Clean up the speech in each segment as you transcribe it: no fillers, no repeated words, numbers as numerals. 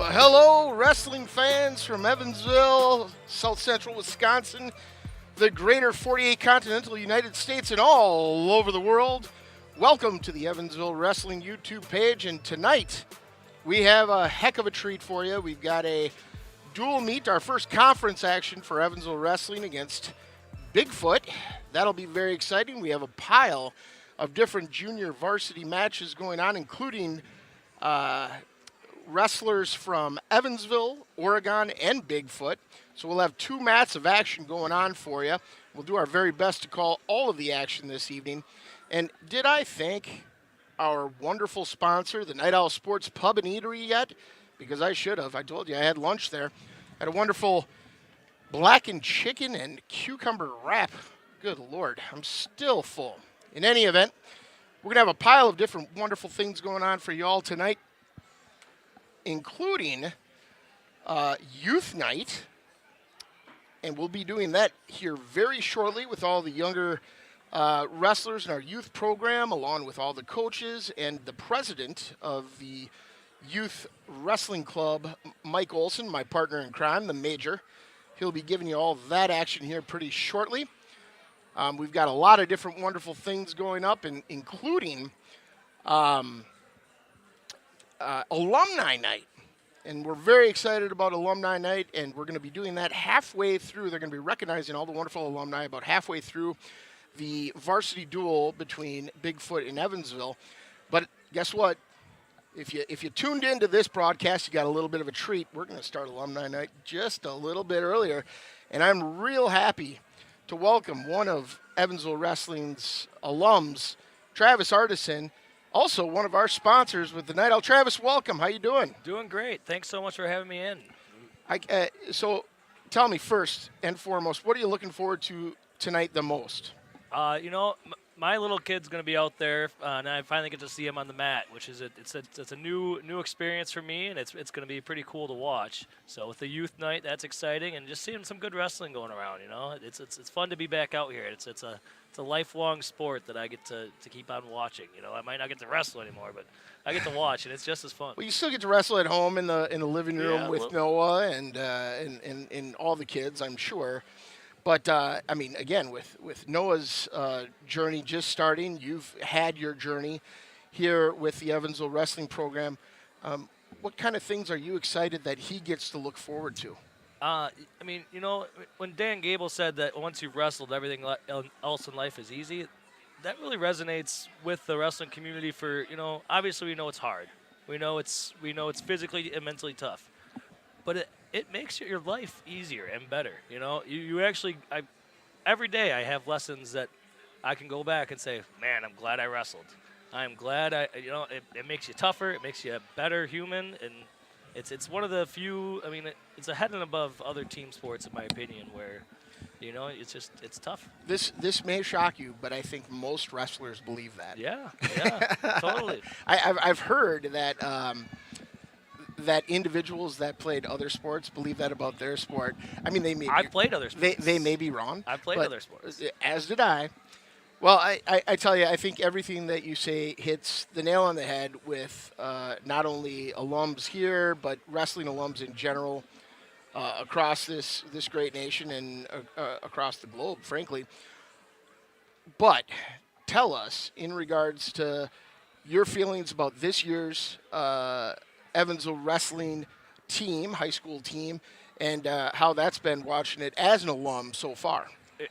Well, hello, wrestling fans from Evansville, South Central Wisconsin, the greater 48 continental United States, and all over the world. Welcome to the Evansville Wrestling YouTube page, and tonight we have a heck of a treat for you. We've got a dual meet, our first conference action for Evansville Wrestling against Bigfoot. That'll be very exciting. We have a pile of different junior varsity matches going on, including wrestlers from Evansville, Oregon, and Bigfoot. So we'll have two mats of action going on for you. We'll do our very best to call all of the action this evening. And did I thank our wonderful sponsor, the Night Owl Sports Pub and Eatery, yet? Because I should have. I told you I had lunch there. Had a wonderful blackened chicken and cucumber wrap. Good Lord, I'm still full. In any event, we're going to have a pile of different wonderful things going on for you all tonight, including Youth Night. And we'll be doing that here very shortly with all the younger wrestlers in our youth program, along with all the coaches and the president of the Youth Wrestling Club, Mike Olson, my partner in crime, the Major. He'll be giving you all that action here pretty shortly. We've got a lot of different wonderful things going up, including Alumni Night. And we're very excited about Alumni Night, and we're going to be doing that halfway through. They're going to be recognizing all the wonderful alumni about halfway through the varsity duel between Bigfoot and Evansville. But guess what? If you tuned into this broadcast, you got a little bit of a treat. We're going to start Alumni Night just a little bit earlier, and I'm real happy to welcome one of Evansville Wrestling's alums, Travis Artisan, also one of our sponsors with the Night Owl. Travis, welcome. How you doing? Doing great. Thanks so much for having me in. So tell me first and foremost, what are you looking forward to tonight the most? My little kid's going to be out there, and I finally get to see him on the mat, which is it's a new experience for me, and it's going to be pretty cool to watch. So with the youth night, that's exciting, and just seeing some good wrestling going around. It's fun to be back out here. It's a lifelong sport that I get to keep on watching. I might not get to wrestle anymore, but I get to watch, and it's just as fun. Well, you still get to wrestle at home in the living room with Noah and all the kids, I'm sure. But, again, with Noah's journey just starting, you've had your journey here with the Evansville Wrestling Program. What kind of things are you excited that he gets to look forward to? When Dan Gable said that once you've wrestled, everything else in life is easy, that really resonates with the wrestling community obviously we know it's hard. We know it's physically and mentally tough. But it makes your life easier and better. Every day I have lessons that I can go back and say, man, I'm glad I wrestled. I'm glad it makes you tougher. It makes you a better human. And it's one of the few, it's ahead and above other team sports in my opinion where, it's tough. This may shock you, but I think most wrestlers believe that. Yeah, totally. I've heard that that individuals that played other sports believe that about their sport. I've played other sports. They may be wrong. I've played other sports. As did I. Well, I tell you, I think everything that you say hits the nail on the head with not only alums here, but wrestling alums in general across this great nation and across the globe, frankly. But tell us, in regards to your feelings about this year's Evansville wrestling team, high school team, and how that's been watching it as an alum so far.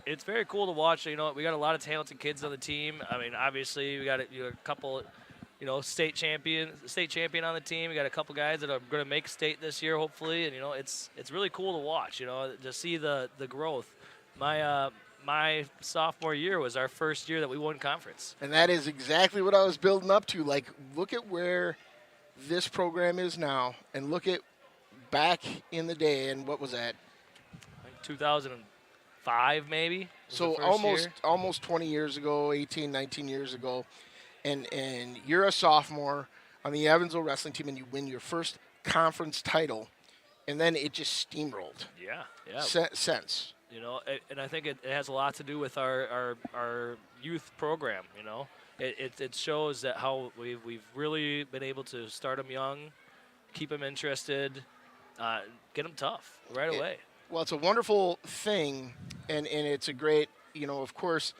It's very cool to watch. We got a lot of talented kids on the team. Obviously we got a couple, state champion on the team. We got a couple guys that are going to make state this year, hopefully. And it's really cool to watch. To see the growth. My sophomore year was our first year that we won conference. And that is exactly what I was building up to. Like, look at where this program is now, and look at back in the day, and what was that? 2005 maybe. So almost 20 years ago, 18, 19 years ago, and you're a sophomore on the Evansville wrestling team, and you win your first conference title, and then it just steamrolled. Yeah. Since. And I think it has a lot to do with our youth program. It shows that how we've really been able to start them young, keep them interested, get them tough right away. Well, it's a wonderful thing, and it's a great, of course,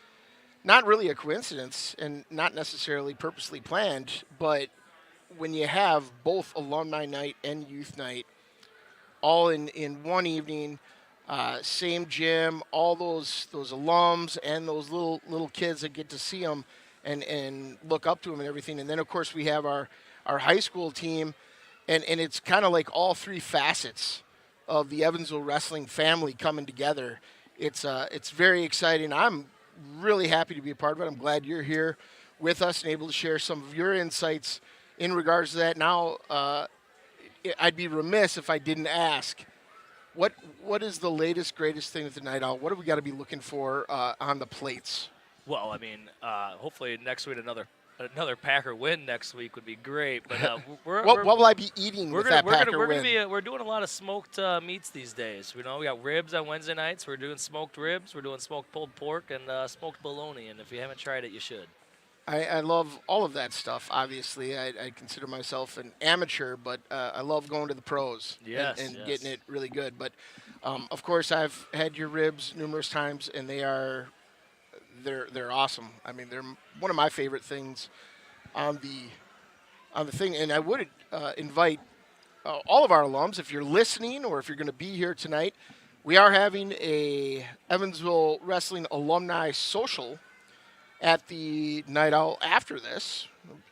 not really a coincidence and not necessarily purposely planned, but when you have both alumni night and youth night all in one evening, same gym, all those alums and those little kids that get to see them and look up to them and everything, and then of course we have our high school team, and it's kind of like all three facets of the Evansville wrestling family coming together. It's very exciting. I'm really happy to be a part of it. I'm glad you're here with us and able to share some of your insights in regards to that. Now, I'd be remiss if I didn't ask, what is the latest, greatest thing with the Night Owl? What do we got to be looking for on the plates? Well, I mean, hopefully next week another Packer win next week would be great. But what will I be eating with that Packer win? We're doing a lot of smoked meats these days. We got ribs on Wednesday nights. We're doing smoked ribs. We're doing smoked pulled pork and smoked bologna. And if you haven't tried it, you should. I love all of that stuff. Obviously, I consider myself an amateur, but I love going to the pros and getting it really good. But of course, I've had your ribs numerous times, and they're awesome. I mean, they're one of my favorite things on the thing. And I would invite all of our alums, if you're listening or if you're going to be here tonight, we are having a Evansville Wrestling Alumni Social at the Night Owl after this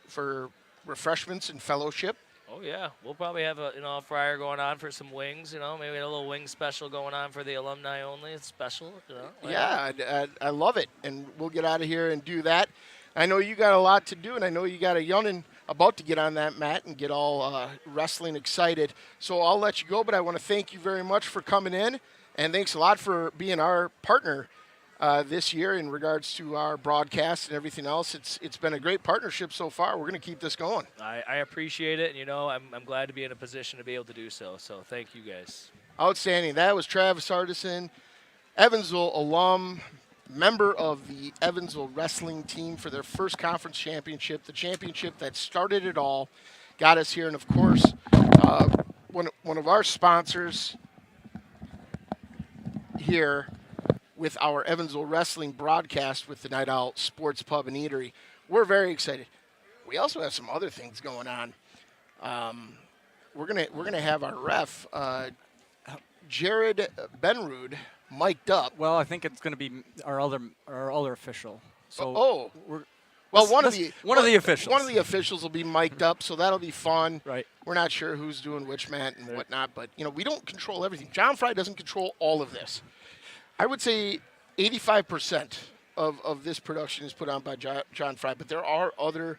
for refreshments and fellowship. Oh yeah, we'll probably have a fryer going on for some wings. Maybe a little wing special going on for the alumni only. It's special. Yeah, I love it, and we'll get out of here and do that. I know you got a lot to do, and I know you got a youngin' about to get on that mat and get all wrestling excited. So I'll let you go, but I want to thank you very much for coming in, and thanks a lot for being our partner this year in regards to our broadcast and everything else. It's been a great partnership so far. We're going to keep this going. I appreciate it, and I'm glad to be in a position to be able to do so. So thank you guys. Outstanding. That was Travis Artisan, Evansville alum, member of the Evansville wrestling team for their first conference championship, the championship that started it all, got us here, and of course, one of our sponsors here with our Evansville wrestling broadcast with the Night Owl Sports Pub and Eatery. We're very excited. We also have some other things going on. We're gonna have our ref, Jared Benrud, mic'd up. Well, I think it's going to be our other official. So one of the officials. One of the officials will be mic'd up, so that'll be fun. Right. We're not sure who's doing which mat and whatnot, but we don't control everything. John Fry doesn't control all of this. I would say 85% of this production is put on by John Fry, but there are other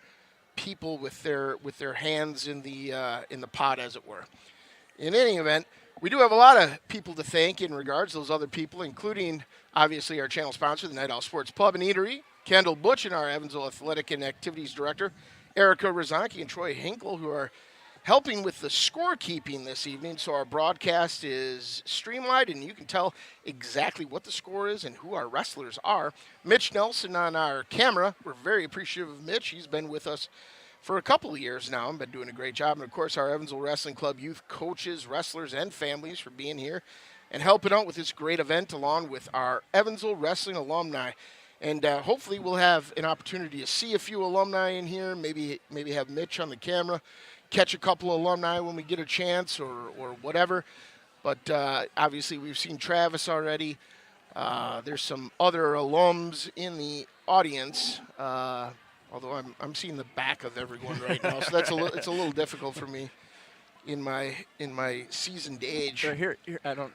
people with their hands in the pot, as it were. In any event, we do have a lot of people to thank in regards to those other people, including obviously our channel sponsor, the Night Owl Sports Pub and Eatery, Kendall Butch and our Evansville Athletic and Activities Director, Erica Rozanki and Troy Hinkle, who are helping with the scorekeeping this evening, so our broadcast is streamlined and you can tell exactly what the score is and who our wrestlers are. Mitch Nelson on our camera. We're very appreciative of Mitch. He's been with us for a couple of years now and been doing a great job. And, of course, our Evansville Wrestling Club youth coaches, wrestlers, and families for being here and helping out with this great event along with our Evansville Wrestling alumni. And hopefully we'll have an opportunity to see a few alumni in here, maybe have Mitch on the camera, catch a couple of alumni when we get a chance or whatever. But obviously we've seen Travis already. There's some other alums in the audience, although I'm seeing the back of everyone right now, so it's a little difficult for me in my seasoned age. Right here I don't.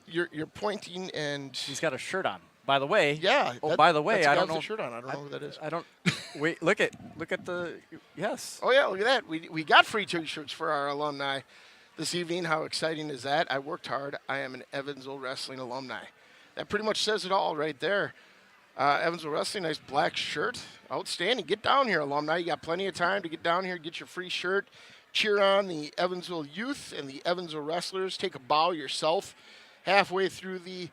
You're pointing, and he's got a shirt on. By the way. Yeah. Oh, by the way, I don't know. The shirt on. I don't know who that is. I don't. Wait. Look at the. Yes. Oh yeah. Look at that. We got free T-shirts for our alumni this evening. How exciting is that? I worked hard. I am an Evansville Wrestling alumni. That pretty much says it all right there. Evansville Wrestling, nice black shirt. Outstanding. Get down here, alumni. You got plenty of time to get down here, get your free shirt. Cheer on the Evansville youth and the Evansville wrestlers. Take a bow yourself halfway through the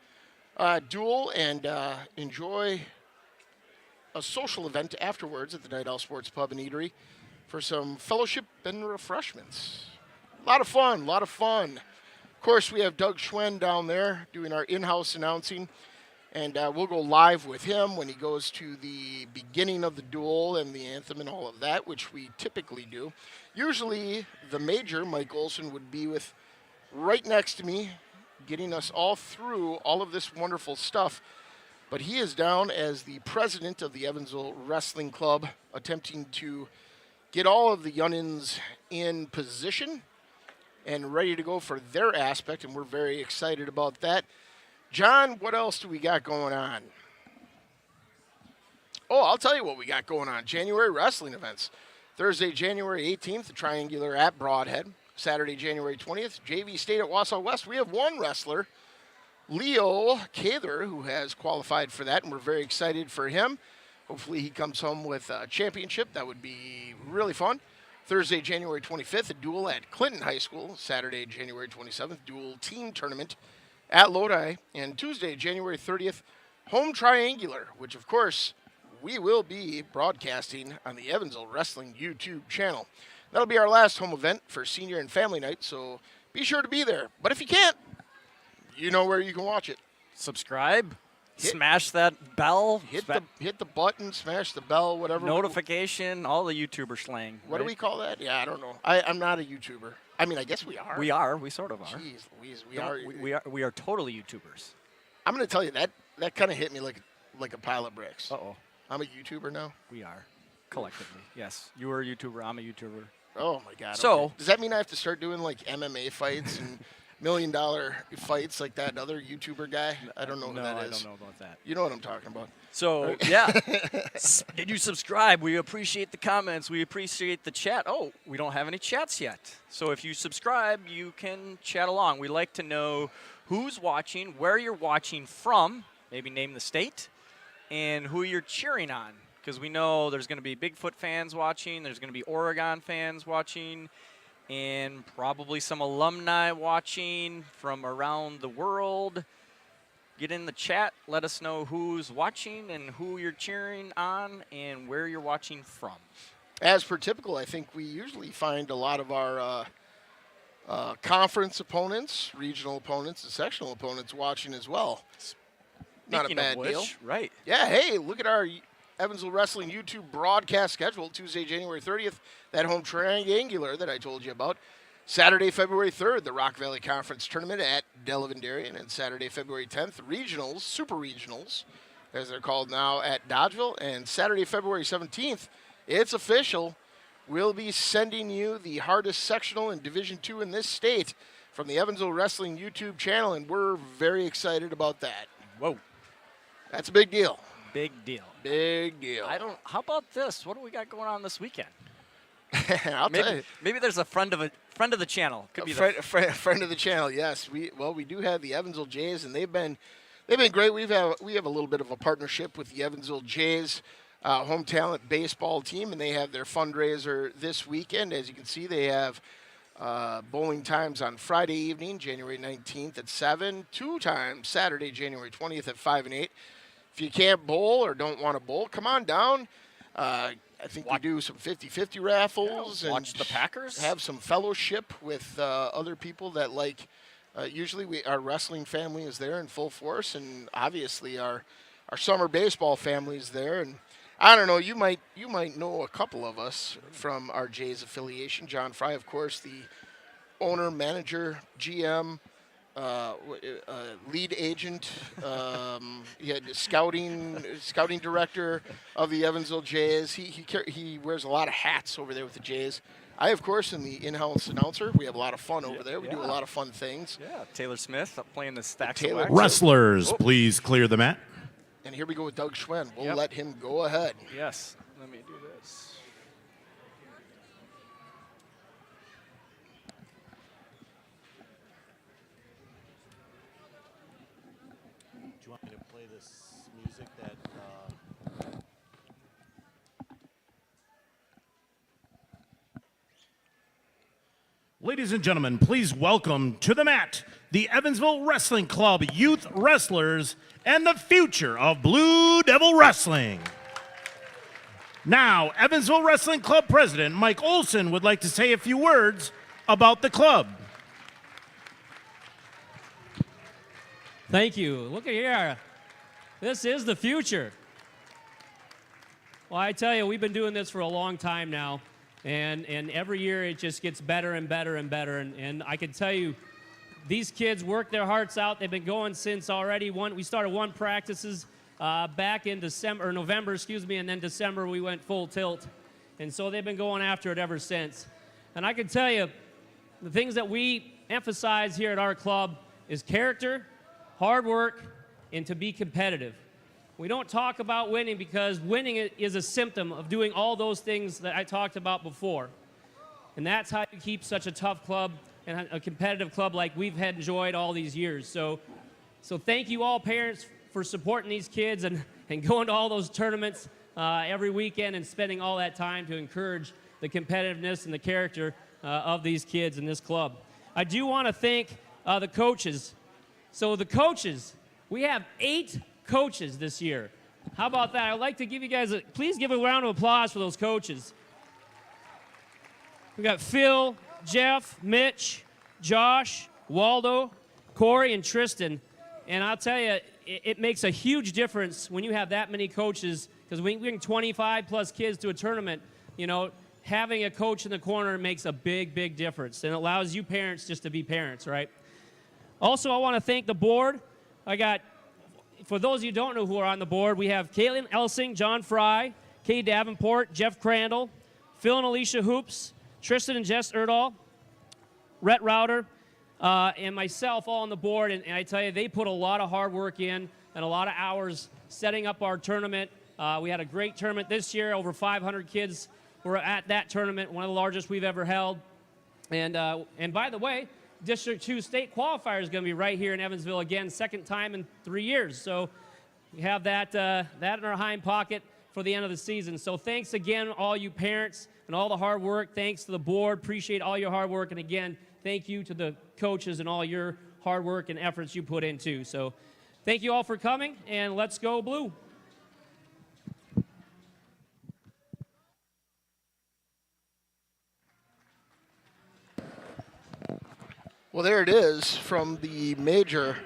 duel and enjoy a social event afterwards at the Night Owl Sports Pub and Eatery for some fellowship and refreshments. A lot of fun, a lot of fun. Of course, we have Doug Schwen down there doing our in-house announcing, and we'll go live with him when he goes to the beginning of the duel and the anthem and all of that, which we typically do. Usually, the major, Mike Olson, would be with right next to me, getting us all through all of this wonderful stuff. But he is down as the president of the Evansville Wrestling Club, attempting to get all of the youngins in position and ready to go for their aspect, and we're very excited about that. John, what else do we got going on? Oh, I'll tell you what we got going on. January wrestling events. Thursday, January 18th, the Triangular at Broadhead. Saturday, January 20th, JV State at Wausau West. We have one wrestler, Leo Cather, who has qualified for that, and we're very excited for him. Hopefully he comes home with a championship. That would be really fun. Thursday, January 25th, a duel at Clinton High School. Saturday, January 27th, dual team tournament at Lodi. And Tuesday, January 30th, home triangular, which, of course, we will be broadcasting on the Evansville Wrestling YouTube channel. That'll be our last home event for senior and family night, so be sure to be there. But if you can't, you know where you can watch it. Subscribe. Smash that bell. Hit the button, smash the bell, whatever. Notification, all the YouTuber slang. What do we call that? Yeah, I don't know. I'm not a YouTuber. I mean, I guess we are. We are. We sort of are. Jeez Louise, We are totally YouTubers. I'm going to tell you, that kind of hit me like a pile of bricks. Uh-oh. I'm a YouTuber now? We are. Collectively. Yes. You are a YouTuber. I'm a YouTuber. Oh, my God. So. Okay. Does that mean I have to start doing, like, MMA fights and $1 million fights like that other YouTuber guy? I don't know who that is. I don't know about that. You know what I'm talking about. So, yeah. Did you subscribe? We appreciate the comments. We appreciate the chat. Oh, we don't have any chats yet. So if you subscribe, you can chat along. We like to know who's watching, where you're watching from, maybe name the state, and who you're cheering on. Because we know there's going to be Bigfoot fans watching, there's going to be Oregon fans watching, and probably some alumni watching from around the world. Get in the chat. Let us know who's watching and who you're cheering on and where you're watching from. As per typical, I think we usually find a lot of our conference opponents, regional opponents, and sectional opponents watching as well. Not a bad deal. Right. Yeah, hey, look at our Evansville Wrestling YouTube broadcast schedule. Tuesday, January 30th, that home triangular that I told you about. Saturday, February 3rd, the Rock Valley Conference Tournament at Delavendarian. And Saturday, February 10th, regionals, super regionals, as they're called now, at Dodgeville. And Saturday, February 17th, it's official. We'll be sending you the hardest sectional in Division II in this state from the Evansville Wrestling YouTube channel, and we're very excited about that. Whoa. That's a big deal. Big deal. Big deal. How about this? What do we got going on this weekend? I'll tell you. Maybe there's a friend of the channel. Could be friend of the channel. Yes, we do have the Evansville Jays, and they've been great. We have a little bit of a partnership with the Evansville Jays home talent baseball team, and they have their fundraiser this weekend. As you can see, they have bowling times on Friday evening, January 19th at 7. 2 times Saturday, January 20th at 5 and 8. If you can't bowl or don't want to bowl, come on down. I think we do some 50-50 raffles. Yeah, watch and the Packers. Have some fellowship with other people that like. Usually our wrestling family is there in full force, and obviously our summer baseball family is there. And I don't know, you might know a couple of us from our Jays affiliation. John Fry, of course, the owner, manager, GM, lead agent, he had scouting director of the Evansville Jays. He wears a lot of hats over there with the Jays. I, of course, am the in-house announcer. We have a lot of fun over there. We do a lot of fun things. Yeah, Taylor Smith playing the stacks. Wrestlers, please clear the mat. And here we go with Doug Schwen. We'll let him go ahead. Yes, let me do this. Do you want me to play this music that... Ladies and gentlemen, please welcome to the mat the Evansville Wrestling Club youth wrestlers and the future of Blue Devil Wrestling. Now, Evansville Wrestling Club President Mike Olson would like to say a few words about the club. Thank you. Look at here. This is the future. Well, I tell you, we've been doing this for a long time now, and every year it just gets better and better and better. And I can tell you, these kids work their hearts out. They've been going since already we started one practices back in November, and then December we went full tilt. And so they've been going after it ever since. And I can tell you, the things that we emphasize here at our club is character, hard work, and to be competitive. We don't talk about winning because winning is a symptom of doing all those things that I talked about before. And that's how you keep such a tough club and a competitive club like we've had enjoyed all these years. So thank you all parents for supporting these kids and going to all those tournaments every weekend and spending all that time to encourage the competitiveness and the character of these kids in this club. I do want to thank the coaches. So the coaches, we have 8 coaches this year. How about that? I'd like to give you guys please give a round of applause for those coaches. We got Phil, Jeff, Mitch, Josh, Waldo, Corey, and Tristan. And I'll tell you, it makes a huge difference when you have that many coaches, because when you bring 25 plus kids to a tournament, having a coach in the corner makes a big, big difference, and it allows you parents just to be parents, right? Also, I want to thank the board. For those of you who don't know who are on the board, we have Caitlin Elsing, John Fry, Kay Davenport, Jeff Crandall, Phil and Alicia Hoops, Tristan and Jess Erdahl, Rhett Router, and myself all on the board. And I tell you, they put a lot of hard work in and a lot of hours setting up our tournament. We had a great tournament this year. Over 500 kids were at that tournament, one of the largest we've ever held. And by the way, District 2 state qualifier is going to be right here in Evansville again, second time in 3 years. So we have that in our hind pocket for the end of the season. So thanks again, all you parents and all the hard work. Thanks to the board. Appreciate all your hard work. And again, thank you to the coaches and all your hard work and efforts you put in too. So thank you all for coming, and let's go Blue. Well, there it is from the major. Tonight's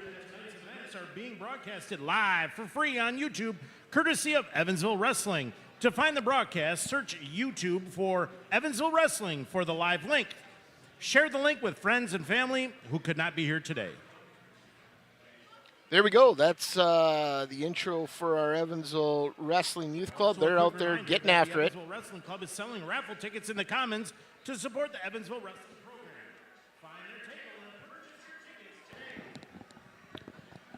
events are being broadcasted live for free on YouTube, courtesy of Evansville Wrestling. To find the broadcast, search YouTube for Evansville Wrestling for the live link. Share the link with friends and family who could not be here today. There we go. That's the intro for our Evansville Wrestling Youth Club. They're out there getting after it. The Evansville Wrestling Club is selling raffle tickets in the Commons to support the Evansville Wrestling program. Find their table and purchase your tickets today.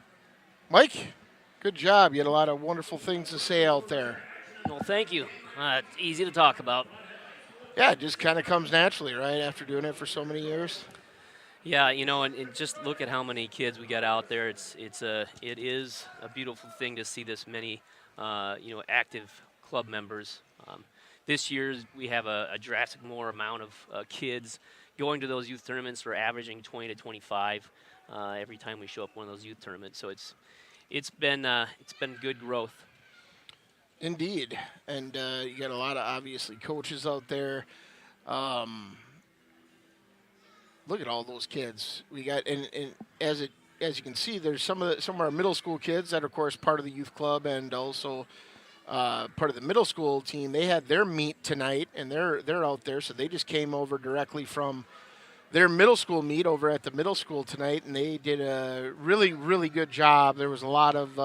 Mike, good job. You had a lot of wonderful things to say out there. Well, thank you. It's easy to talk about. Yeah, it just kind of comes naturally, right, after doing it for so many years. Yeah, and just look at how many kids we got out there. It is a beautiful thing to see this many, active club members. This year we have a drastic more amount of kids going to those youth tournaments. We're averaging 20 to 25 every time we show up one of those youth tournaments. So it's been good growth. Indeed, and you got a lot of obviously coaches out there. Look at all those kids we got, and as you can see, there's some of our middle school kids that are, of course, part of the youth club and also part of the middle school team. They had their meet tonight, and they're out there, so they just came over directly from their middle school meet over at the middle school tonight, and they did a really, really good job. There was a lot of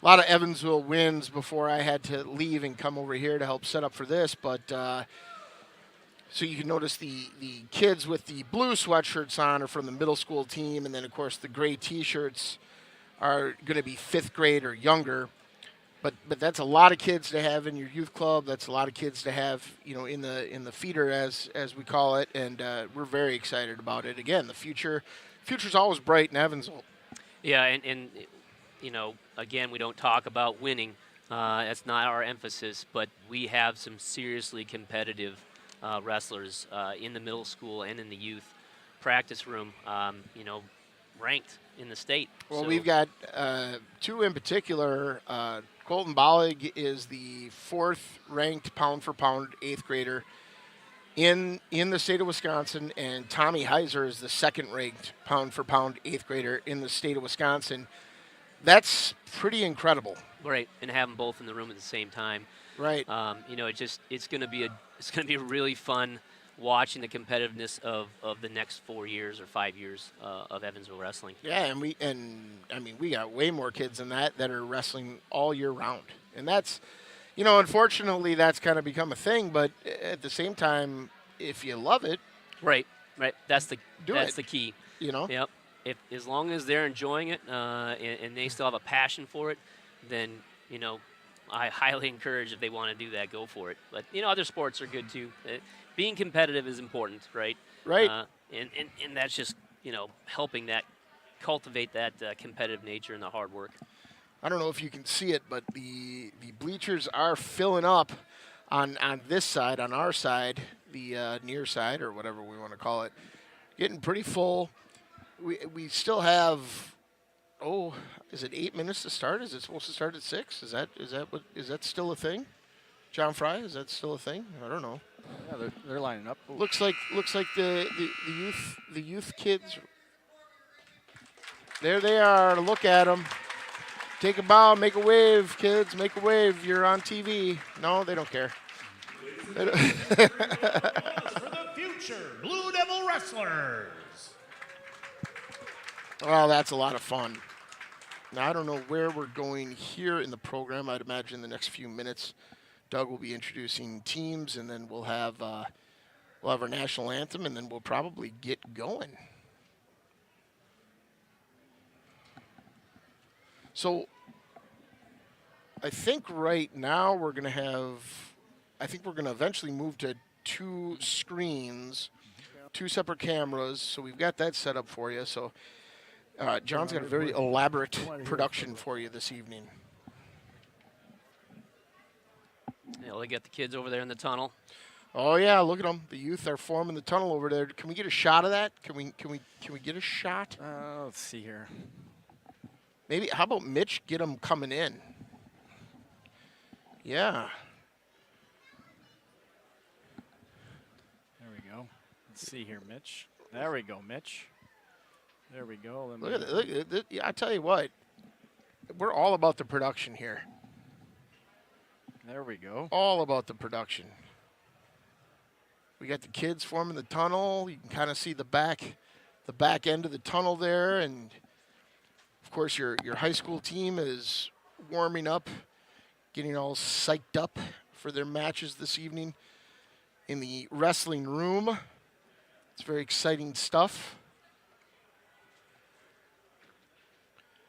Evansville wins before I had to leave and come over here to help set up for this. But so you can notice the kids with the blue sweatshirts on are from the middle school team, and then of course the gray T-shirts are going to be 5th grade or younger. But that's a lot of kids to have in your youth club. That's a lot of kids to have, in the feeder as we call it, and we're very excited about it. Again, the future's always bright in Evansville. Yeah, and again, we don't talk about winning. That's not our emphasis, but we have some seriously competitive wrestlers in the middle school and in the youth practice room, ranked in the state. Well, so we've got 2 in particular. Colton Bollig is the 4th ranked pound-for-pound 8th grader. in the state of Wisconsin, and Tommy Heiser is the second-ranked pound-for-pound eighth grader in the state of Wisconsin. That's pretty incredible. Right, and have them both in the room at the same time. Right. It's going to be really fun watching the competitiveness of the next 4 years or 5 years of Evansville wrestling. Yeah, and we got way more kids than that are wrestling all year round, and that's, unfortunately, that's kind of become a thing. But at the same time, if you love it, right, that's the key. Yep. If as long as they're enjoying it and they still have a passion for it, then I highly encourage if they want to do that, go for it. But other sports are good too. Being competitive is important, right? Right. And that's just helping that cultivate that competitive nature and the hard work. I don't know if you can see it, but the bleachers are filling up on this side, on our side, the near side or whatever we want to call it, getting pretty full. We still have, is it 8 minutes to start? Is it supposed to start at 6? Is that still a thing? John Fry, is that still a thing? I don't know. Yeah, they're lining up. Ooh. Looks like the youth kids. There they are. Look at them. Take a bow, make a wave, kids. Make a wave. You're on TV. No, they don't care. For the future Blue Devil wrestlers. Well, that's a lot of fun. Now, I don't know where we're going here in the program. I'd imagine the next few minutes, Doug will be introducing teams, and then we'll have our national anthem, and then we'll probably get going. So, I think right now we're going to eventually move to 2 screens, 2 separate cameras. So we've got that set up for you. So John's got a very elaborate production for you this evening. They got the kids over there in the tunnel. Oh yeah, look at them. The youth are forming the tunnel over there. Can we get a shot of that? Can we get a shot? Let's see here. Maybe. How about Mitch get them coming in? Yeah. There we go. Let's see here, Mitch. There we go, Mitch. There we go. Look at it. I tell you what, we're all about the production here. There we go. All about the production. We got the kids forming the tunnel. You can kind of see the back end of the tunnel there, and of course your high school team is warming up, getting all psyched up for their matches this evening in the wrestling room. It's very exciting stuff.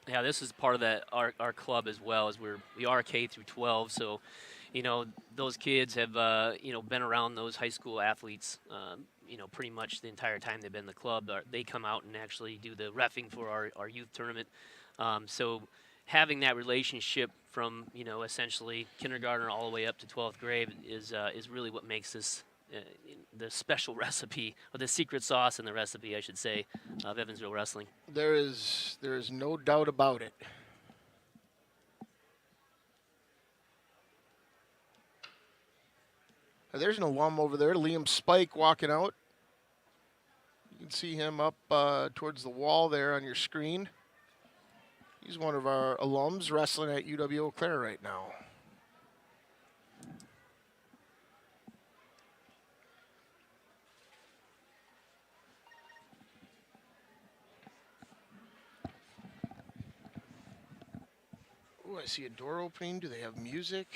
Yeah, this is part of that our club as well, as we are K through 12, so those kids have been around those high school athletes pretty much the entire time they've been in the club. They come out and actually do the reffing for our youth tournament. So having that relationship from essentially kindergarten all the way up to 12th grade is really what makes this the special recipe, or the secret sauce in the recipe, I should say, of Evansville wrestling. There is no doubt about it. There's an alum over there, Liam Spike, walking out. You can see him up towards the wall there on your screen. He's one of our alums wrestling at UW Eau Claire right now. Oh, I see a door opening. Do they have music?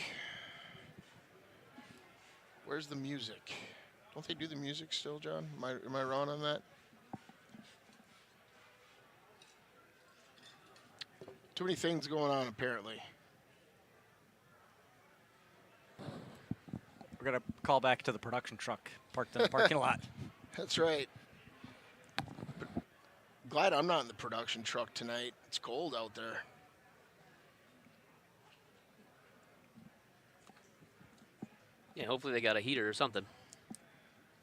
Where's the music? Don't they do the music still, John? Am I wrong on that? Too many things going on, apparently. We're going to call back to the production truck parked in the parking lot. That's right. But glad I'm not in the production truck tonight. It's cold out there. Yeah, hopefully they got a heater or something.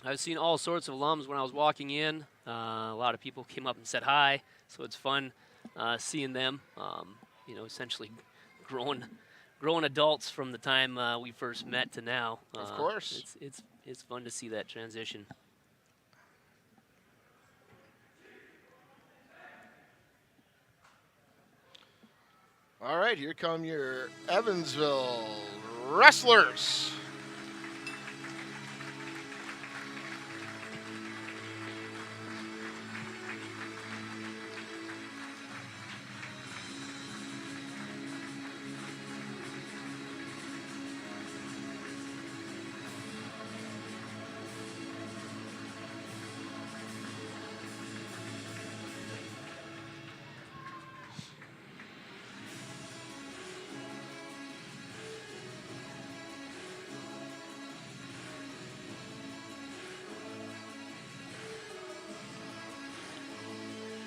I've seen all sorts of alums when I was walking in. A lot of people came up and said hi, so it's fun seeing them. Essentially grown adults from the time we first met to now. Of course. It's it's fun to see that transition. All right, here come your Evansville Wrestlers.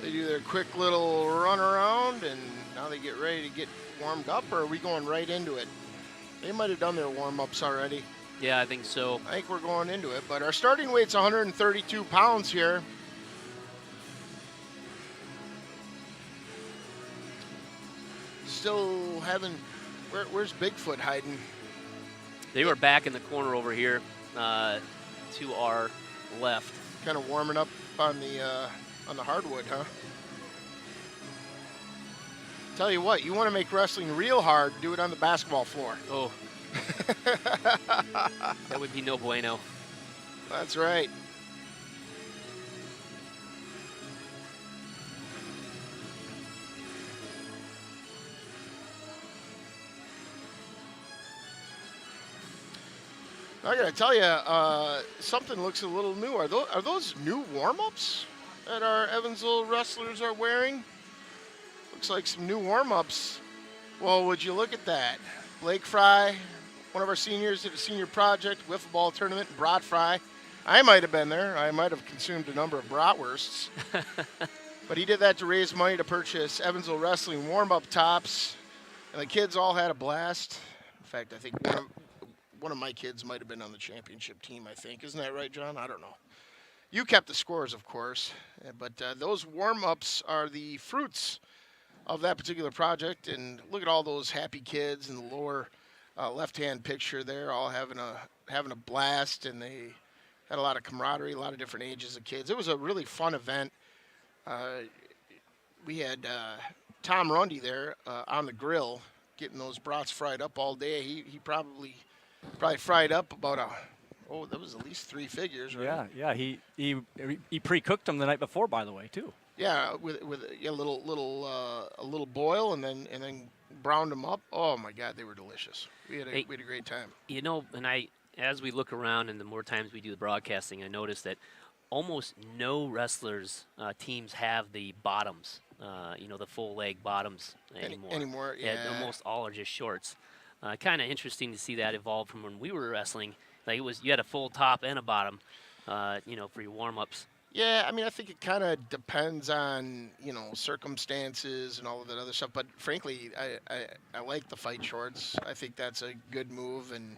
They do their quick little run around, and now they get ready to get warmed up, or are we going right into it? They might have done their warm-ups already. Yeah, I think so. I think we're going into it, but our starting weight's 132 pounds here. Still having, where's Bigfoot hiding? They were back in the corner over here to our left. Kind of warming up on the hardwood, huh? Tell you what, you want to make wrestling real hard, do it on the basketball floor. Oh, that would be no bueno. That's right. I gotta tell you, something looks a little new. Are those new warm-ups that our Evansville wrestlers are wearing? Looks like some new warm-ups. Well, would you look at that? Blake Fry, one of our seniors, did a senior project, wiffle ball tournament, Broad Fry. I might have been there. I might have consumed a number of bratwursts. But he did that to raise money to purchase Evansville Wrestling warm-up tops. And the kids all had a blast. In fact, I think one of my kids might have been on the championship team, I think. Isn't that right, John? I don't know. You kept the scores, of course. But those warm-ups are the fruits of that particular project. And look at all those happy kids in the lower left-hand picture there, all having a blast. And they had a lot of camaraderie, a lot of different ages of kids. It was a really fun event. We had Tom Rundy there on the grill getting those brats fried up all day. He probably fried up about that was at least 3 figures, right? Yeah. He pre-cooked them the night before, by the way, too. Yeah, with a little boil and then browned them up. Oh my God, they were delicious. We had a great time. You know, and as we look around and the more times we do the broadcasting, I notice that almost no wrestlers teams have the bottoms, the full leg bottoms anymore. Yeah. Almost all are just shorts. Kind of interesting to see that evolve from when we were wrestling. Like you had a full top and a bottom, for your warm-ups. Yeah, I mean, I think it kind of depends on, circumstances and all of that other stuff. But frankly, I like the fight shorts. I think that's a good move, and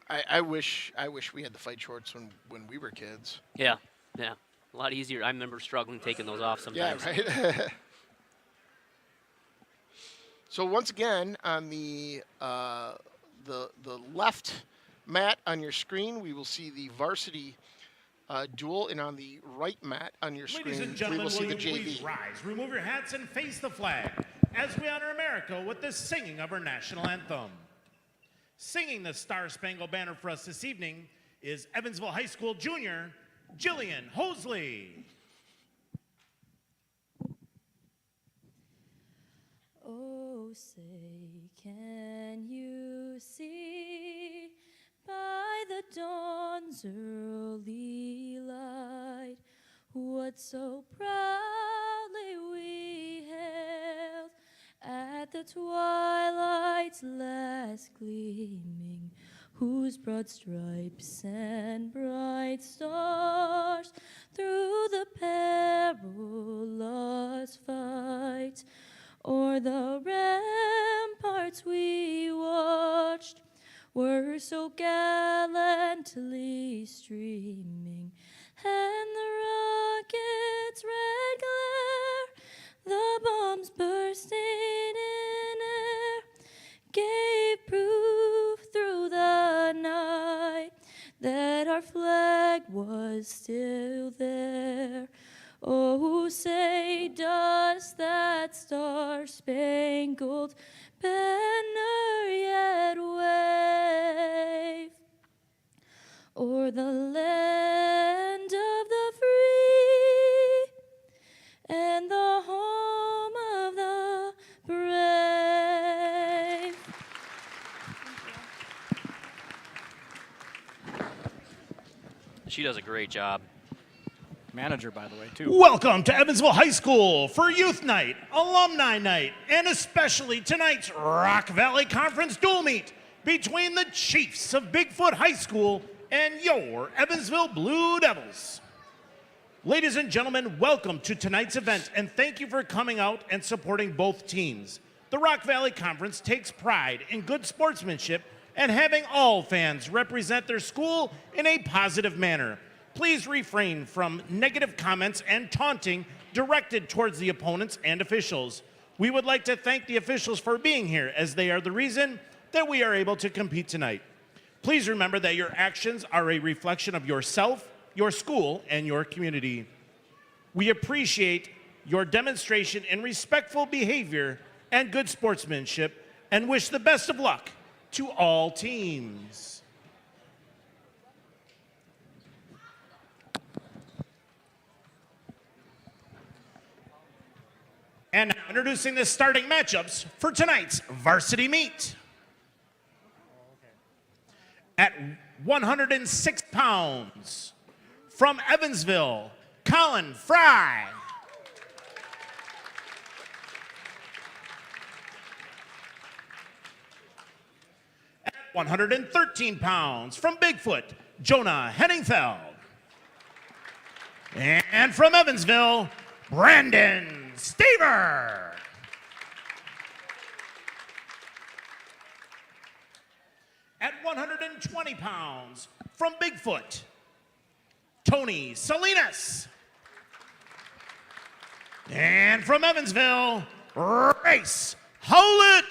I wish we had the fight shorts when we were kids. Yeah, a lot easier. I remember struggling taking those off sometimes. Yeah, right. So once again, on the left mat on your screen, we will see the varsity duel, and on the right mat on your screen, Ladies and we gentlemen, will see will the you JV. please rise, remove your hats, and face the flag as we honor America with the singing of our national anthem. Singing the Star Spangled Banner for us this evening is Evansville High School junior, Jillian Hosley. Oh, say, can you see by the dawn's early light what so proudly we hailed at the twilight's last gleaming, whose broad stripes and bright stars through the perilous fight o'er the ramparts we watched were so gallantly streaming, and the rocket's red glare, the bombs bursting in air, gave proof through the night is still there. Oh, say does that star-spangled banner yet wave o'er the land of the free and the home of the brave? She does a great job. Manager, by the way, too. Welcome to Evansville High School for Youth Night, Alumni Night, and especially tonight's Rock Valley Conference dual meet between the Chiefs of Bigfoot High School and your Evansville Blue Devils. Ladies and gentlemen, welcome to tonight's event, and thank you for coming out and supporting both teams. The Rock Valley Conference takes pride in good sportsmanship and having all fans represent their school in a positive manner. Please refrain from negative comments and taunting directed towards the opponents and officials. We would like to thank the officials for being here, as they are the reason that we are able to compete tonight. Please remember that your actions are a reflection of yourself, your school, and your community. We appreciate your demonstration in respectful behavior and good sportsmanship, and wish the best of luck to all teams. And now introducing the starting matchups for tonight's varsity meet. At 106 pounds, from Evansville, Colin Fry. At 113 pounds, from Bigfoot, Jonah Henningfeld. And from Evansville, Brandon Stever. At 120 pounds, from Bigfoot, Tony Salinas. And from Evansville, Race Howlett.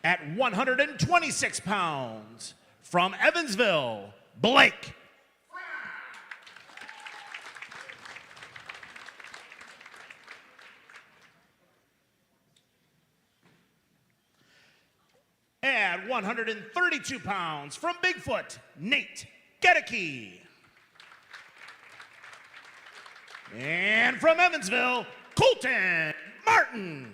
At 126 pounds, from Evansville, Blake. At 132 pounds, from Bigfoot, Nate Gedeke. And from Evansville, Colton Martin.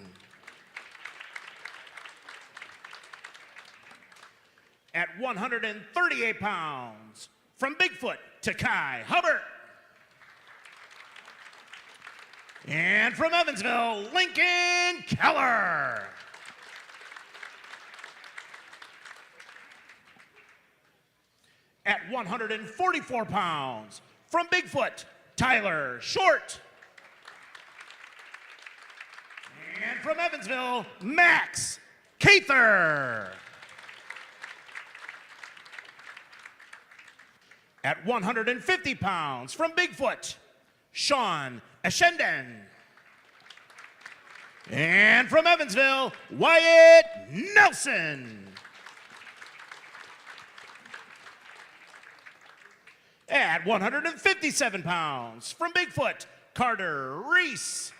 At 138 pounds, from Bigfoot, Takai Hubbard. And from Evansville, Lincoln Keller. At 144 pounds, from Bigfoot, Tyler Short. And from Evansville, Max Cather. At 150 pounds, from Bigfoot, Sean Ashenden. And from Evansville, Wyatt Nelson. At 157 pounds, from Bigfoot, Carter Reese.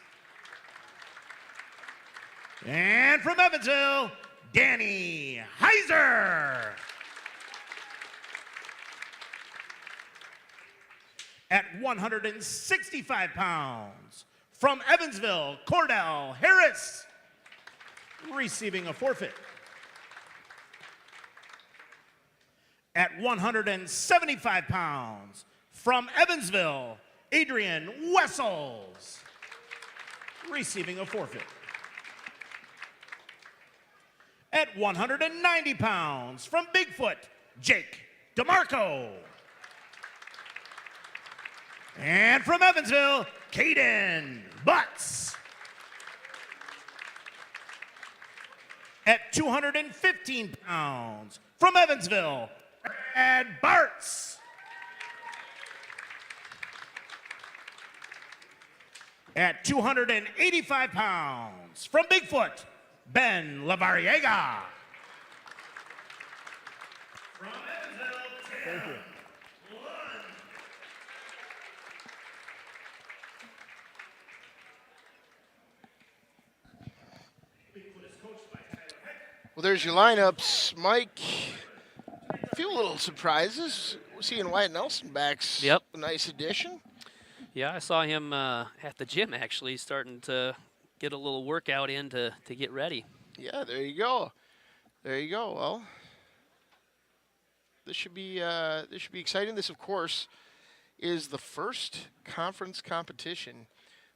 And from Evansville, Danny Heiser. At 165 pounds, from Evansville, Cordell Harris, receiving a forfeit. At 175 pounds, from Evansville, Adrian Wessels, receiving a forfeit. At 190 pounds, from Bigfoot, Jake DeMarco. And from Evansville, Caden Butts. At 215 pounds, from Evansville, Brad Bartz. At 285 pounds, from Bigfoot, Ben Lavariega. Thank you. Well, there's your lineups. Mike, feel a little surprises. Seeing Wyatt Nelson back's Yep. a nice addition. Yeah, I saw him at the gym actually, starting to get a little workout in to get ready. Yeah, there you go. There you go. Well, this should be exciting. This, of course, is the first conference competition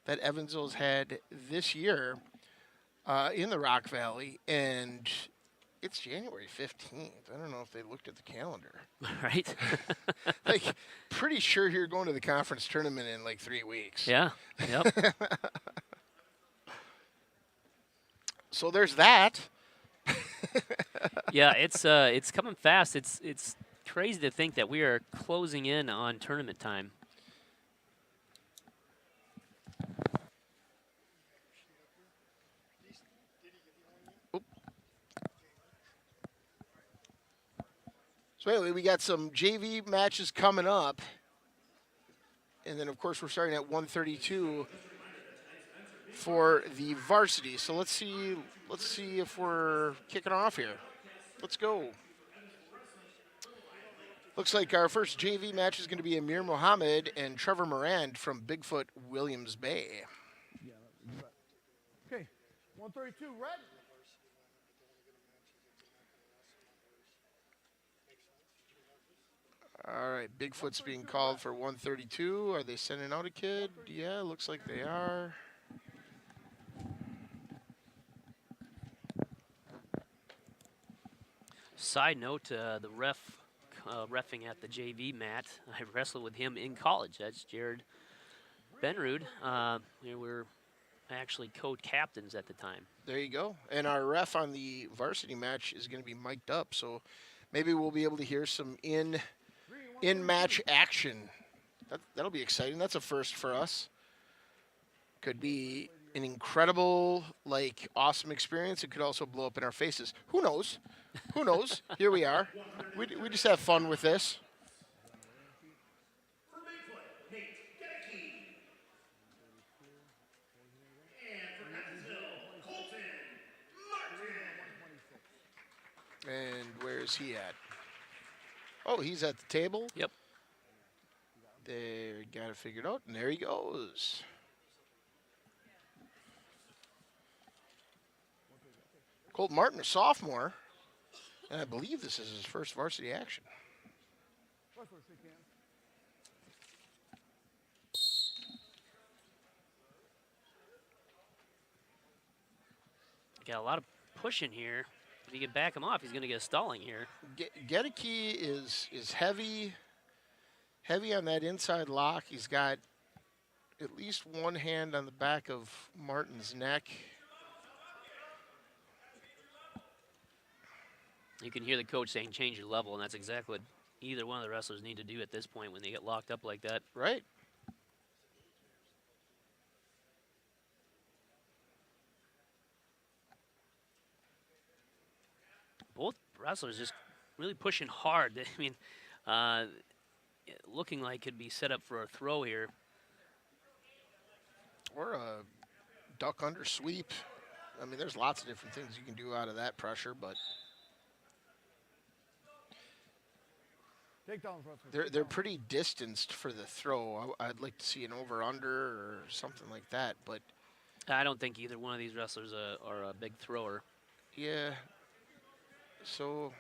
that Evansville's had this year in the Rock Valley, and it's January 15th. I don't know if they looked at the calendar. Right? Like, pretty sure you're going to the conference tournament in like 3 weeks. Yeah. Yep. So there's that. Yeah, it's coming fast. It's crazy to think that we are closing in on tournament time. So anyway, we got some JV matches coming up. And then, of course, we're starting at 1:32 for the varsity. So let's see if we're kicking off here. Let's go. Looks like our first JV match is going to be Amir Mohammed and Trevor Morand from Bigfoot Williams Bay. Okay, 132, red. All right, Bigfoot's being called for 132. Are they sending out a kid? Yeah, looks like they are. Side note, the reffing at the JV mat, I wrestled with him in college. That's Jared Benrud. We were actually co-captains at the time. There you go. And our ref on the varsity match is going to be mic'd up, so maybe we'll be able to hear some in-match action. That'll be exciting. That's a first for us. Could be an incredible, awesome experience. It could also blow up in our faces. Who knows? Who knows? Here we are. We just have fun with this. For Bigfoot, Nate Gedeke. And for Evansville, Colton Martin. And where is he at? Oh, he's at the table. Yep. There, got it figured out, and there he goes. Colton Martin, a sophomore, and I believe this is his first varsity action. Got a lot of pushing here. If you can back him off, he's going to get a stalling here. Gedeke is heavy on that inside lock. He's got at least one hand on the back of Martin's neck. You can hear the coach saying, change your level, and that's exactly what either one of the wrestlers need to do at this point when they get locked up like that. Right. Both wrestlers just really pushing hard. I mean, looking like could be set up for a throw here. Or a duck under sweep. I mean, there's lots of different things you can do out of that pressure, but they're pretty distanced for the throw. I'd like to see an over-under or something like that, but I don't think either one of these wrestlers are a big thrower. yeah. So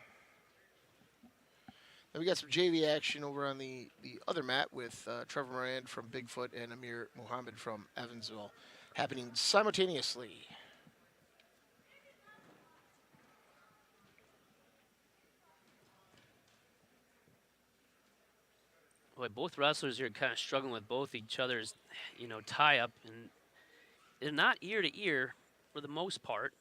then we got some JV action over on the other mat with Trevor Morand from Bigfoot and Amir Mohammed from Evansville happening simultaneously. Boy, both wrestlers are kind of struggling with both each other's, tie-up, and they're not ear to ear for the most part.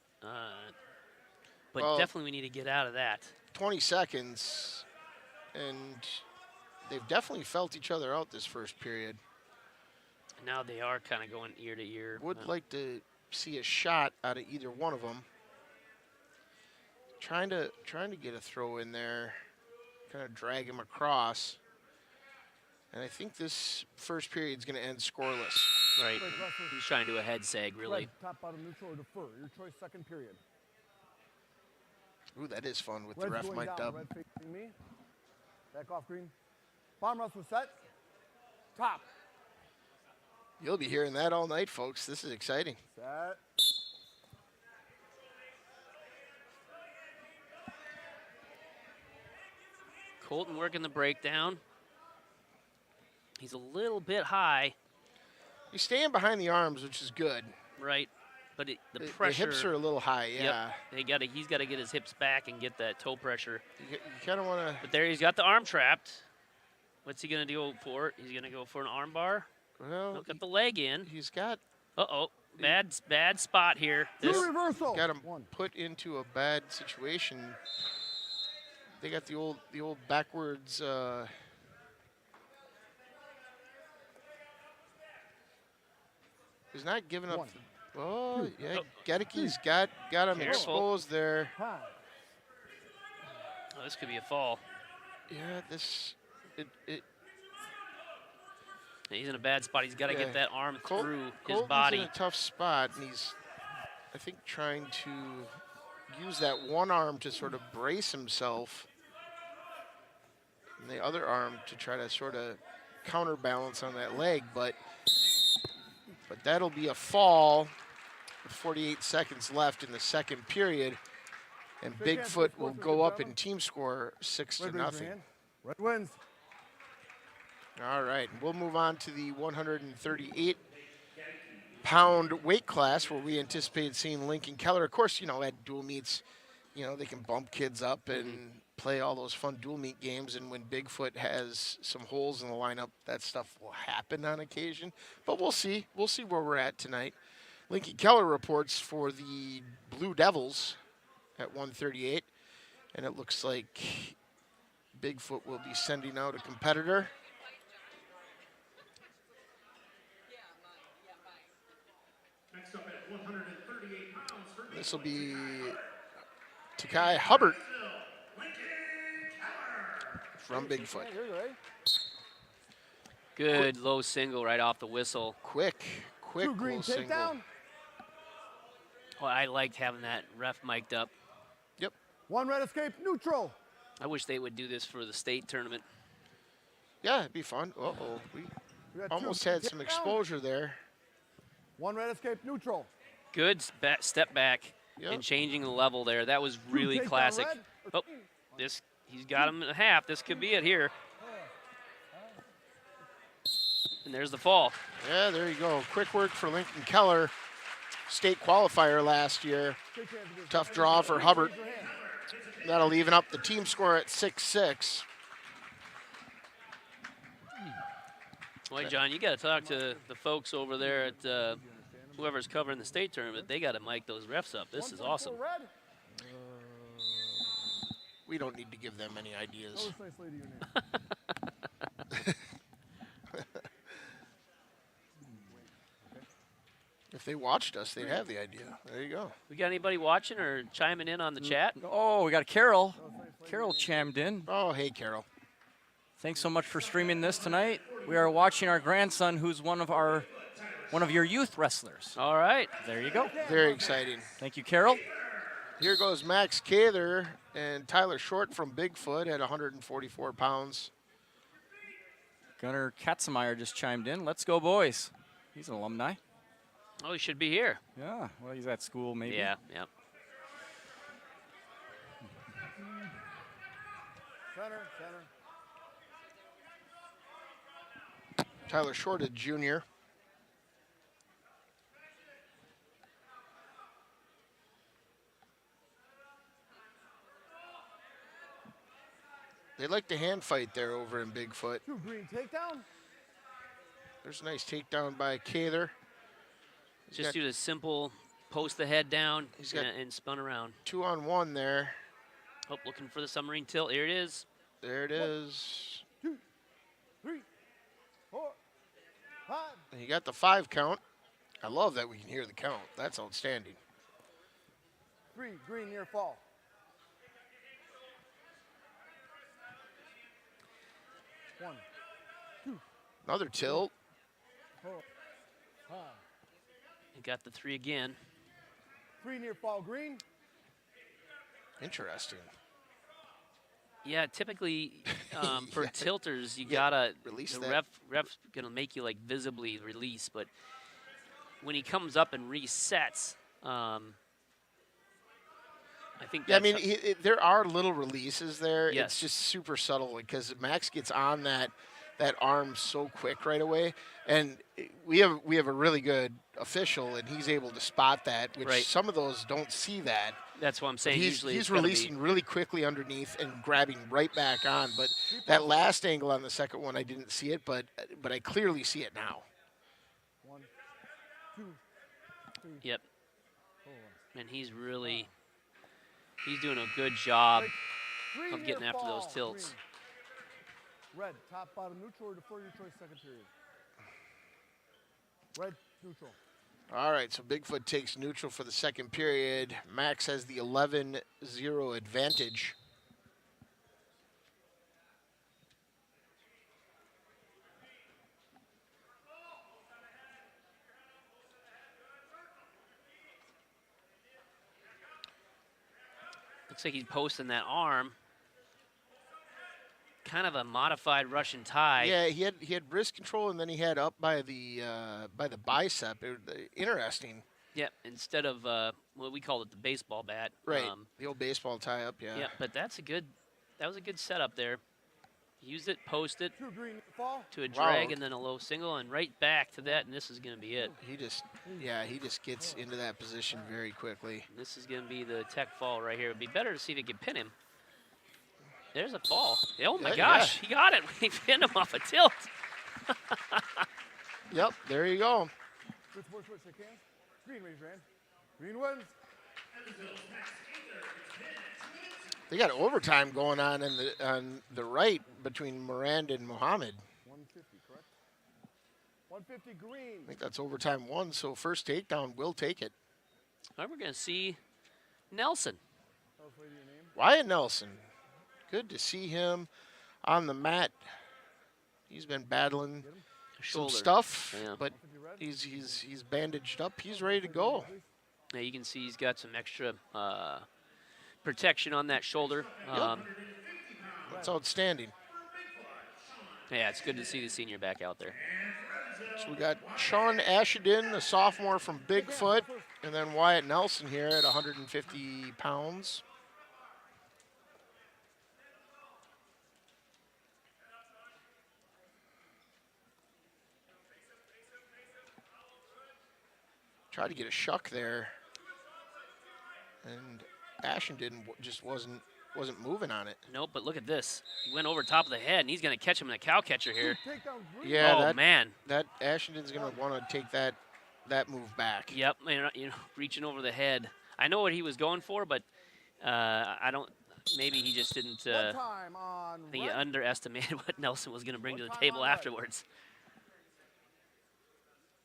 But Well, definitely we need to get out of that. 20 seconds, and they've definitely felt each other out this first period. Now they are kind of going ear to ear. Would like to see a shot out of either one of them. Trying to get a throw in there. kind of drag him across. And I think this first period is going to end scoreless. Right. He's trying to do a head sag, really. Red, top, bottom, neutral, or defer. Your choice, second period. Ooh, that is fun with Red's the ref going mic'd down. up. Red facing me. Back off green. Bottom wrestler set. Top. You'll be hearing that all night, folks. This is exciting. Set. Colton working the breakdown. He's a little bit high, He's staying behind the arms, which is good. right? But the The pressure. hips are a little high, yeah. Yep. He's got to get his hips back and get that toe pressure. You kind of want to. But there, he's got the arm trapped. What's he gonna do for? He's gonna go for an arm bar. Well, Look at the leg in. he's got Bad spot here. This, Two reversal. got him One. put into a bad situation. They got the old backwards. He's not giving up. One. Oh yeah, Gedeke's got him Careful. exposed there. Five. oh, this could be a fall. Yeah, this it. He's in a bad spot. He's got to Yeah. get that arm Col- through his Colton's body. in a tough spot, and he's, I think, trying to use that one arm to sort of brace himself, and the other arm to try to sort of counterbalance on that leg. But that'll be a fall with 48 seconds left in the second period, and Shake hands, Bigfoot please, will sportsman, go up gentlemen. in team score 6 to Red, raise your nothing. hand. Red wins. All right, we'll move on to the 138-pound weight class where we anticipate seeing Lincoln Keller. Of course, at dual meets, they can bump kids up and play all those fun dual meet games. And when Bigfoot has some holes in the lineup, that stuff will happen on occasion. But we'll see. We'll see where we're at tonight. Lincoln Keller reports for the Blue Devils at 138. And it looks like Bigfoot will be sending out a competitor. Next up at 138 pounds for This will be Takai Hubbard from Bigfoot. Here's it, eh? Good low single right off the whistle. Quick Two green little single. takedown. Well, I liked having that ref mic'd up. Yep. One red escape neutral. I wish they would do this for the state tournament. Yeah, it'd be fun. Uh-oh. We We got two almost had some takedown. exposure there. One red escape neutral. Good step back Yep. and changing the level there. That was really takedown classic. red. Oh, he's got him in a half. This could be it here. And there's the fall. Yeah, there you go. Quick work for Lincoln Keller. State qualifier last year. Shake hands with this Tough guy. draw for Hubbard. Raise your hand. That'll even up the team score at 6-6. Boy, John, you got to talk to the folks over there at whoever's covering the state tournament. They got to mic those refs up. This is 144 awesome. Red. We don't need to give them any ideas. Notice nice lady your name. If they watched us, they'd have the idea. There you go. We got anybody watching or chiming in on the chat? Oh, we got Carol. Carol chimed in. Oh, hey, Carol. Thanks so much for streaming this tonight. We are watching our grandson, who's one of your youth wrestlers. All right. There you go. Very exciting. Thank you, Carol. Here goes Max Cather and Tyler Short from Bigfoot at 144 pounds. Gunnar Katzenmeyer just chimed in. Let's go, boys. He's an alumni. Oh, he should be here. Yeah, well, he's at school maybe. Yeah. Center. Tyler Short, a junior. They like to hand fight there over in Bigfoot. Two green takedown. There's a nice takedown by Cather. Just got do the simple post the head down He's got- and spun around. 2-on-1 there. Oh, looking for the submarine tilt. Here it is. There it is. 2, 3, 4, 5. And he got the 5 count. I love that we can hear the count. That's outstanding. 3 green near fall. 1, 2, Another tilt. 4, 5. He got the 3 again. 3 near fall green. Interesting. Yeah, typically for Yeah. tilters, you Yeah, gotta release the that. ref's gonna make you like visibly release, but when he comes up and resets, I think Yeah, I that's mean, there are little releases there. Yes. It's just super subtle because Max gets on that arm so quick right away, and we have a really good official, and he's able to spot that, which Right. some of those don't see that. that's what I'm But saying. Usually he's it's gonna be- releasing really quickly underneath and grabbing right back on. But that last angle on the second one, I didn't see it, but I clearly see it now. 1, 2, 3, Yep, 4. and he's doing a good job. 3 of near getting after those fall tilts. green. Red, top, bottom, neutral, or defer your choice second period. Red, neutral. All right, so Bigfoot takes neutral for the second period. Max has the 11-0 advantage. Looks like he's posting that arm. Kind of a modified Russian tie. Yeah, he had wrist control, and then he had up by the bicep. Interesting, Yep, instead of what we called it the baseball bat. right? The old baseball tie up. Yeah. Yeah, but that was a good setup there. Used it, posted 2 green near fall. to a Wow. drag and then a low single and right back to that, and this is going to be it. He just gets into that position very quickly. This is going to be the tech fall right here. It'd be better to see if he could pin him. There's a fall. Oh my Yeah, gosh, he got it. He pinned him off a tilt. Yep, there you go. Switch, shake hands. Green, raise your hand. Green wins. They got overtime going on on the right between Miranda and Muhammad. 150, correct? 150 green. I think that's overtime 1. So first takedown will take it. All right, we're going to see Nelson. Tell us lady your name. Wyatt Nelson. Good to see him on the mat. He's been battling some Shoulder. stuff, Yeah. but he's bandaged up. He's ready to go. Now you can see he's got some extra protection on that shoulder. That's outstanding. Yeah, it's good to see the senior back out there. So we got Sean Ashenden, the sophomore from Bigfoot, and then Wyatt Nelson here at 150 pounds. Tried to get a shuck there, and Ashenden just wasn't moving on it. Nope, but look at this. He went over top of the head, and he's going to catch him in a cow catcher here. Takedown green. Yeah, Oh, man. that Ashenden's gonna want to take that move back. Yep, reaching over the head. I know what he was going for, but I don't. Maybe he just didn't. One time on I think he red. underestimated what Nelson was going to bring to One the time table on red. afterwards.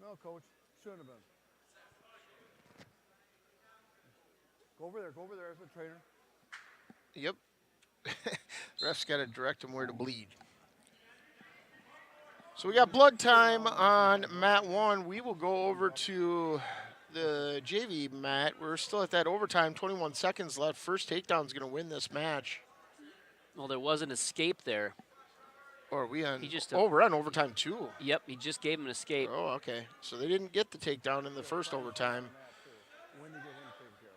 No, coach. Shouldn't have been. Go over there as a trainer. Yep. Ref's got to direct him where to bleed. So we got blood time on mat 1. We will go over to the JV mat. We're still at that overtime, 21 seconds left. First takedown's going to win this match. Well, there was an escape there. Or are we on? He just- we're on overtime 2. Yep, he just gave him an escape. Oh, okay. So they didn't get the takedown in the first overtime. When to get him taken care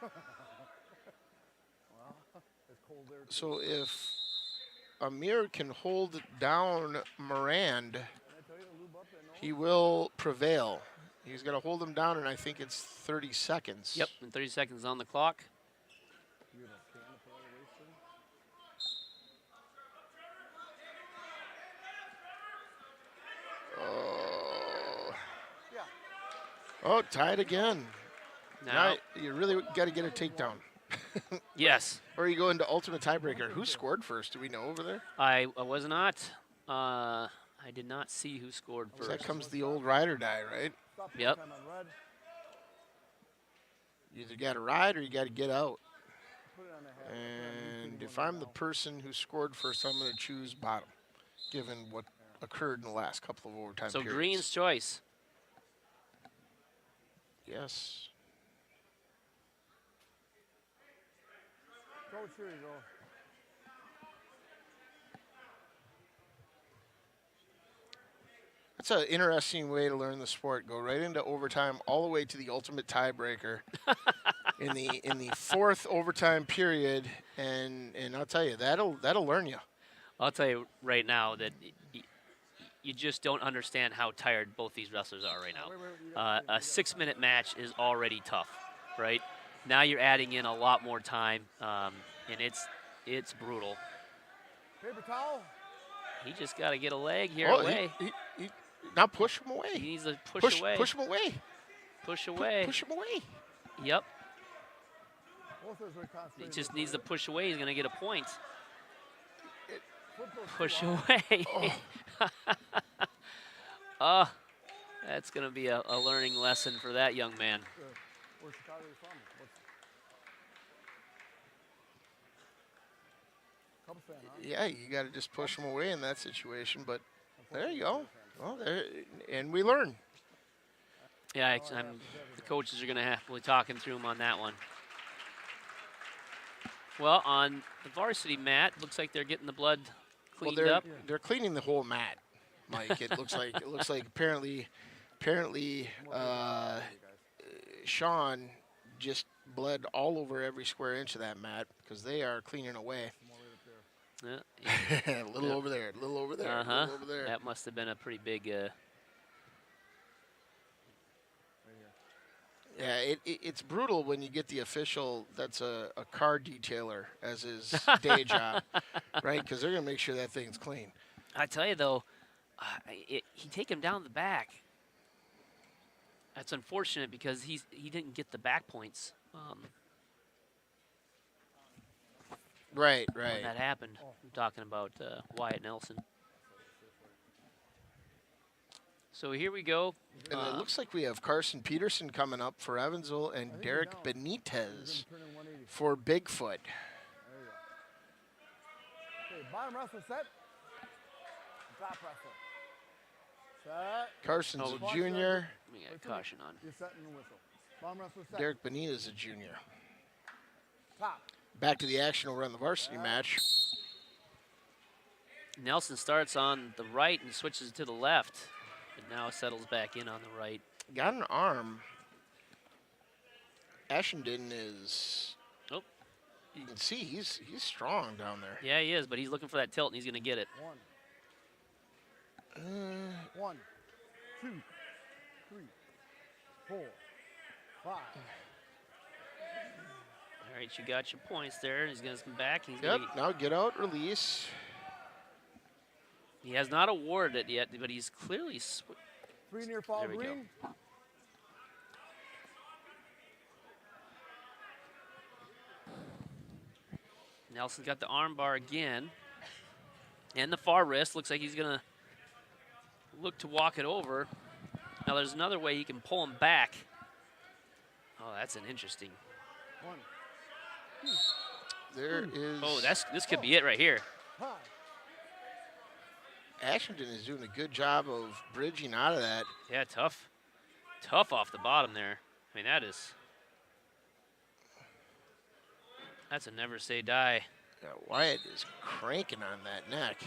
of. Well, it's cold there. So if Amir can hold down Morand, Did I tell you to lube up that nose? he will prevail. He's got to hold him down, and I think it's 30 seconds. Yep, and 30 seconds on the clock. You have a can to put on the waist thing? Oh. Yeah. Oh, tied again. Now, You really got to get a takedown. yes, Or you go into ultimate tiebreaker. Who scored first? Do we know over there? I was not. I did not see who scored 'Cause first. that comes the old ride or die, right? Stop one Yep. time on red. You either got to ride or you got to get out. And if I'm the person who scored first, I'm going to choose bottom, given what occurred in the last couple of overtime So periods. green's choice. Yes. Coach, here you go. That's an interesting way to learn the sport. Go right into overtime, all the way to the ultimate tiebreaker in the fourth overtime period, and I'll tell you that'll learn you. I'll tell you right now that you just don't understand how tired both these wrestlers are right now. A 6-minute match is already tough, right? Now you're adding in a lot more time, and it's brutal. Paper towel. He just got to get a leg here Oh, away. he now push him He away. needs to push away. Push him away. Push away. Push him away. Yep. Both of us are He concentrating just on needs to it. push away. He's going to get a point. Flip those Push two out. away. Oh, that's going to be a learning lesson for that young man. Where's Chicago from? Cubs fan, huh? Yeah, you got to just push him away in that situation. But there you go. Well, there, and we learn. Yeah, the coaches are going to have to be talking through him on that one. Well, on the varsity mat, looks like they're getting the blood cleaned Well, up. they're cleaning the whole mat, Mike. It looks like apparently Sean just bled all over every square inch of that mat because they are cleaning away. Yeah. A little over there, a little over there, a Uh-huh. little over there. That must have been a pretty big. Yeah, it's brutal when you get the official that's a car detailer as his day job, right? Because they're going to make sure that thing's clean. I tell you though, he take him down the back. That's unfortunate because he didn't get the back points. Right. When that happened. I'm talking about Wyatt Nelson. So here we go. And it looks like we have Carson Peterson coming up for Evansville and Derek Benitez for Bigfoot. There you go. Okay, bottom wrestler set. Top wrestler. Set. Carson's Oh, a junior. We got caution on. You're setting the whistle. Bottom wrestler set. Derek Benitez a junior. Top. Back to the action over on the varsity match. Nelson starts on the right and switches to the left, but now settles back in on the right. Got an arm. Ashenden is. Oh. You can see he's strong down there. Yeah, he is, but he's looking for that tilt and he's going to get it. One, two, three, 4, 5. All right, you got your points there. He's going to come back. He's Yep. gonna, Now get out, release. he has not awarded it yet, but he's clearly. 3 near fall There we go. green. Nelson's got the arm bar again. And the far wrist. Looks like he's going to look to walk it over. Now there's another way he can pull him back. Oh, that's an interesting. 1, There is. Oh, this could be it right here. 5. Ashenden is doing a good job of bridging out of that. Yeah, tough. Tough off the bottom there. I mean, that's a never say die. Yeah, Wyatt is cranking on that neck.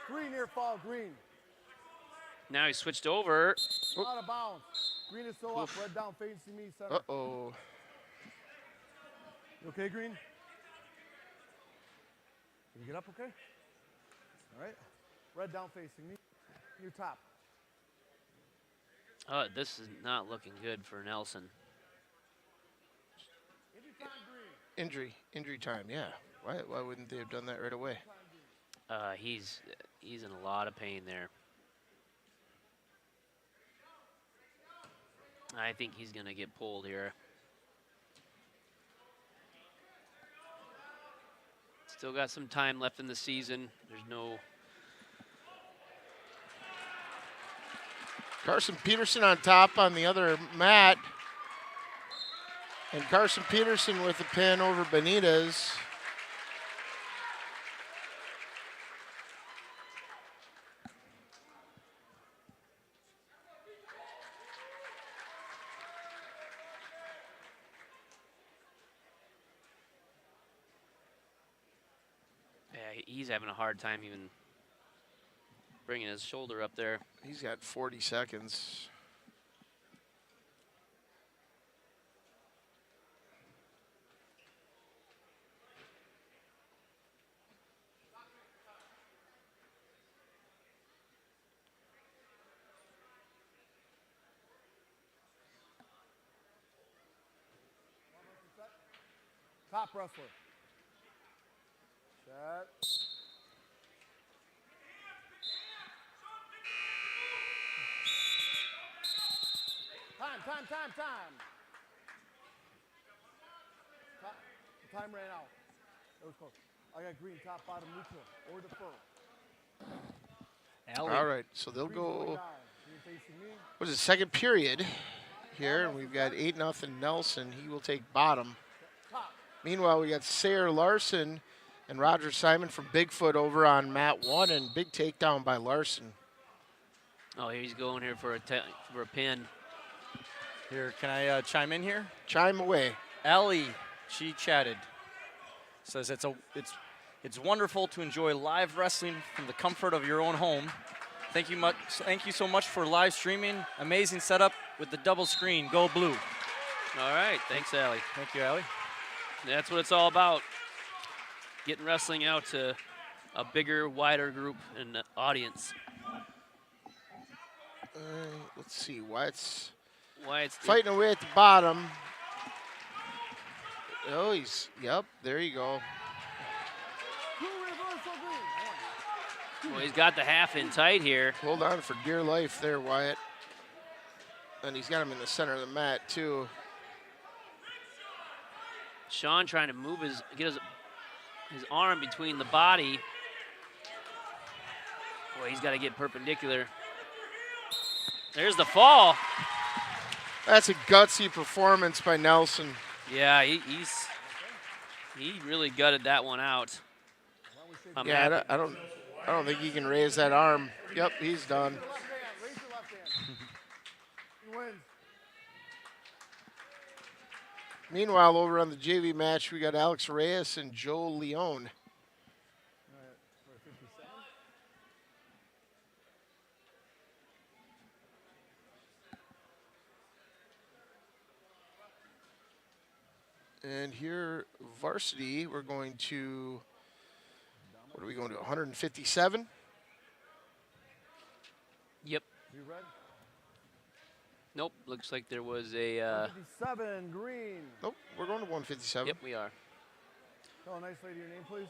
3 near fall green. Now he switched over. Out of bounds. Green is still up. Red down facing me. Center. Uh-oh. You okay, Green? Can you get up okay? All right. Red down facing me. Your top. Oh, this is not looking good for Nelson. Injury time, yeah. Why wouldn't they have done that right away? He's in a lot of pain there. I think he's going to get pulled here. Still got some time left in the season. There's no... Carson Peterson on top on the other mat. And Carson Peterson with the pin over Benitez. Yeah, he's having a hard time even bringing his shoulder up there. He's got 40 seconds. Top wrestler. Set. Time. Time ran out. That was close. I got green, top, bottom, neutral, or defer. All right, so they'll go. You're facing me. What is it, second period here, and we've got 8-0 Nelson. He will take bottom. Meanwhile, we got Sayer Larson and Roger Simon from Bigfoot over on mat 1, and big takedown by Larson. Oh, he's going here for a pin. Here, can I chime in here? Chime away. Allie, she chatted. Says it's wonderful to enjoy live wrestling from the comfort of your own home. Thank you so much for live streaming. Amazing setup with the double screen. Go blue. All right, thanks, Allie. Thank you, Allie. That's what it's all about. Getting wrestling out to a bigger, wider group and audience. Let's see, Wyatt's Wyatt's fighting away at the bottom. Oh, yep, there you go. Well, he's got the half in tight here. Hold on for dear life there, Wyatt. And he's got him in the center of the mat, too. Sean trying to get his arm between the body. Boy, he's got to get perpendicular. There's the fall. That's a gutsy performance by Nelson. Yeah, he really gutted that one out. Yeah, I don't think he can raise that arm. Yep, he's done. Raise your left hand. He wins. Meanwhile, over on the JV match, we got Alex Reyes and Joe Leone. And here, varsity, we're going to, what are we going to, 157? Yep. You ready? Nope, looks like there was a... 57, green. Nope, we're going to 157. Yep, we are. Tell a nice lady your name, please.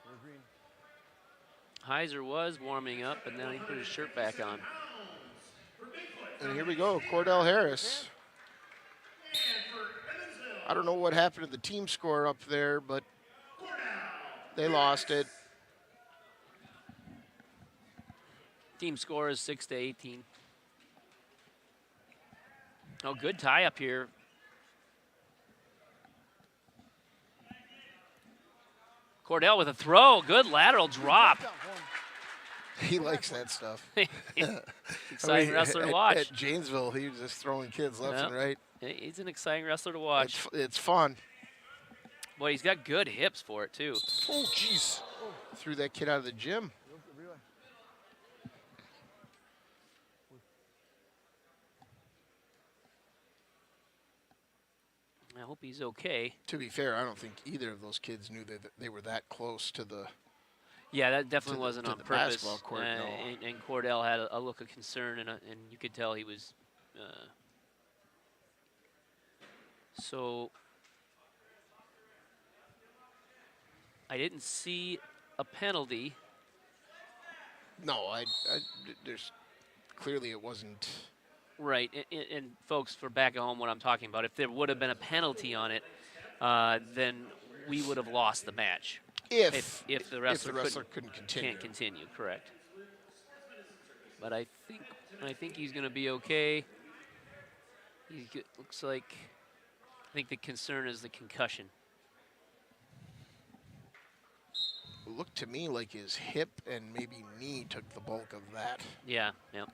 You're green. Heiser was warming up, but now he put his shirt back on. And here we go, Cordell Harris. I don't know what happened to the team score up there, but they lost it. Team score is 6-18. Oh, good tie up here. Cordell with a throw. Good lateral drop. He likes that stuff. Exciting wrestler to watch. At Janesville, he was just throwing kids left and right. He's an exciting wrestler to watch. It's fun. Boy, he's got good hips for it, too. Oh, jeez. Threw that kid out of the gym. I hope he's okay. To be fair, I don't think either of those kids knew that they were that close to the... Yeah, that definitely wasn't on purpose. Basketball court, no. And Cordell had a look of concern, and you could tell he was... So I didn't see a penalty. No, there's clearly it wasn't. Right, and folks, for back at home, what I'm talking about, if there would have been a penalty on it, then we would have lost the match. If the wrestler couldn't continue. Can't continue, correct. But I think he's going to be okay. Looks like, I think the concern is the concussion. It looked to me like his hip and maybe knee took the bulk of that. Yeah, yeah.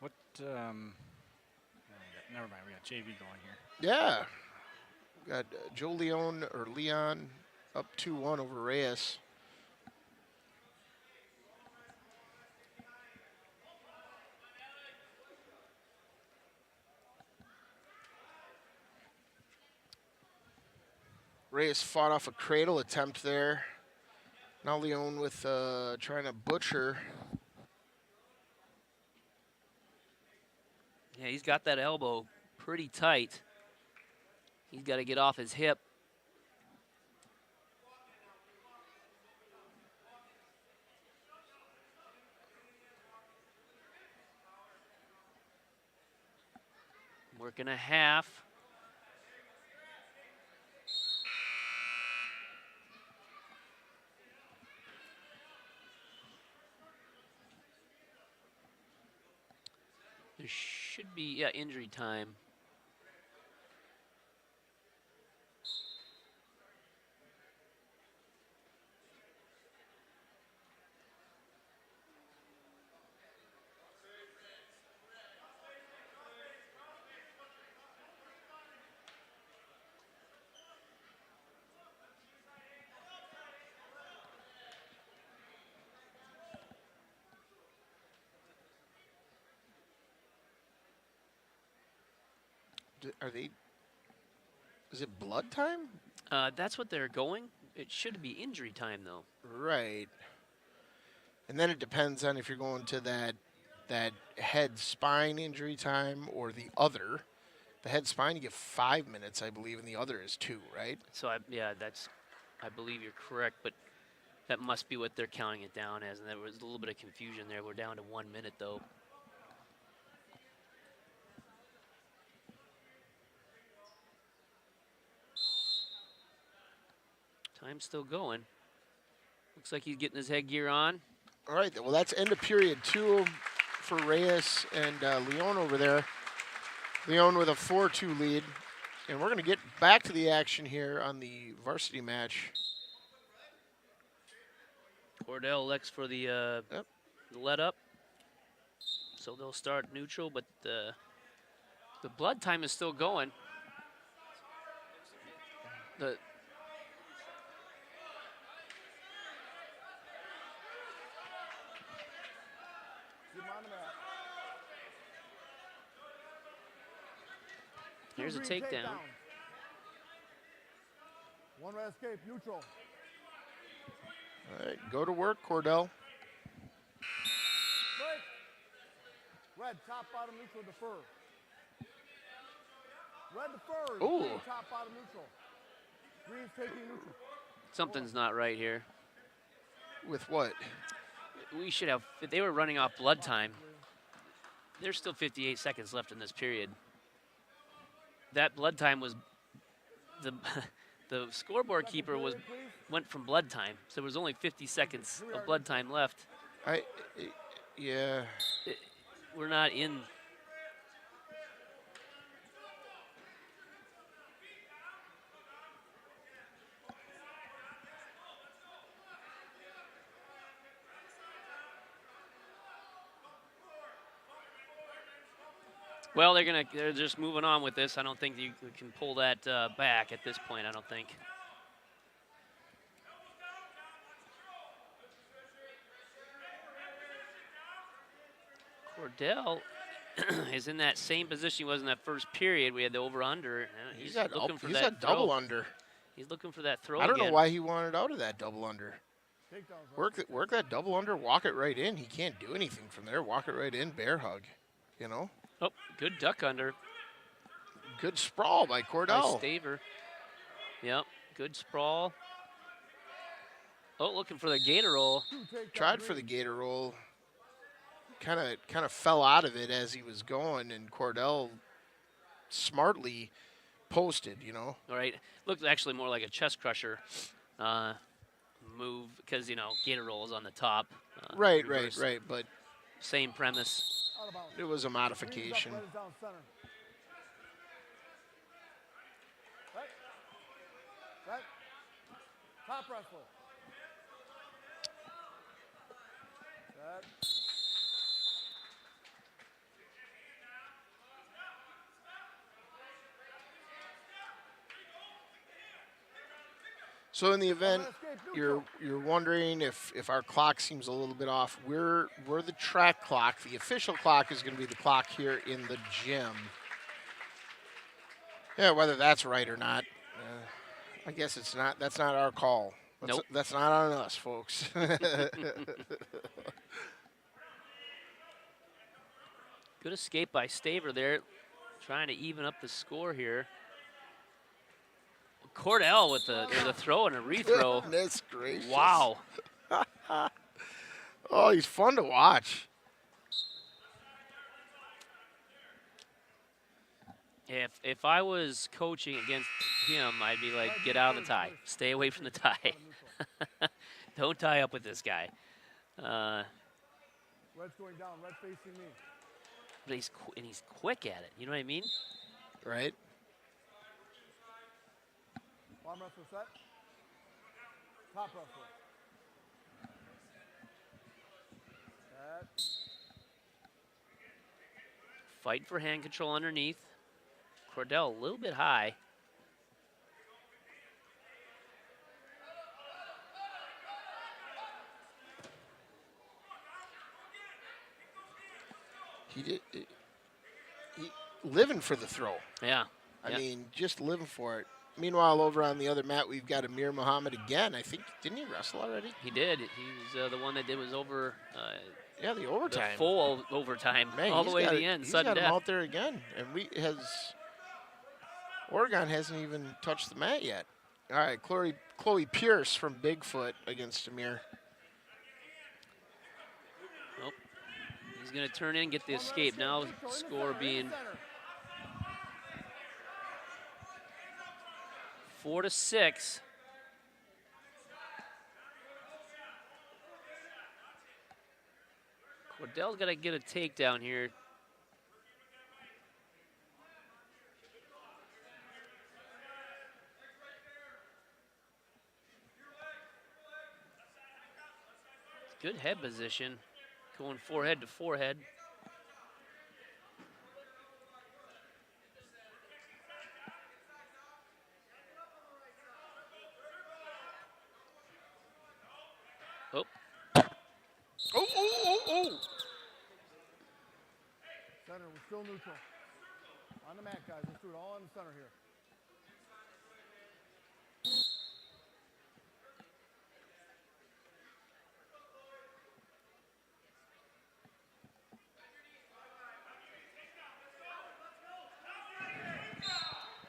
What? Never mind. We got JV going here. Yeah. Got Joe Leon up 2-1 over Reyes. Reyes fought off a cradle attempt there. Now Leon with trying to butcher. Yeah, he's got that elbow pretty tight. He's got to get off his hip. Working a half. There should be, yeah, injury time. Are they? Is it blood time? That's what they're going. It should be injury time, though. Right. And then it depends on if you're going to that head spine injury time or the other. The head spine you get 5 minutes, I believe, and the other is 2, right? So yeah, I believe you're correct, but that must be what they're counting it down as. And there was a little bit of confusion there. We're down to 1 minute, though. Time's still going. Looks like he's getting his headgear on. All right, well, that's end of period 2 for Reyes and Leon over there. Leon with a 4-2 lead. And we're going to get back to the action here on the varsity match. Cordell elects for the let up. So they'll start neutral, but the blood time is still going. Here's a takedown. One red escape, neutral. All right, go to work, Cordell. Break. Red, top, bottom, neutral, defer. Red defers. Ooh. Green, top, bottom, neutral. Green's taking neutral. Something's not right here. With what? We should have, if they were running off blood time. There's still 58 seconds left in this period. That blood time was, the scoreboard keeper went from blood time, so there was only 50 seconds of blood time left. Yeah. We're not in. Well, they're just moving on with this. I don't think you can pull that back at this point. I don't think. Cordell is in that same position he was in that first period. We had the over/under. He's looking for that double under. He's looking for that throw. I don't know why he wanted out of that double under. Work that double under, walk it right in. He can't do anything from there. Walk it right in, bear hug, you know. Oh, good duck under. Good sprawl by Cordell. By Staver. Yep, good sprawl. Oh, looking for the gator roll. Tried for the gator roll. Kind of fell out of it as he was going, and Cordell smartly posted, you know. All right, looked actually more like a chest crusher move because, you know, gator roll is on the top. Right, reverse. right, but same premise. Out of bounds. It was a Greens modification. up, red is down center. Right. Right. Top wrestler. Set. So in the event you're wondering if our clock seems a little bit off, we're the track clock. The official clock is going to be the clock here in the gym. Yeah, whether that's right or not, I guess it's not. That's not our call. Nope. That's not on us, folks. Good escape by Staver there, trying to even up the score here. Cordell with the throw and a rethrow. Goodness gracious. Wow. Oh, he's fun to watch. If I was coaching against him, I'd be like, get out of the tie. Stay away from the tie. Don't tie up with this guy. Red's going down. Red facing me. But he's quick at it. You know what I mean? Right? Arm wrestler set. Top wrestler. Set. Fight for hand control underneath. Cordell a little bit high. He living for the throw. Yeah. I Yeah. mean, just living for it. Meanwhile, over on the other mat, we've got Amir Muhammad again. I think, didn't he wrestle already? He did. He was the one that did was over Yeah, the overtime. the full overtime, Man, all the he's way to got the it- end, He's sudden got him death. out there again, and Oregon hasn't even touched the mat yet. All right, Chloe Pierce from Bigfoot against Amir. Nope. He's going to turn in and get the escape. Now score being 4-6. Cordell's got to get a takedown here. Good head position, going forehead to forehead. Oh, Oh. Center, we're still neutral. On the mat, guys. Let's do it all in the center here.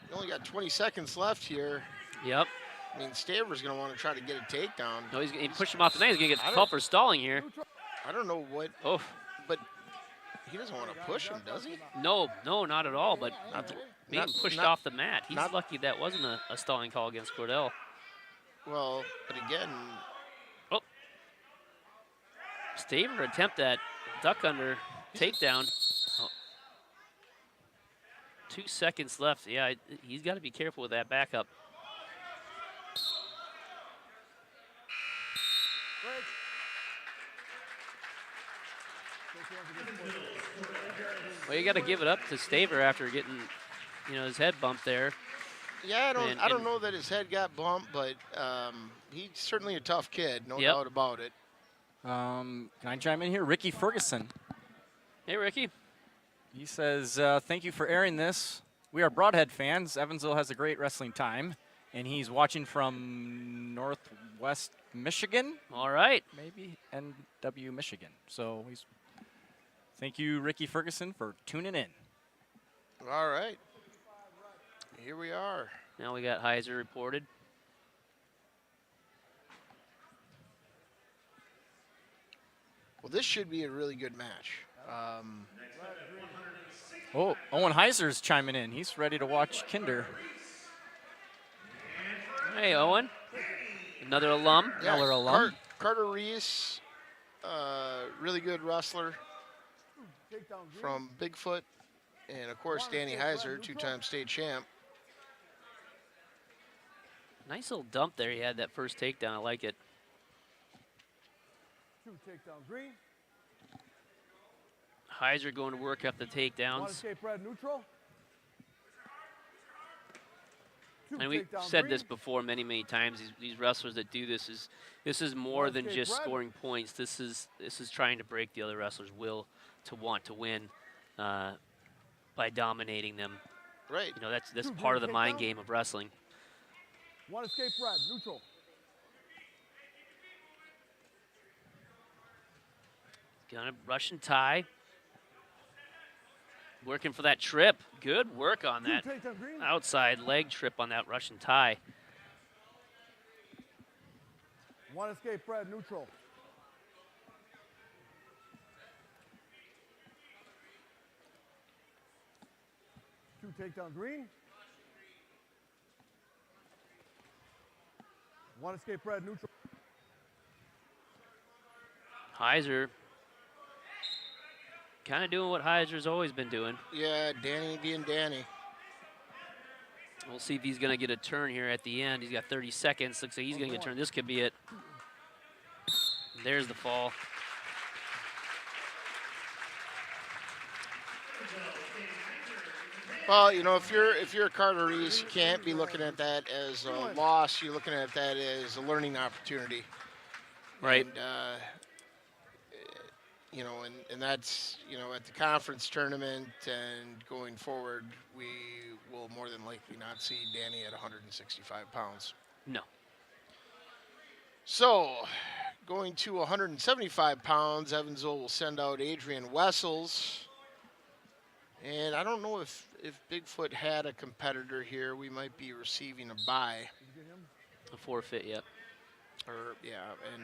You only got 20 seconds left here. yep. I mean, Staver's going to want to try to get a takedown. No, he pushed him off the mat. He's going to get I called for stalling here. I don't know what, Oh, but he doesn't want to push him, does he? no, not at all, but Not, being not- pushed not- off the mat. He's not- lucky that wasn't a stalling call against Cordell. Well, but again, Staver attempt that duck under takedown. Oh. 2 seconds left. Yeah, he's got to be careful with that backup. Well, you got to give it up to Staver after getting, his head bumped there. yeah, And- I don't and- know that his head got bumped, but he's certainly a tough kid, no Yep. doubt about it. Can I chime in here? Ricky Ferguson. Hey, Ricky. He says, thank you for airing this. We are Broadhead fans. Evansville has a great wrestling time. And he's watching from Northwest Michigan, All right. maybe NW Michigan. So thank you, Ricky Ferguson, for tuning in. All right. Here we are. Now we got Heiser reported. Well, this should be a really good match. Oh, Owen Heiser's chiming in. He's ready to watch Kinder. Hey, Owen. Another alum. Another alum. Carter Reese, really good wrestler. Takedown green. from Bigfoot. And, of course, Danny Heiser, two-time state champ. Nice little dump there. He had that first takedown. I like it. 2 takedown green. Heiser going to work up the 1 takedowns. escape red neutral. 2 And we've takedown said green. this before many times. These wrestlers that do this is more One than escape just red. scoring points. This is trying to break the other wrestlers' will to want to win by dominating them. Right. You know, that's Two part of the green mind takedown. game of wrestling. 1 escape red neutral. Gonna Russian tie. Working for that trip. Good work on 2 that takedown green. outside leg trip on that Russian tie. 1 escape red neutral. Two takedown green. 1 escape red neutral. Heiser kind of doing what Heiser's always been doing. Yeah, Danny being Danny. We'll see if he's going to get a turn here at the end. He's got 30 seconds. Looks like he's going to get a turn. This could be it. There's the fall. Well, you know, if you're a Carter Reese, you can't be looking at that as a loss. You're looking at that as a learning opportunity. Right. And, you know, and that's, you know, at the conference tournament and going forward, we will more than likely not see Danny at 165 pounds. No. So, going to 175 pounds, Evansville will send out Adrian Wessels. And I don't know if Bigfoot had a competitor here. We might be receiving a bye. A forfeit, yep. Or, yeah, and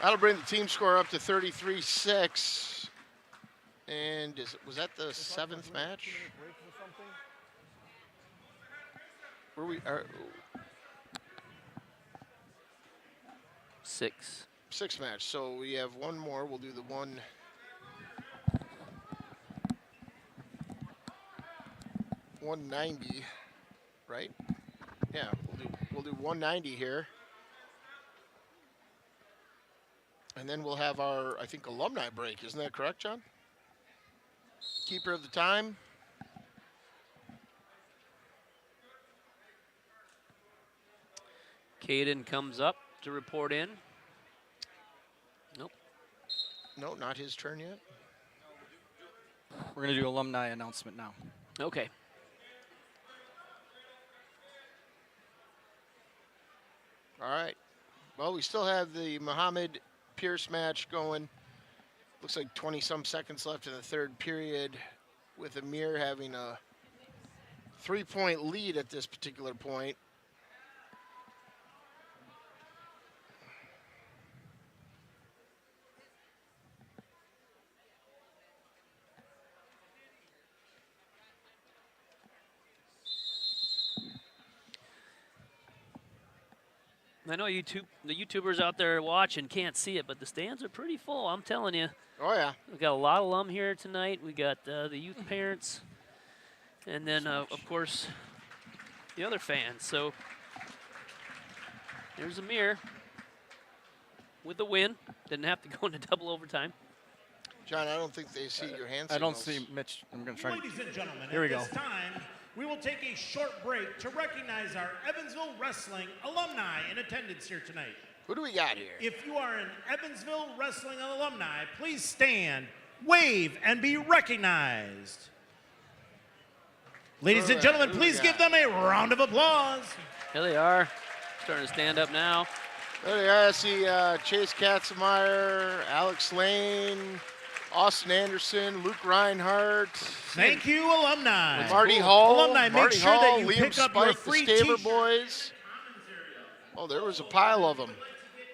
that'll bring the team score up to 33-6. And was that the 7th match? Were we? Six. 6th match. So we have one more. We'll do the 190, right? Yeah, we'll do 190 here. And then we'll have our, I think, alumni break. Isn't that correct, John? Keeper of the time. Caden comes up to report in. Nope. No, not his turn yet. We're going to do alumni announcement now. Okay. All right. Well, we still have the Muhammad Pierce match going. Looks like 20-some seconds left in the 3rd period, with Amir having a 3-point lead at this particular point. I know the YouTubers out there watching can't see it, but the stands are pretty full, I'm telling you. Oh, yeah. We've got a lot of alum here tonight. We got the youth parents, and then, of course, the other fans. So there's Amir with the win. Didn't have to go into double overtime. John, I don't think they see your hand I don't signals. see Mitch. I'm going to try. Ladies and gentlemen, Here we at go. this time, we will take a short break to recognize our Evansville Wrestling alumni in attendance here tonight. Who do we got here? If you are an Evansville Wrestling alumni, please stand, wave, and be recognized. Ladies and gentlemen, please give them a round of applause. Here they are, starting to stand up now. There they are. I see Chase Katzenmeyer, Alex Lane, Austin Anderson, Luke Reinhardt. Thank you, alumni. Marty Hall. Alumni, make Marty sure Hall, that you Liam pick up your Spike, free the Staver t-shirt. boys. Oh, there was a pile of them.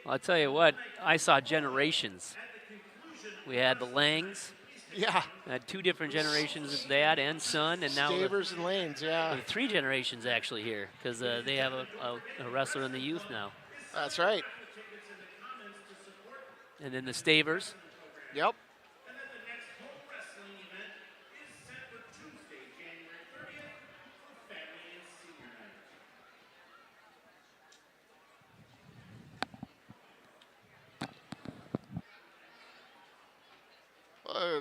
Well, I'll tell you what, I saw generations. We had the Langs, Yeah. Had 2 different generations of dad and son, and now Stavers and Lanes, yeah. 3 generations actually here because they have a wrestler in the youth now. That's right. And then the Stavers. Yep.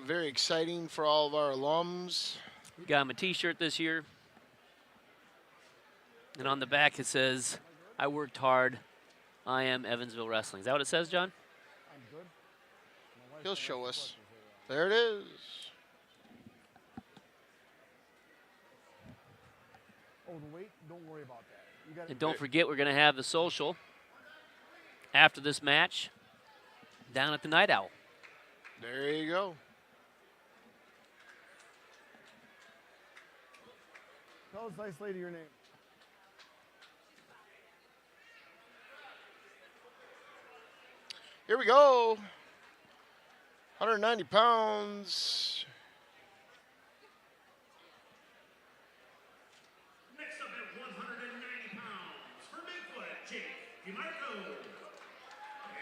Very exciting for all of our alums. We got him a T-shirt this year. And on the back it says, "I worked hard. I am Evansville Wrestling." Is that what it says, John? He'll show us. There it is. Oh, the weight, don't worry about that. You got And don't forget, we're going to have the social after this match down at the Night Owl. There you go. Tell this nice lady your name. Here we go. 190 pounds. Next up at 190 pounds, for Bigfoot, Jake DeMarco.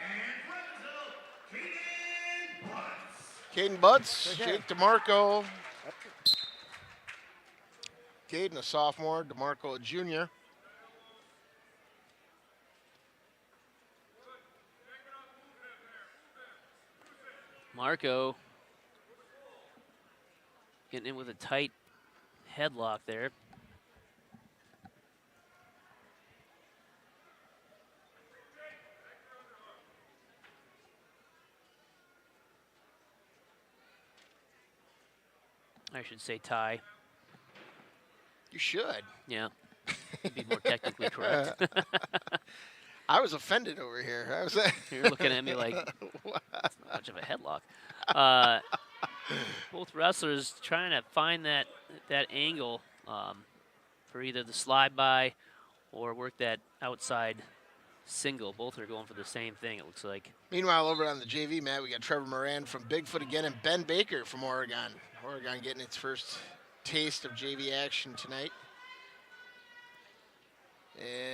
And for Evansville, Caden Butts. Caden Butts, Take care. Jake DeMarco. Caden, a sophomore, DeMarco, a junior. Marco getting in with a tight headlock there. I should say tie. You should. Yeah, to be more technically correct. I was offended over here. I was. You're looking at me like, that's not much of a headlock. Both wrestlers trying to find that angle for either the slide by or work that outside single. Both are going for the same thing, it looks like. Meanwhile, over on the JV mat, we got Trevor Moran from Bigfoot again and Ben Baker from Oregon. Oregon getting its first taste of JV action tonight.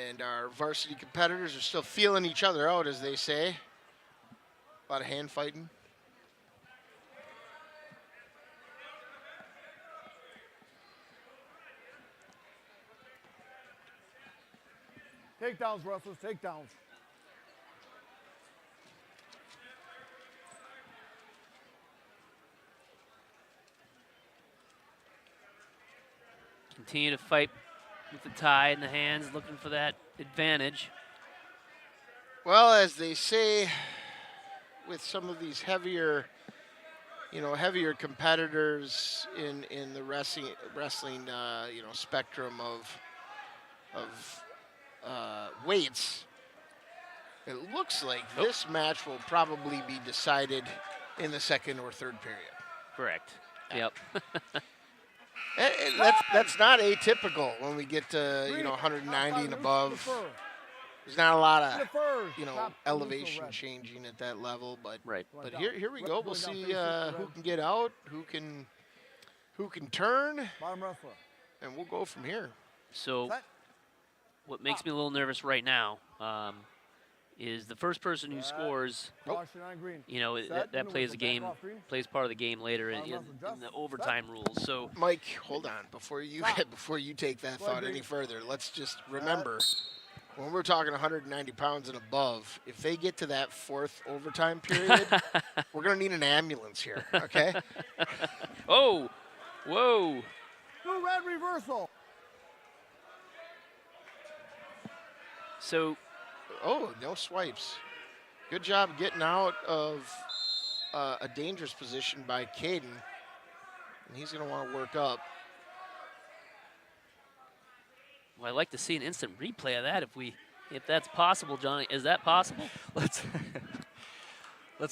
And our varsity competitors are still feeling each other out, as they say. A lot of hand fighting. Takedowns, wrestlers, takedowns. Continue to fight with the tie in the hands, looking for that advantage. Well, as they say, with some of these heavier competitors in the wrestling spectrum of weights, it looks like this match will probably be decided in the second or third period. Correct. Yep. And that's not atypical when we get to 190 and above. There's not a lot of elevation changing at that level, but Right. But here we go. We'll see who can get out, who can turn, Bottom wrestler. and we'll go from here. So Set. what makes me a little nervous right now is the first person who scores, Caution on green. that Set. plays a game, Back off green. plays part of the game later in Bottom wrestler, the just overtime rules. So Mike, hold on before you take that thought Green. any further. Let's just remember when we're talking 190 pounds and above, if they get to that fourth overtime period, we're gonna need an ambulance here. Okay. oh, whoa. Blue red reversal. So Oh, no swipes. Good job getting out of a dangerous position by Caden. And he's going to want to work up. well, I'd like to see an instant replay of that if that's possible, Johnny. Is that possible? Let's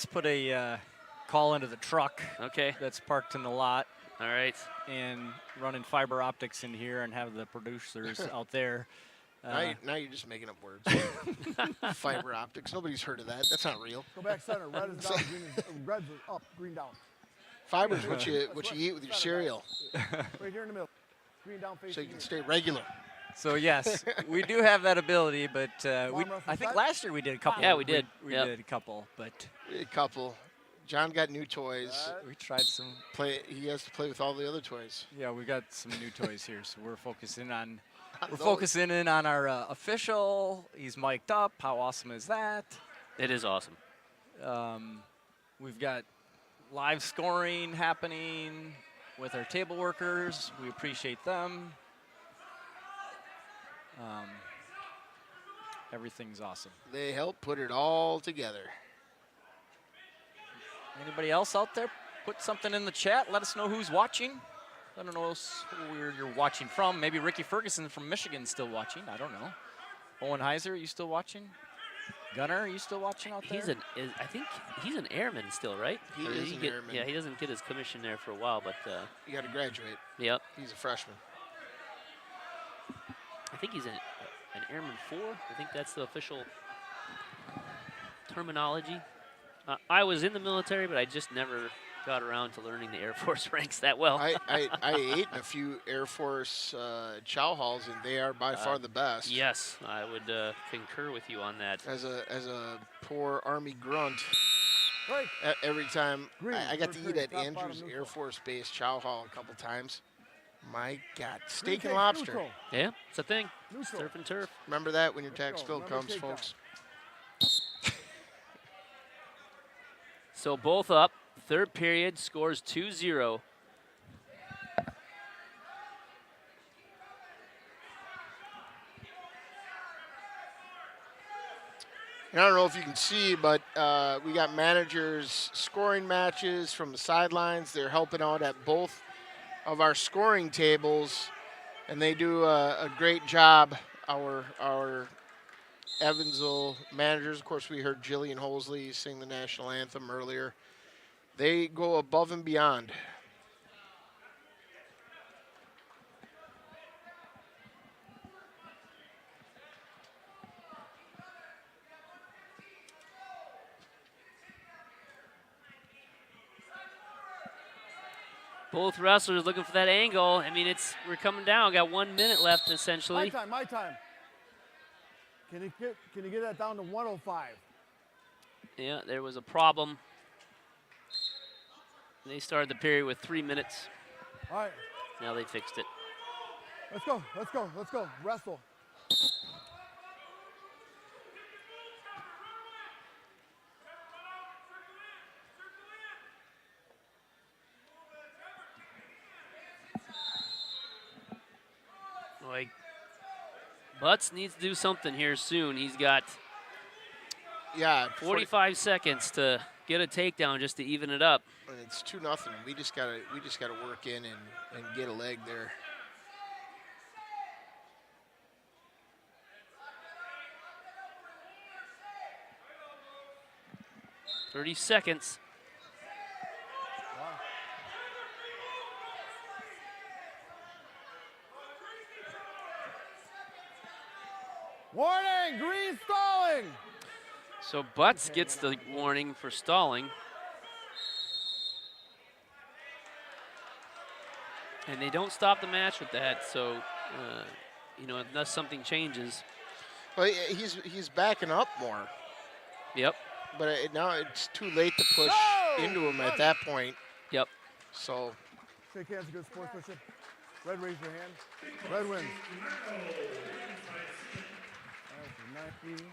put a call into the truck Okay. that's parked in the lot All right. and running fiber optics in here and have the producers out there. Now you're just making up words. Fiber optics. Nobody's heard of that. That's not real. Go back center. Red is down. Green is red's up. Green down. Fiber's what you eat with your cereal, Right here in the middle. Green down facing so you can you. stay regular. So yes, we do have that ability, but I think last year we did a couple. Yeah, we did. We Yep. did a couple, but A couple. John got new toys. we tried some. He has to play with all the other toys. Yeah, we got some new toys here, so we're focusing on. We're Those. focusing in on our official. He's mic'd up. How awesome is that? It is awesome. We've got live scoring happening with our table workers. We appreciate them. Everything's awesome. They help put it all together. Anybody else out there? Put something in the chat. Let us know who's watching. I don't know where you're watching from. Maybe Ricky Ferguson from Michigan still watching. I don't know. Owen Heiser, are you still watching? Gunnar, are you still watching out there? I think he's an airman still, right? He Or did is an airman. Yeah, he doesn't get his commission there for a while, but You got to graduate. yep. He's a freshman. I think he's an Airman 4. I think that's the official terminology. I was in the military, but I just never got around to learning the Air Force ranks that well. I ate in a few Air Force chow halls, and they are by far the best. Yes, I would concur with you on that. As a poor Army grunt, Right. every time Green, I got to first eat green, at top, Andrews bottom, Air neutral. Force Base chow hall a couple times. My God, Green steak and takes lobster. neutral. Yeah, it's a thing. Neutral. Surf and turf. Remember that when your tax Neutral. bill Remember comes, takedown. folks. So both up. Third period, scores 2-0. And I don't know if you can see, but we got managers scoring matches from the sidelines. They're helping out at both of our scoring tables, and they do a great job. Our Evansville managers, of course, we heard Jillian Holsley sing the national anthem earlier. They go above and beyond. Both wrestlers looking for that angle. I mean, we're coming down. Got 1 minute left, essentially. My time. Can you get that down to 105? Yeah, there was a problem. They started the period with 3 minutes. All right. Now they fixed it. Let's go. Wrestle. Boy, Butts needs to do something here soon. He's got 45 seconds to get a takedown just to even it up. And it's 2-0. We just gotta work in and get a leg there. Wow. 30 seconds. Warning, green stalling. So Butts gets the warning for stalling. And they don't stop the match with that, so, unless something changes. Well, he's backing up more. Yep. But now it's too late to push into him at that point. Yep. So. Shake hands, good sportsmanship. Red, raise your hand. Red wins.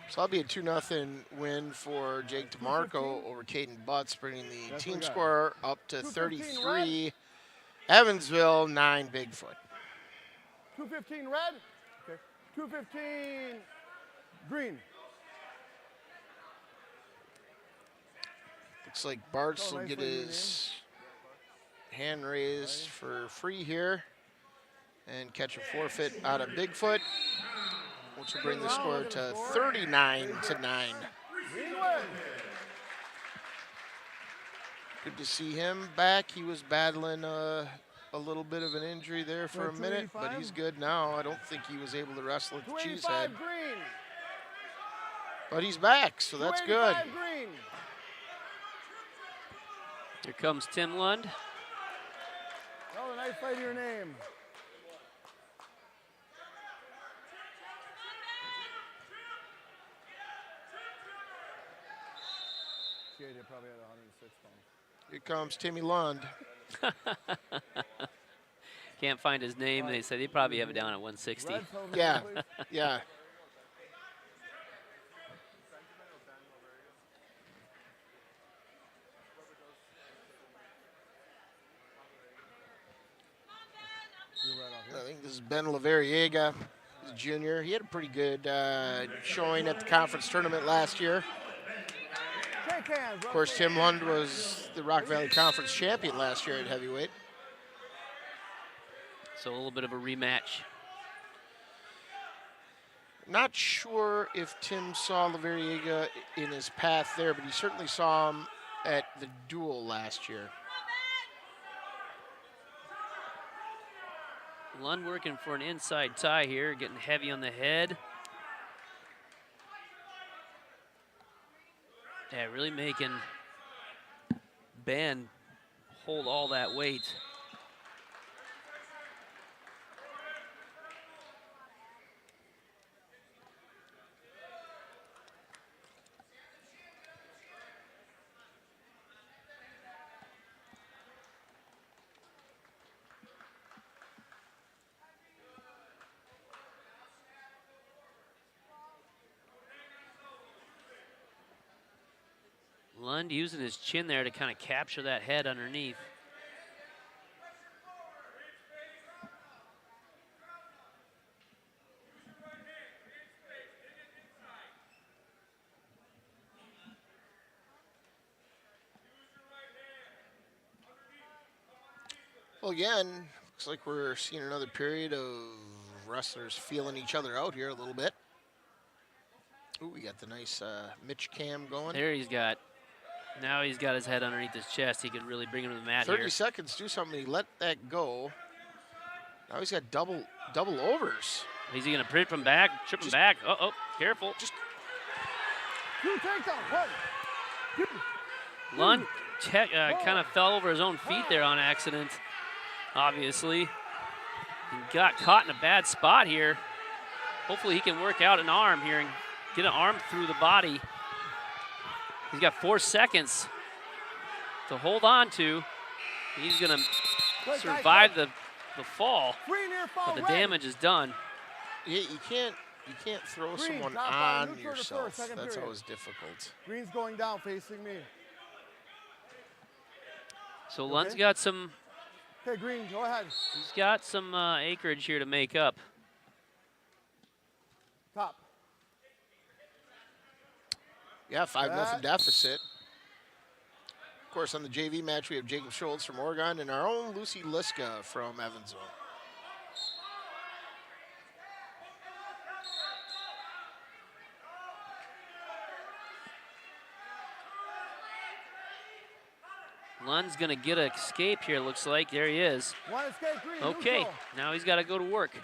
So that'll be a 2-0 win for Jake DeMarco over Caden Butts, bringing the team score up to 33. Evansville, 9 Bigfoot. 215 red. Okay. 215 green. Looks like Bartz will get his hand raised for free here and catch a forfeit out of Bigfoot, which will bring the score to 39-9. Good to see him back. He was battling a little bit of an injury there for a minute, but he's good now. I don't think he was able to wrestle at the Cheesehead. But he's back, so that's good. Here comes Tim Lund. Oh, a nice fight to your name. They probably had 106 pounds. Here comes Timmy Lund. Can't find his name. They said they probably have it down at 160. Red, hold on, Yeah, please. yeah. You're right off here. I think this is Ben Laveriega, he's a junior. He had a pretty good showing at the conference tournament last year. Shake hands, Of course, Tim Lund was the Rock Valley Conference champion last year at heavyweight. So a little bit of a rematch. Not sure if Tim saw Laveriega in his path there, but he certainly saw him at the duel last year. Lund working for an inside tie here, getting heavy on the head. Yeah, really making Ben hold all that weight. Lund using his chin there to kind of capture that head underneath. Well, again, looks like we're seeing another period of wrestlers feeling each other out here a little bit. Ooh, we got the nice Mitch cam going. There now he's got his head underneath his chest. He could really bring him to the mat 30 here. seconds, do something. He let that go. Now he's got double overs. Is he gonna trip him back? Oh, careful. Two takedowns. One, two. Lund kind of fell over his own feet there on accident, obviously. He got caught in a bad spot here. Hopefully he can work out an arm here and get an arm through the body. He's got 4 seconds to hold on to. He's gonna survive the fall, Free near fall. but the red. damage is done. You can't throw Green, someone top out, on neutral to yourself. first, second That's period. always difficult. Green's going down, facing me. So Lund's okay? got some Okay, Green, go ahead. he's got some acreage here to make up. Top. Yeah, 5-0 That- deficit. Of course, on the JV match, we have Jacob Schultz from Oregon and our own Lucy Liska from Evansville. Lund's gonna get an escape here, looks like. There he is. One escape, Green. Okay, neutral. now he's got to go to work.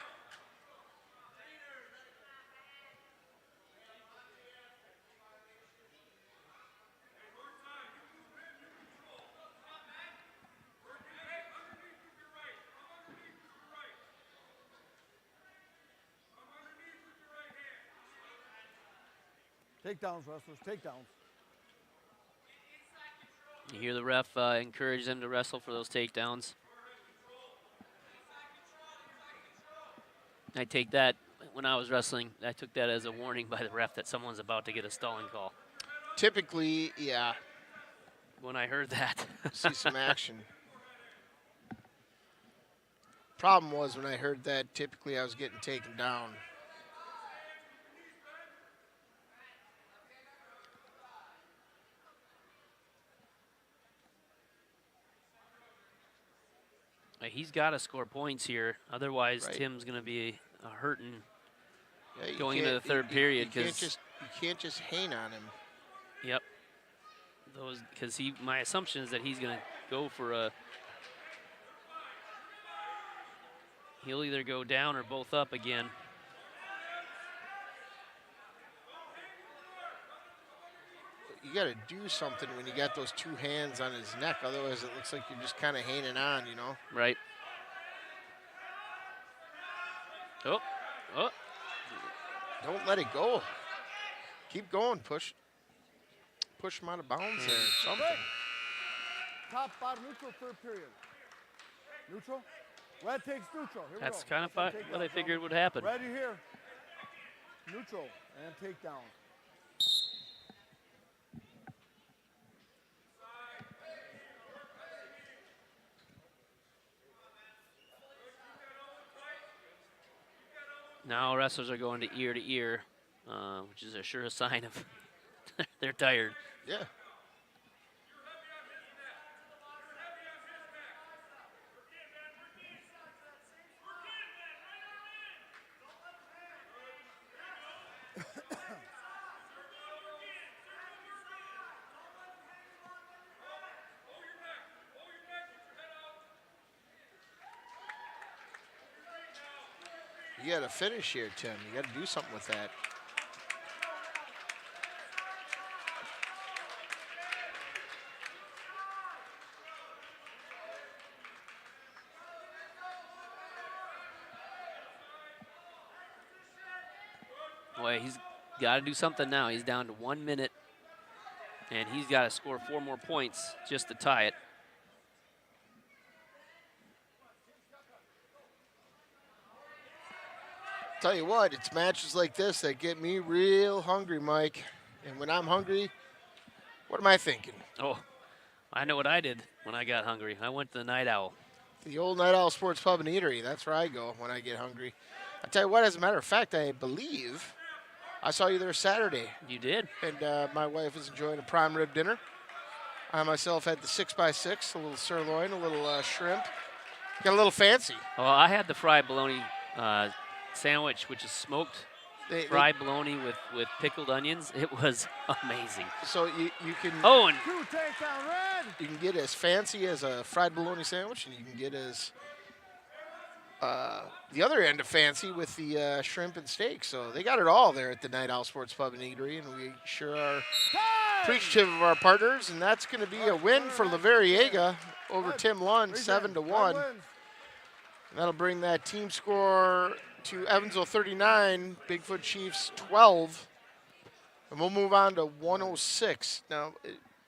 Takedowns, wrestlers, takedowns. You hear the ref encourage them to wrestle for those takedowns. I take that, when I was wrestling, I took that as a warning by the ref that someone's about to get a stalling call. Typically, yeah, When I heard that. see some action. Problem was when I heard that, typically I was getting taken down. He's got to score points here. Otherwise, Right. Tim's going to be hurting Yeah, you going into can't- the third period. You Because can't just hang on him. Yep. Because my assumption is that he's going to go for a. He'll either go down or both up again. you gotta do something when you got those two hands on his neck. Otherwise, it looks like you're just kind of hanging on, you know. Right. Oh, oh. Don't let it go. Keep going. Push him out of bounds there. Something. Top, bottom, neutral, third period. Neutral. Red takes neutral. Here we That's go. kind of Take what I takedown, figured Tom. would happen. Ready here. Neutral and takedown. Now wrestlers are going to ear, which is a sure sign of they're tired. Yeah. You got to finish here, Tim. You got to do something with that. Boy, he's got to do something now. He's down to 1 minute, and he's got to score 4 more points just to tie it. Tell you what, it's matches like this that get me real hungry, Mike. And when I'm hungry, what am I thinking? Oh, I know what I did when I got hungry. I went to the Night Owl. The old Night Owl Sports Pub and Eatery. That's where I go when I get hungry. I tell you what, as a matter of fact, I believe I saw you there Saturday. You did? And my wife is enjoying a prime rib dinner. I myself had the 6x6, a little sirloin, a little shrimp. Got a little fancy. Well, I had the fried bologna sandwich, which is smoked fried bologna with pickled onions. It was amazing. So you can Oh, and Two takedown, red. you can get as fancy as a fried bologna sandwich, and you can get as the other end of fancy with the shrimp and steak. So they got it all there at the Night Owl Sports Pub and Eatery, and we sure are appreciative of our partners. And that's going to be a win for Laveriega over Tim Lund, 7-1. And that'll bring that team score to Evansville 39, Bigfoot Chiefs 12. And we'll move on to 106. Now,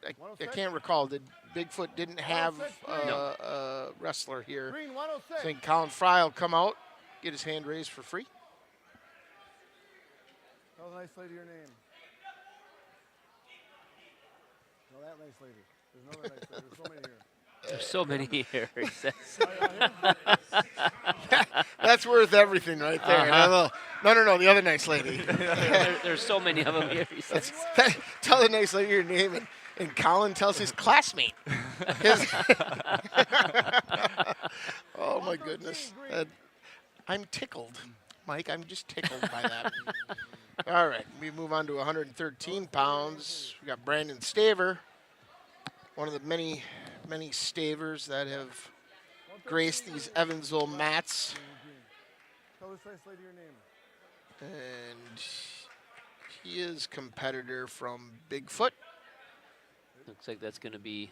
I can't recall. Bigfoot didn't have a wrestler here. Green I 106. think Colin Fry will come out, get his hand raised for free. Tell the nice lady your name. No, that nice lady. There's another nice lady. There's so many here. there's so many here. He says. That's worth everything right there. No, the other nice lady. There's so many of them here. He says. Tell the nice lady your name, and Colin tells his classmate. Oh, my goodness. I'm tickled. Mike, I'm just tickled by that. All right, we move on to 113 pounds. We got Brandon Staver, one of the many Stavers that have graced these Evansville mats. Tell this nice lady your name. And he is competitor from Bigfoot. Looks like that's going to be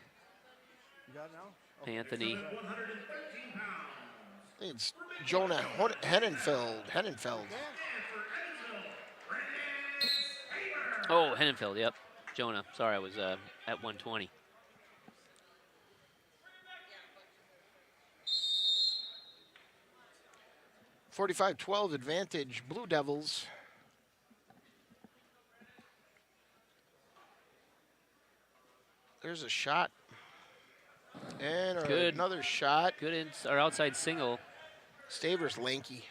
You got it now? Anthony. I think it's Jonah Hennenfeld. Oh, Hennenfeld, yep. Jonah. Sorry, I was at 120. .45-12 advantage, Blue Devils. There's a shot. And Good. another shot. Good our outside single. Staver's lanky.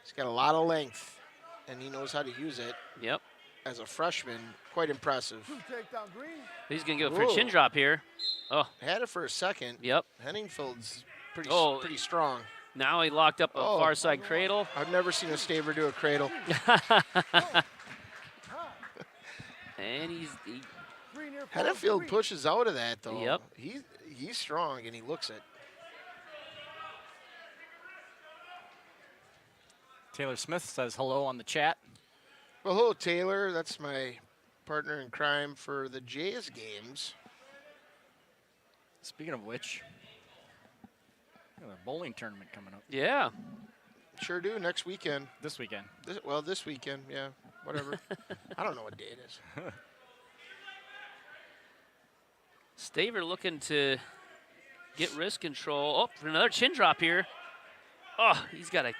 He's got a lot of length, and he knows how to use it. Yep. As a freshman, quite impressive. Two takedown, green. He's going to go for a Whoa. chin drop here. Oh, Had it for a second. yep. Henningfield's pretty Oh. strong. Now he locked up a Oh. far side cradle. I've never seen a Staver do a cradle. And he Green here. Henningfield pushes out of that, though. Yep. He's strong, and he looks it. Taylor Smith says hello on the chat. Well, hello, Taylor. That's my partner in crime for the Jays games. Speaking of which, we have a bowling tournament coming up Yeah. Sure do, next weekend. this weekend. This weekend, yeah, whatever. I don't know what day it is. Staver looking to get wrist control. Oh, another chin drop here. Oh, he's got to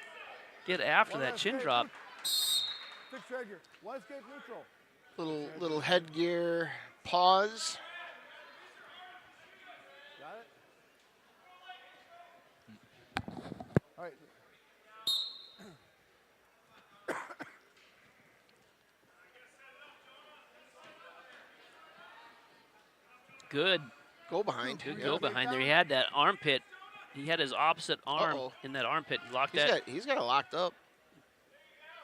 get after that chin drop. Fix headgear. One escape neutral. Little headgear pause. Got it? All right. Good. Go behind. Good yeah. go behind there. He had that armpit. He had his opposite arm Uh-oh. in that armpit. Locked that He's got it locked up.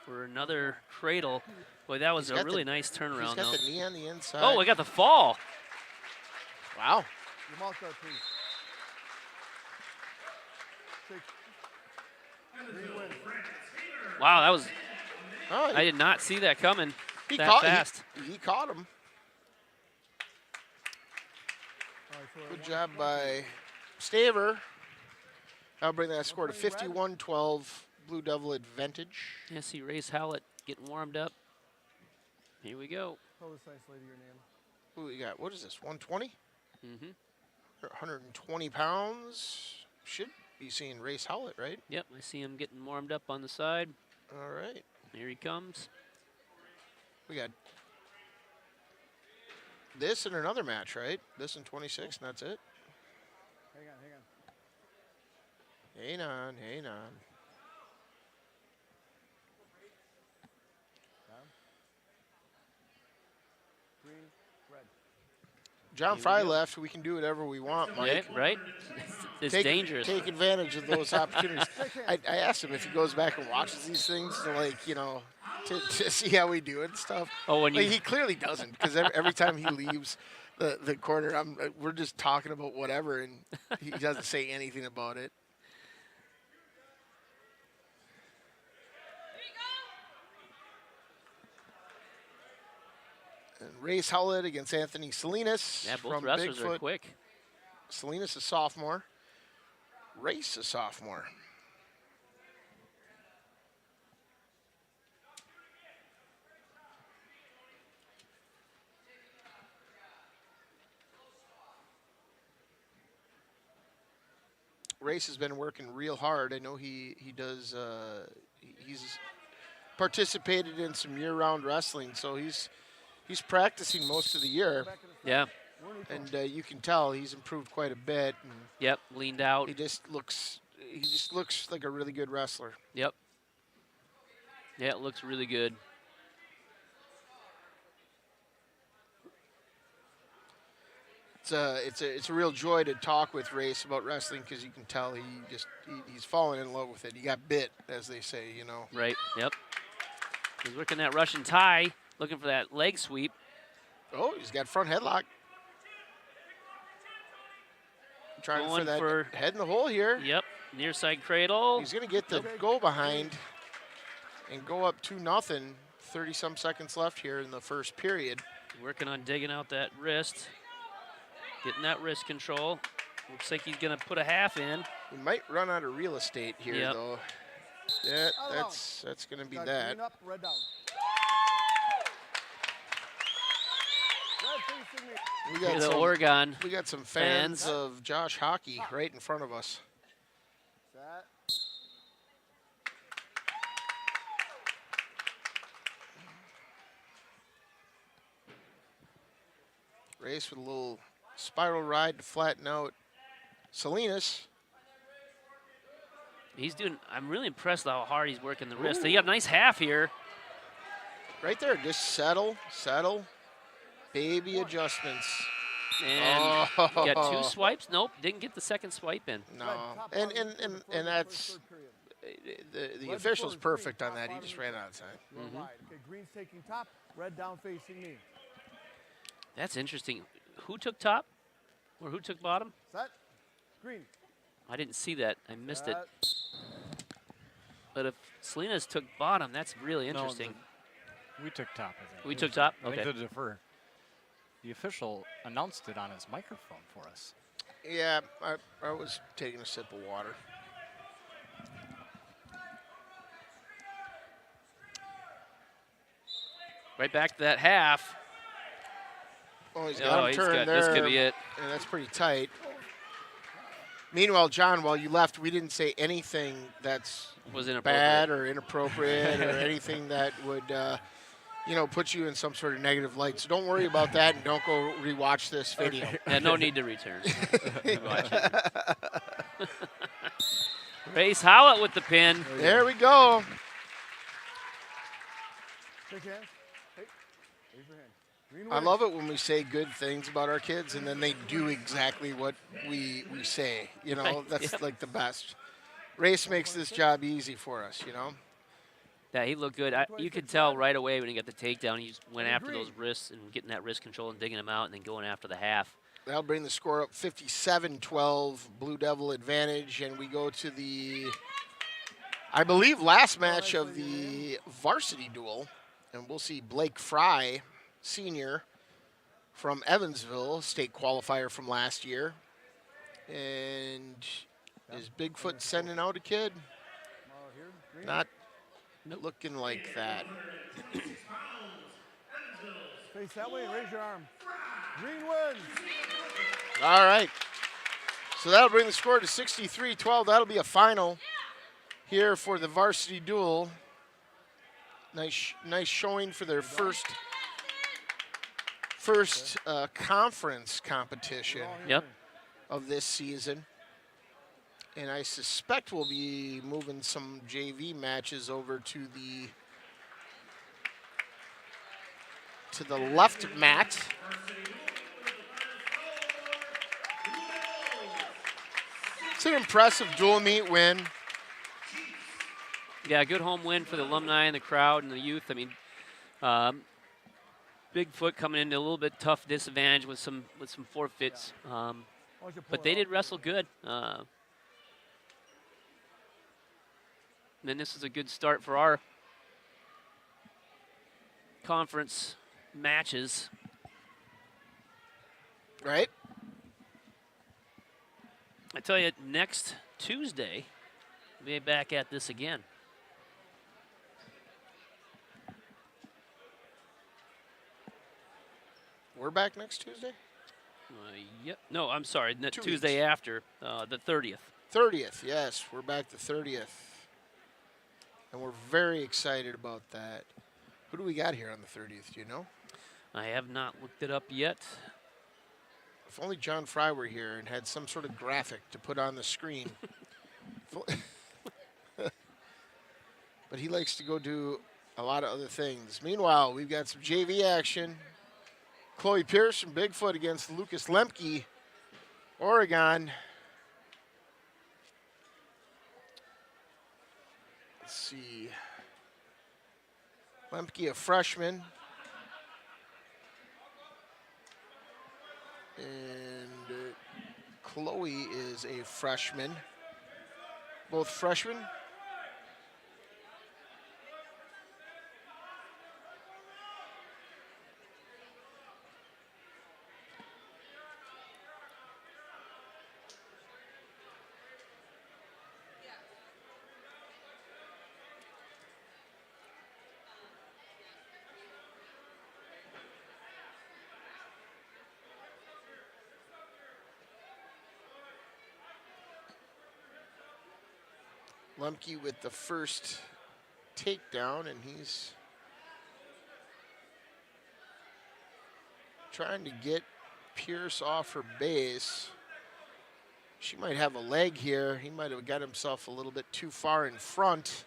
for another cradle. Boy, that was He's a got really the- nice He's turnaround, got though. the knee on the inside. Oh, I got the fall. Wow. Your mouth guard, please. Green win. Wow, that was. Oh, I did not see that coming he that caught, fast. He caught him. All right, so Good job by Staver. I'll bring that score to 51-12. Blue Devil advantage. Yeah, see Race Howlett getting warmed up. Here we go. tell this nice lady your name. Who we got? What is this? 120? Mm-hmm. 120 pounds. Should be seeing Race Howlett, right? Yep, I see him getting warmed up on the side. All right. Here he comes. We got this and another match, right? This and 26, and that's it. Hang on. Hang on. Green, red. John Here we Fry go. left. We can do whatever we want, Mike. Yeah, right? It's Take dangerous. Take advantage of those opportunities. I asked him if he goes back and watches these things to, like, you know, to see how we do it and stuff. Oh, when Like, you he clearly doesn't, because every time he leaves the corner, we're just talking about whatever, and he doesn't say anything about it. And Race Howlett against Anthony Salinas yeah, both from wrestlers Bigfoot. are quick. Salinas a sophomore. Race a sophomore. Race has been working real hard. I know he does. He's participated in some year-round wrestling, so he's practicing most of the year, Yeah. and you can tell he's improved quite a bit. And Yep. Leaned out. he just looks like a really good wrestler. Yep. Yeah, it looks really good. It's a real joy to talk with Race about wrestling, because you can tell he's fallen in love with it. He got bit, as they say, you know. Right. Yep. He's working that Russian tie, looking for that leg sweep. Oh, he's got front headlock. Trying Going for that for- head in the hole here. Yep. Near side cradle. He's going to get the go behind and go up 2-0. 30-some seconds left here in the first period. Working on digging out that wrist. Getting that wrist control. Looks like he's going to put a half in. He might run out of real estate here, Yep. though. Yeah, that's going to be Got that. green up, red down. Red facing me. We Here's got the some, Oregon. we got some fans fans. of Josh Hockey right in front of us. Set. Race with a little spiral ride to flatten out Salinas. He's doing. I'm really impressed how hard he's working the wrist. He got a nice half here. Right there, just settle. Baby adjustments. And he got Oh. two swipes. Nope, didn't get the second swipe in. No, and that's the official's perfect on that. He just ran out of time. You're wide. Okay, green's taking top, red down facing me. That's interesting. Who took top? Or who took bottom? Set. Green. I didn't see that. I missed it. Set. But if Salinas took bottom, that's really No, interesting. We took top, I think. We took top? I think Okay. to defer. The official announced it on his microphone for us. Yeah, I was taking a sip of water. Right back to that half. Oh, he's got him turned there. This could be it. And that's pretty tight. Meanwhile, John, while you left, we didn't say anything that's Was inappropriate. bad or inappropriate or anything that would, put you in some sort of negative light. So don't worry about that, and don't go rewatch this video. Yeah, no need to return. Watch it. Race Howlett with the pin. There we go. Shake hands. Hey, raise your hand. Green I wins. love it when we say good things about our kids, and then they do exactly what we say. That's Yep. like the best. Race makes this job easy for us, Yeah, he looked good. You could tell right away when he got the takedown. He just went after those wrists and getting that wrist control and digging them out and then going after the half. That'll bring the score up 57-12, Blue Devil advantage, and we go to the, I believe, last match of the varsity duel, and we'll see Blake Fry, senior from Evansville, state qualifier from last year, and is Bigfoot sending out a kid? Not looking like that. Face that way and raise your arm. Green wins. All right. So that'll bring the score to 63-12. That'll be a final here for the varsity duel. Nice showing for their first conference competition Yep. of this season. And I suspect we'll be moving some JV matches over to the left mat. It's an impressive dual meet win. Yeah, good home win for the alumni and the crowd and the youth. I mean, Bigfoot coming into a little bit tough disadvantage with some forfeits, but they did wrestle good. And this is a good start for our conference matches. Right? I tell you, next Tuesday, we'll be back at this again. We're back next Tuesday? Yep. No, I'm sorry. 2 Tuesday weeks. after, the 30th. 30th, yes. We're back the 30th. And we're very excited about that. Who do we got here on the 30th, do you know? I have not looked it up yet. If only John Fry were here and had some sort of graphic to put on the screen. But he likes to go do a lot of other things. Meanwhile, we've got some JV action. Chloe Pierce from Bigfoot against Lucas Lemke, Oregon. Let's see. Lemke, a freshman. And Chloe is a freshman. Both freshmen. Lemke with the first takedown, and he's trying to get Pierce off her base. She might have a leg here. He might have got himself a little bit too far in front.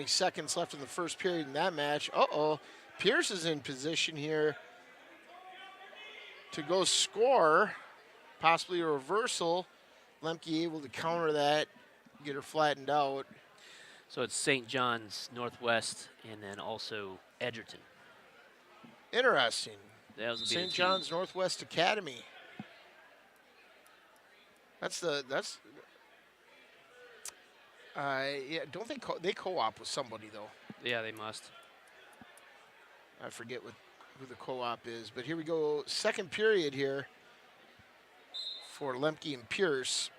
Seconds left in the first period in that match. Uh-oh. Pierce is in position here to go score, possibly a reversal. Lemke able to counter that, get her flattened out. So it's St. John's Northwest and then also Edgerton. Interesting. Those will be the St. two. John's Northwest Academy. Yeah, don't they co-op with somebody though? Yeah, they must. I forget who the co-op is, but here we go. Second period here for Lemke and Pierce.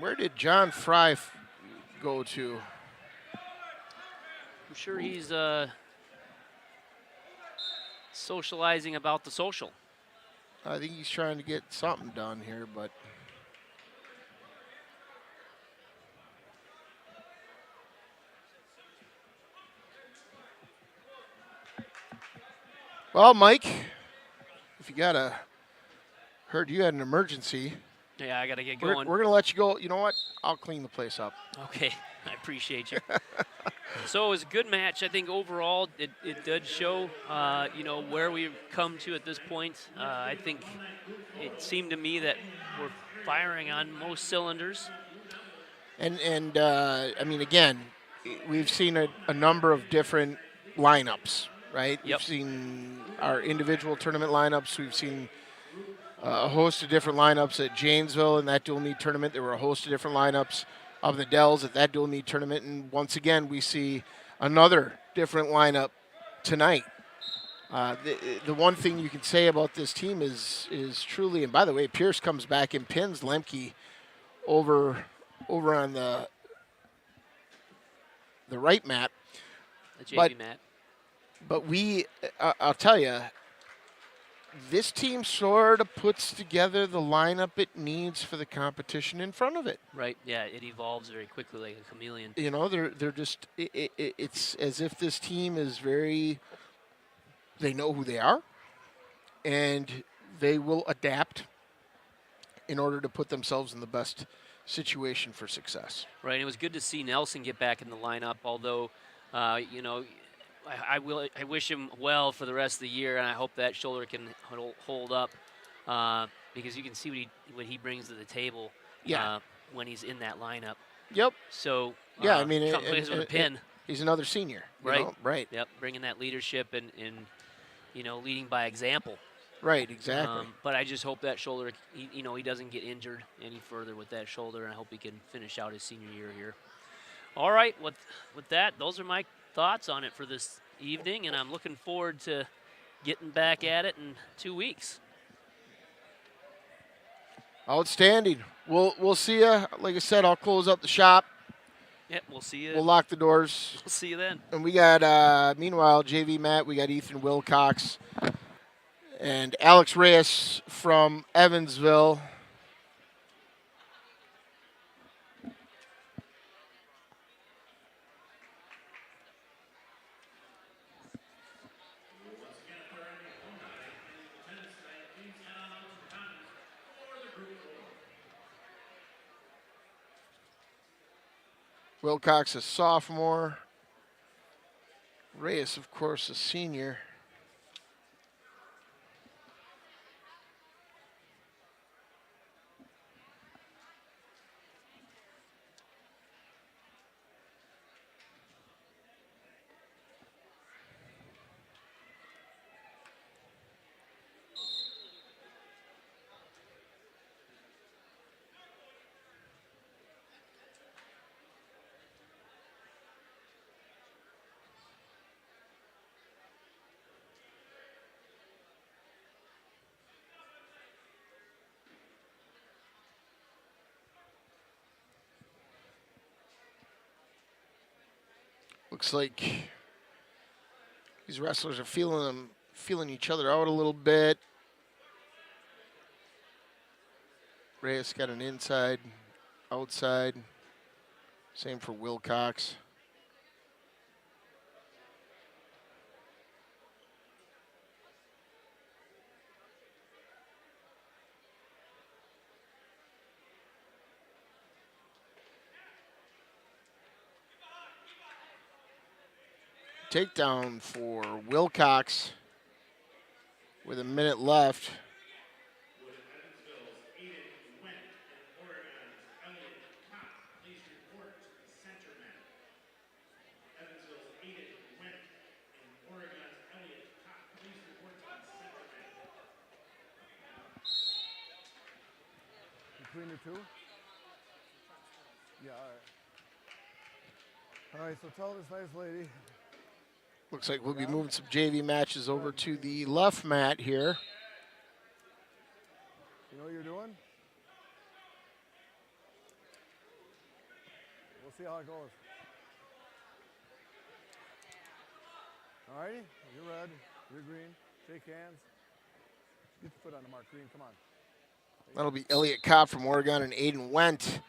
Where did John Fry go to? I'm sure he's socializing about the social. I think he's trying to get something done here, but well, Mike, if you heard you had an emergency. Yeah, I got to get We're going. going to let you go. You know what? I'll clean the place up. Okay, I appreciate you. So it was a good match. I think overall it did show, where we've come to at this point. I think it seemed to me that we're firing on most cylinders. And I mean, again, we've seen a number of different lineups, right? Yep. We've seen our individual tournament lineups. We've seen a host of different lineups at Janesville in that dual meet tournament. There were a host of different lineups of the Dells at that dual meet tournament. And once again, we see another different lineup tonight. The one thing you can say about this team is truly, and by the way, Pierce comes back and pins Lemke over on the right mat. The JV mat. But I'll tell you, this team sort of puts together the lineup it needs for the competition in front of it. Right, yeah, it evolves very quickly like a chameleon. You know, they're just, it's as if this team is they know who they are, and they will adapt in order to put themselves in the best situation for success. Right, and it was good to see Nelson get back in the lineup, although, I wish him well for the rest of the year, and I hope that shoulder can hold up because you can see what he brings to the table when he's in that lineup. Yep. So yeah, I mean, plays with a pin. He's another senior, right? You know? Right. Yep, bringing that leadership and leading by example. Right, exactly. But I just hope that shoulder, he doesn't get injured any further with that shoulder, and I hope he can finish out his senior year here. All right, with that, those are my thoughts on it for this evening, and I'm looking forward to getting back at it in 2 weeks. Outstanding. We'll see you. Like I said, I'll close up the shop. Yep, we'll see you. We'll lock the doors. We'll see you then. And we got, meanwhile, JV Matt, we got Ethan Wilcox and Alex Reyes from Evansville. Wilcox, a sophomore. Reyes, of course, a senior. Looks like these wrestlers are feeling each other out a little bit. Reyes got an inside, outside. Same for Wilcox. Takedown for Wilcox with a minute left. Between the two? Yeah, all right. All right, so tell this nice lady. Looks like we'll be moving some JV matches over to the left mat here. You know what you're doing? We'll see how it goes. All righty, you're red, you're green. Shake hands. Get your foot on the mark, green, come on. That'll be Elliot Kopp from Oregon and Aiden Wendt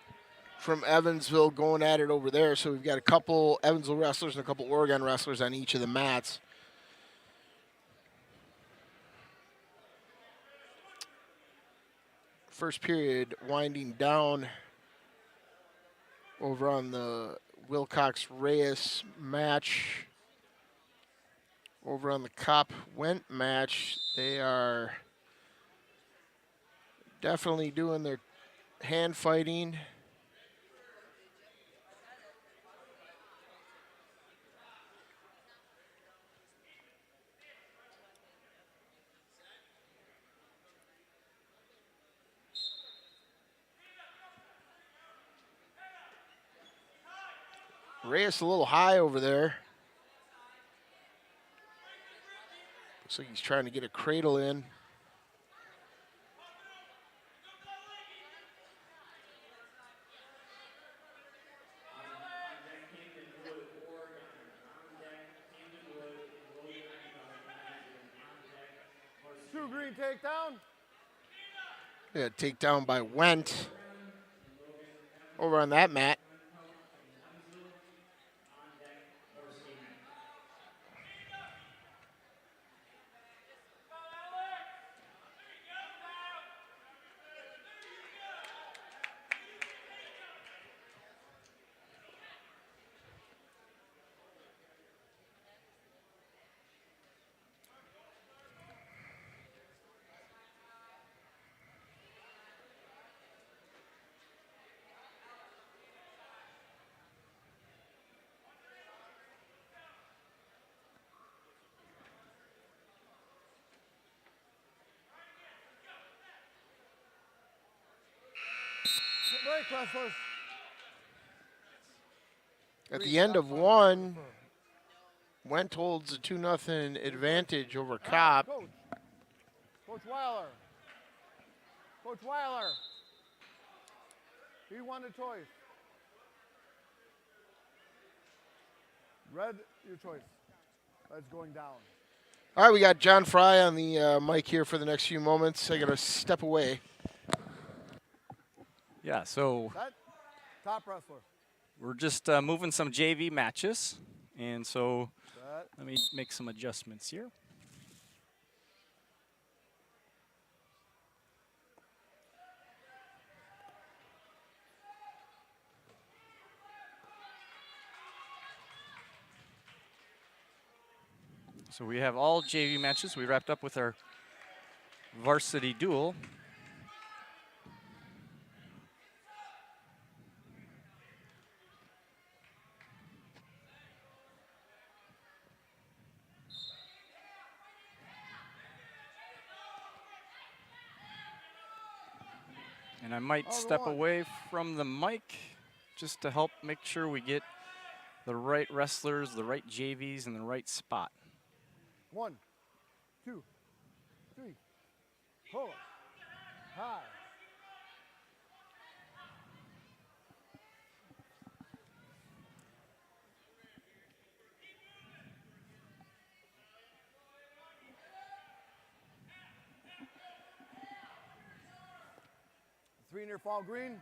from Evansville going at it over there. So we've got a couple Evansville wrestlers and a couple Oregon wrestlers on each of the mats. First period winding down over on the Wilcox-Reyes match. Over on the Kopp-Wendt match, they are definitely doing their hand fighting. Reyes a little high over there. Looks like he's trying to get a cradle in. Two green takedown. Yeah, takedown by Wendt over on that mat. Break, wrestlers. At the end of one, Wendt holds a 2-0 advantage over Kopp. Coach. Coach Weiler. Coach Weiler. He won the choice. Red, your choice. Red's going down. All right, we got John Fry on the mic here for the next few moments. I got to step away. Yeah, so Set. Top wrestler. we're just moving some JV matches. And so Set. let me make some adjustments here. So we have all JV matches. We wrapped up with our varsity duel. And I might step away from the mic just to help make sure we get the right wrestlers, the right JVs, in the right spot. 1, 2, 3, 4, 5. Green here, foul green.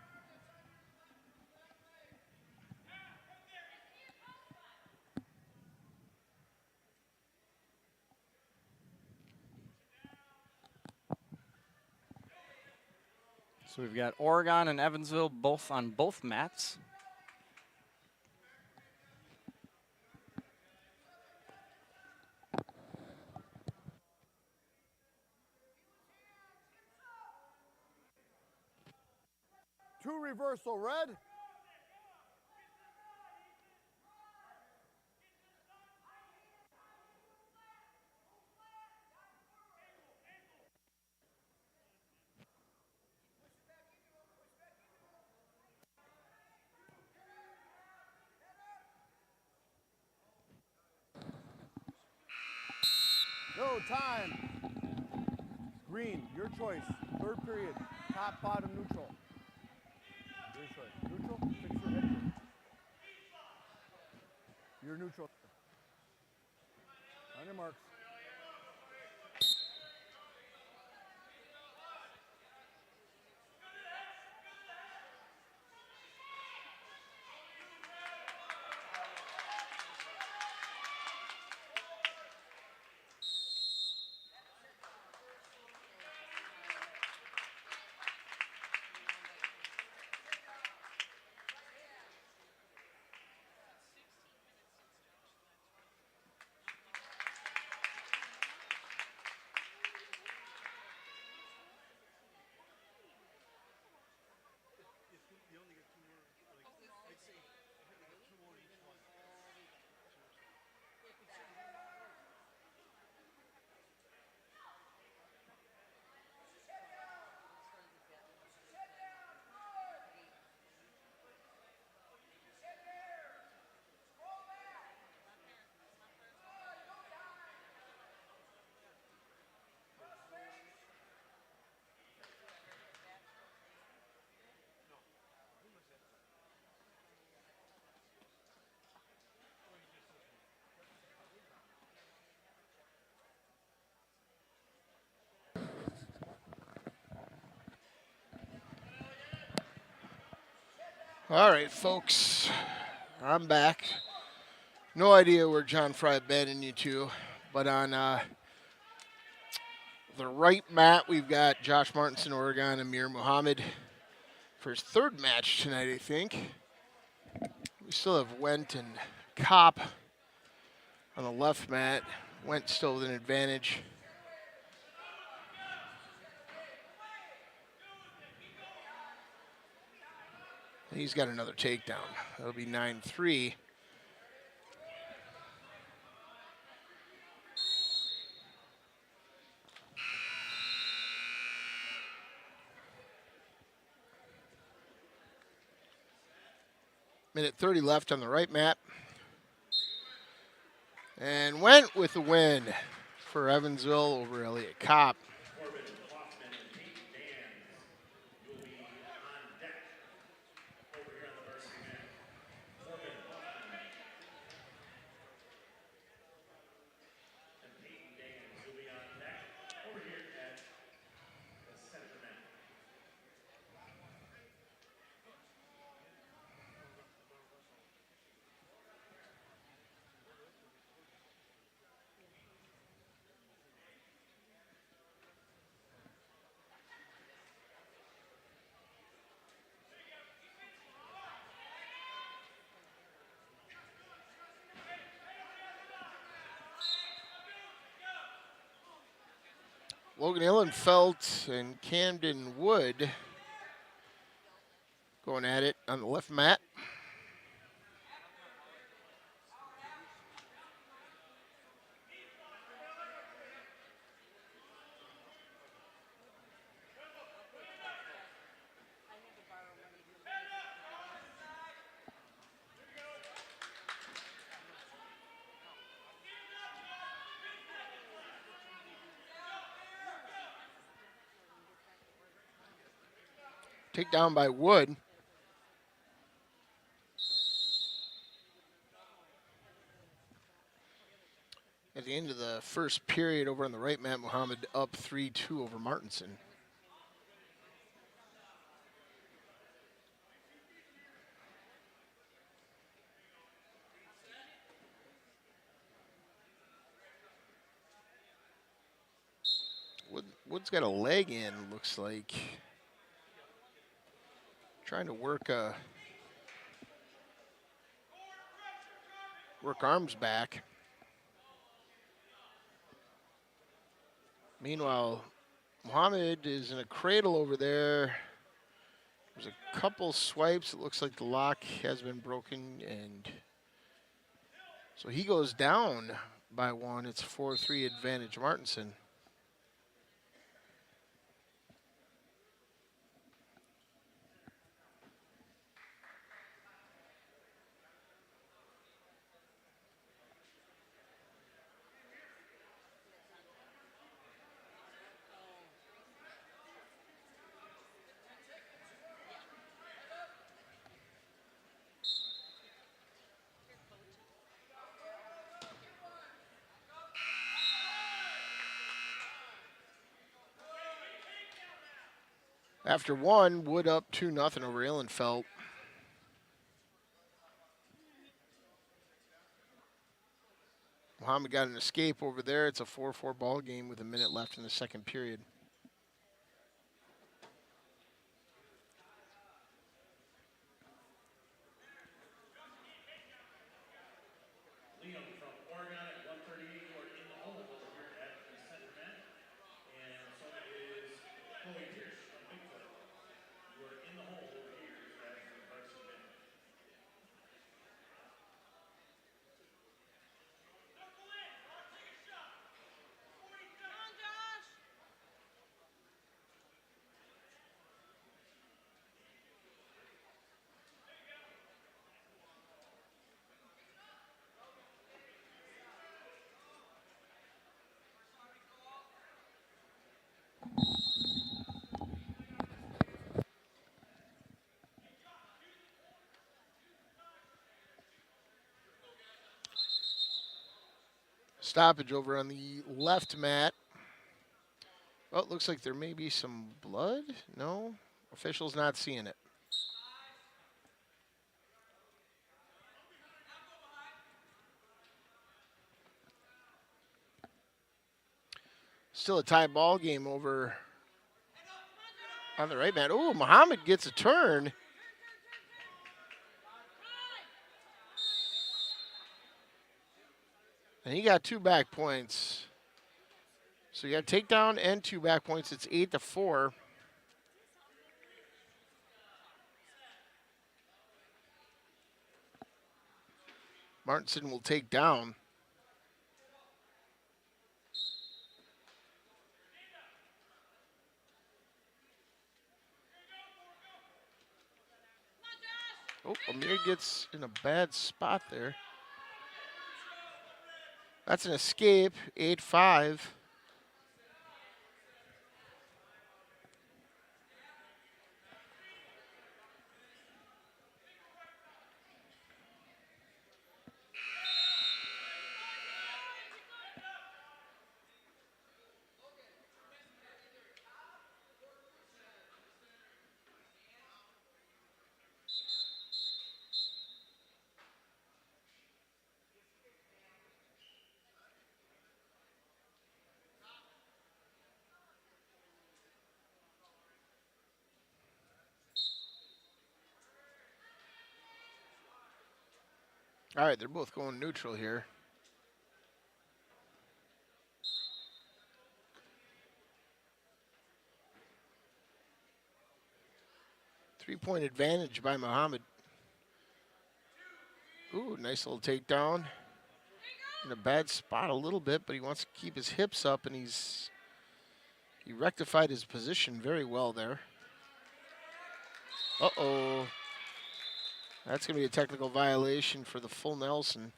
So we've got Oregon and Evansville both on both mats. Two reversal red. No time. Green, your choice. Third period. Top, bottom, neutral. Your choice. Neutral, fix your head. You're neutral. On your marks. All right, folks, I'm back. No idea where John Fry abandoned you to, but on the right mat, we've got Josh Martinson, Oregon, Amir Muhammad for his third match tonight, I think. We still have Went and Kopp on the left mat. Went still with an advantage. He's got another takedown. That'll be 9-3. Minute 30 left on the right mat. And Went with the win for Evansville over Elliott Kopp. Logan Illenfelt and Camden Wood going at it on the left mat. Takedown by Wood. At the end of the first period over on the right mat, Muhammad up 3-2 over Martinson. Wood's got a leg in, looks like. Trying to work arms back. Meanwhile, Muhammad is in a cradle over there. There's a couple swipes. It looks like the lock has been broken, and so he goes down by one. It's 4-3 advantage Martinson. After one, Wood up 2-0 over Ihlenfeld. Muhammad got an escape over there. It's a 4-4 ball game with a minute left in the second period. Liam from Oregon at 138. You are in the hole over here at the center net. And so is Chloe Pierce from Bigfoot. You are in the hole over here as the varsity net. Stoppage over on the left mat. Well, it looks like there may be some blood. No, official's not seeing it. Still a tie ball game over on the right mat. Oh, Muhammad gets a turn. And he got 2 back points. So you got takedown and 2 back points. It's 8-4. Martinson will take down. Oh, Amir gets in a bad spot there. That's an escape, 8-5. All right, they're both going neutral here. Three-point advantage by Muhammad. Ooh, nice little takedown. In a bad spot a little bit, but he wants to keep his hips up, and he rectified his position very well there. Uh-oh. That's going to be a technical violation for the full Nelson.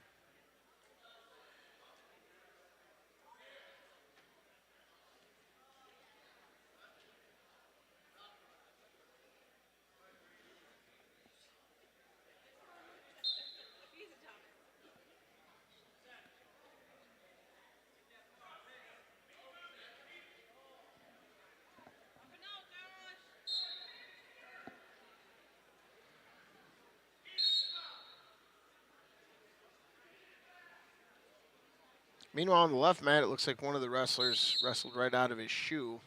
Meanwhile, on the left mat, it looks like one of the wrestlers wrestled right out of his shoe.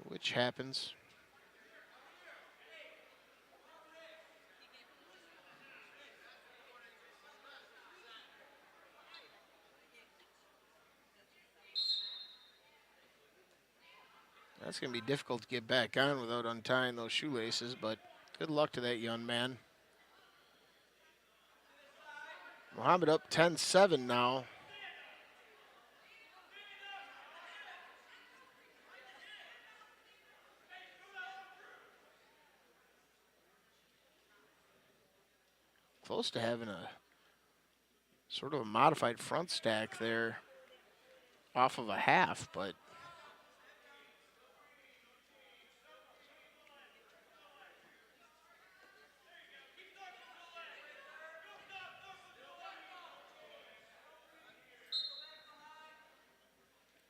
which happens. That's going to be difficult to get back on without untying those shoelaces, but good luck to that young man. Muhammad up 10-7 now. Close to having a sort of a modified front stack there off of a half, but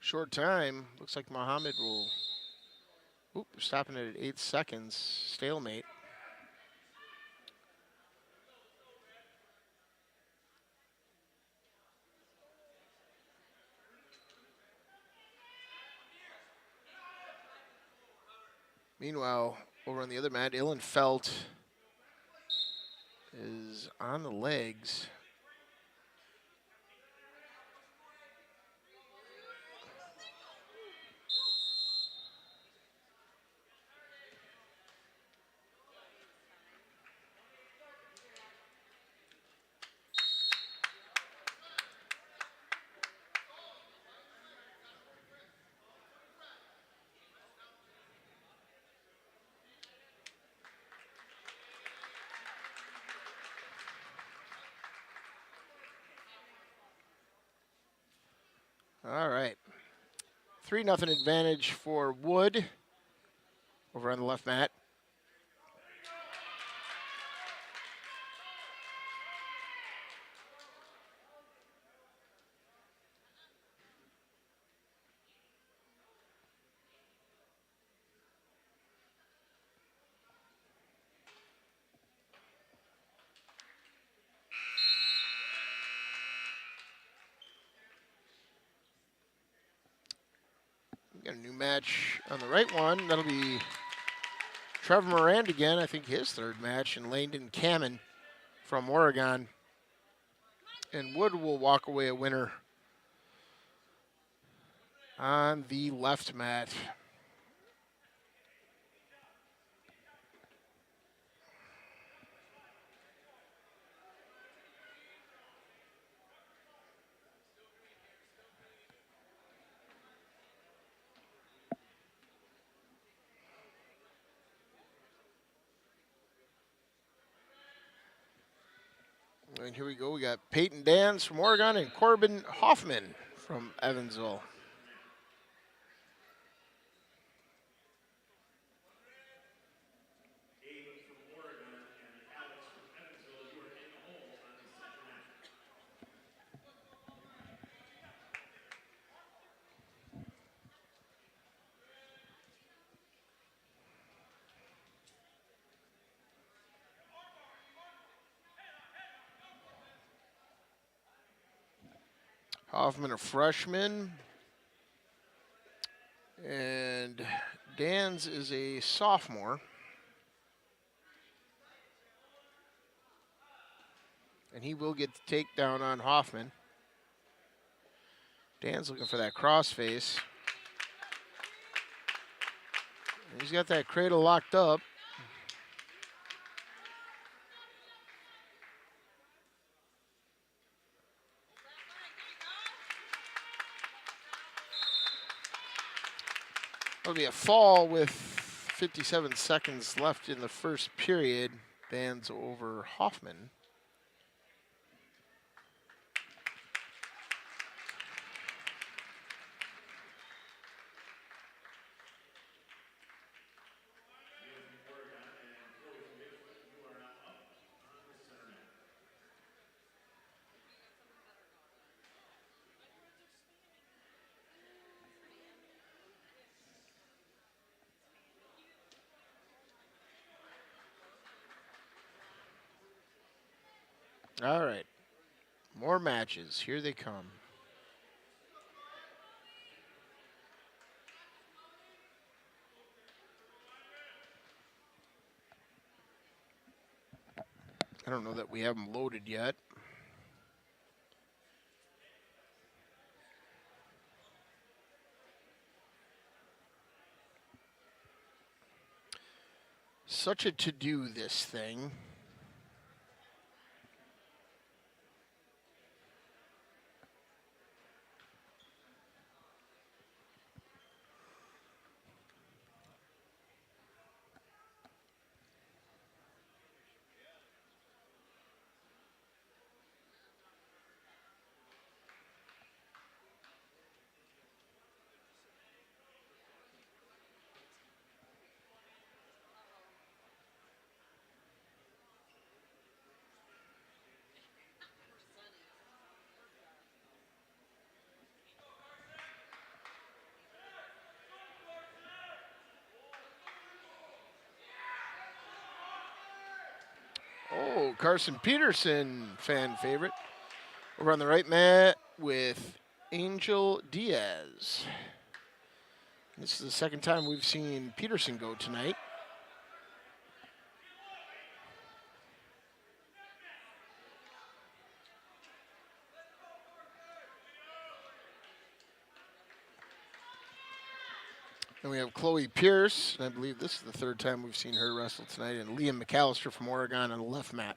short time. Looks like Muhammad will, oop, stopping it at 8 seconds, stalemate. Meanwhile, over on the other mat, Illenfelt is on the legs. All right. 3-0 advantage for Wood over on the left mat. Got a new match on the right one. That'll be Trevor Morand again. I think his third match, and Langdon Kamen from Oregon. And Wood will walk away a winner on the left mat. And here we go. We got Peyton Dans from Oregon and Corbin Hoffman from Evansville. Hoffman, a freshman. And Dans is a sophomore. And he will get the takedown on Hoffman. Dan's looking for that crossface. He's got that cradle locked up. It'll be a fall with 57 seconds left in the first period. Dans over Hoffman. All right, more matches. Here they come. I don't know that we have them loaded yet. Such a to-do, this thing. Oh, Carson Peterson, fan favorite. Over on the right mat with Angel Diaz. This is the second time we've seen Peterson go tonight. And we have Chloe Pierce, and I believe this is the third time we've seen her wrestle tonight, and Liam McAllister from Oregon on the left mat.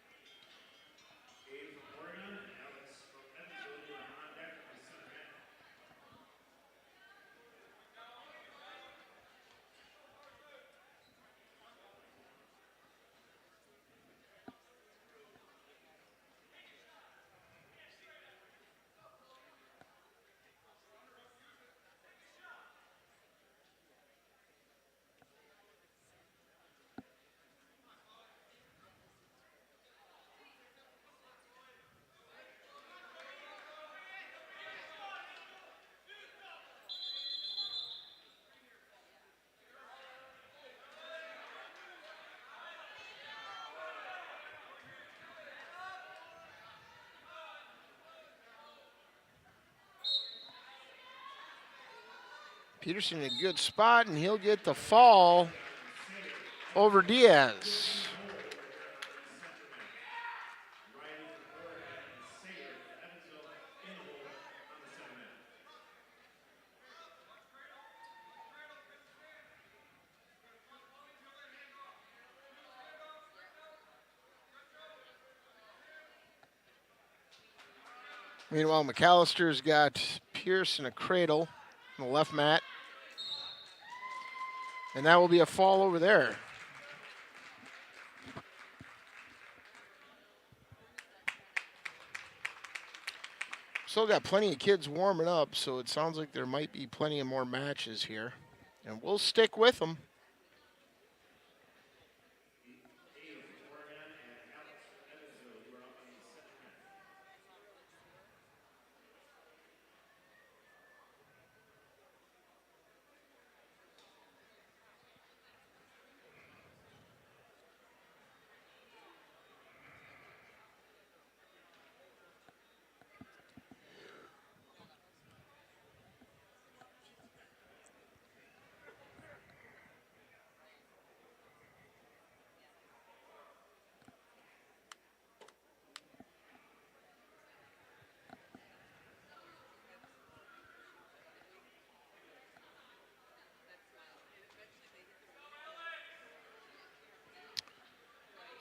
Peterson in a good spot, and he'll get the fall over Diaz. Meanwhile, McAllister's got Pierce in a cradle on the left mat. And that will be a fall over there. Still got plenty of kids warming up, so it sounds like there might be plenty of more matches here. And we'll stick with them.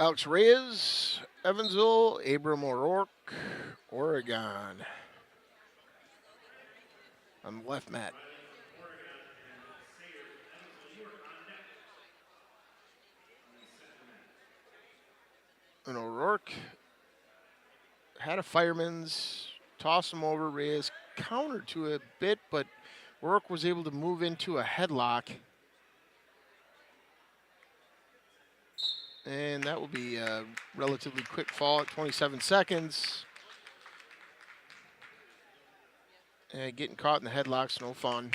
Alex Reyes, Evansville, Abram O'Rourke, Oregon. On the left mat. And O'Rourke had a fireman's, toss him over. Reyes countered to a bit, but O'Rourke was able to move into a headlock. And that will be a relatively quick fall at 27 seconds. And getting caught in the headlock's no fun.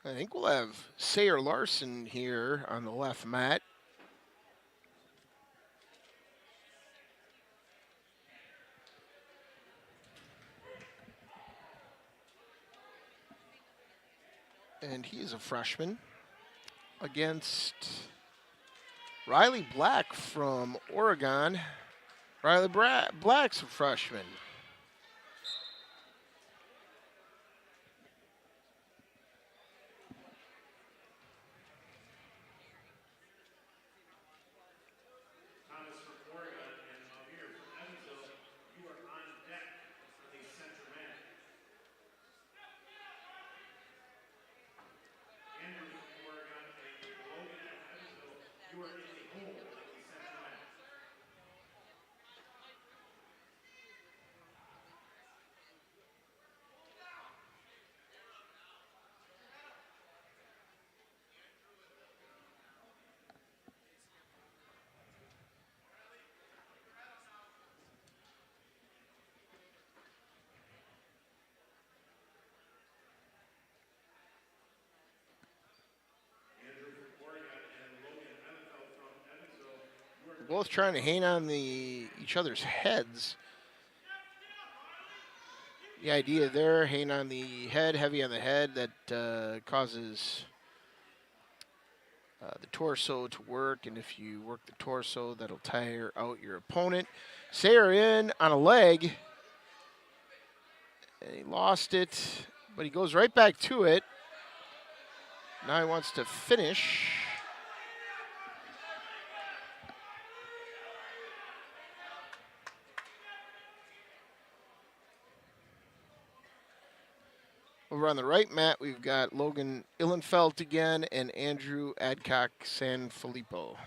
I think we'll have Sayer Larson here on the left mat. And he is a freshman against Riley Black from Oregon. Riley Black's a freshman. Thomas from Oregon and Amir from Evansville, you are on deck for the center mat. Andrew from Oregon and Logan from Evansville, you are in the hole of the center mat. They're both trying to hang on each other's heads. The idea there, hang on the head, heavy on the head, that causes the torso to work, and if you work the torso, that'll tire out your opponent. Sayer in on a leg, and he lost it, but he goes right back to it. Now he wants to finish. Over on the right mat, we've got Logan Illenfelt again and Andrew Adcock Sanfilippo.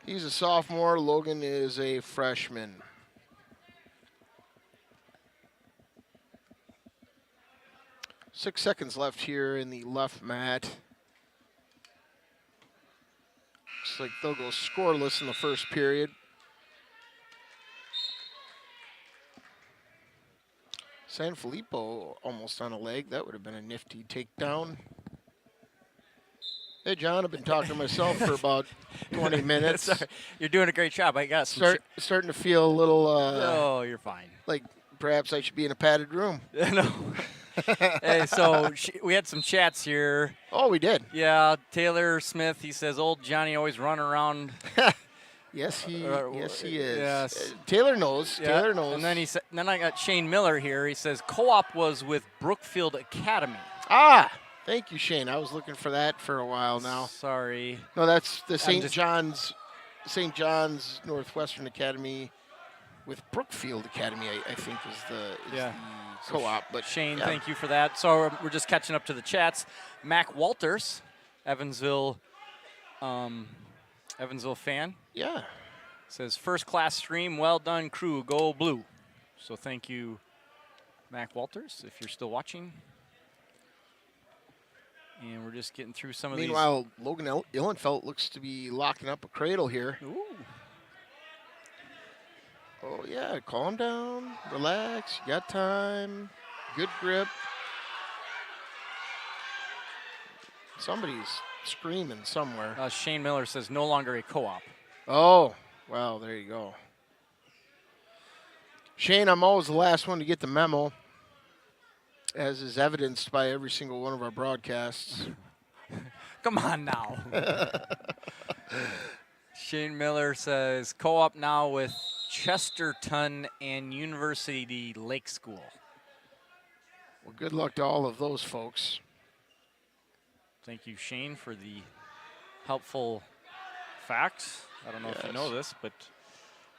He's a sophomore. Logan is a freshman. Six seconds left here in the left mat. Looks like they'll go scoreless in the first period. Sanfilippo almost on a leg. That would have been a nifty takedown. Hey, John, I've been talking to myself for about 20 minutes. Sorry. You're doing a great job. I got some starting to feel a little oh, you're fine. like perhaps I should be in a padded room. No. Hey, so we had some chats here. Oh, we did. Yeah, Taylor Smith, he says, old Johnny always run around. Yes, he is. Yes. Taylor knows. Yeah. Taylor knows. And then he said, then I got Shane Miller here. He says, co-op was with Brookfield Academy. Ah, thank you, Shane. I was looking for that for a while now. Sorry. No, that's the St. John's Northwestern Academy with Brookfield Academy, I think is the co-op. But Shane, yeah. thank you for that. So we're just catching up to the chats. Mac Walters, Evansville fan. Yeah. Says, first class stream, well done crew, go blue. So thank you, Mac Walters, if you're still watching. And we're just getting through some of these. Meanwhile, Logan Illenfelt looks to be locking up a cradle here. Ooh. Oh, yeah, calm down, relax, you got time, good grip. Somebody's screaming somewhere. Shane Miller says, no longer a co-op. Oh, well, there you go. Shane, I'm always the last one to get the memo, as is evidenced by every single one of our broadcasts. Come on now. Shane Miller says, co-op now with Chesterton and University Lake School. Well, good luck to all of those folks. Thank you, Shane, for the helpful facts. I don't know if you know this, but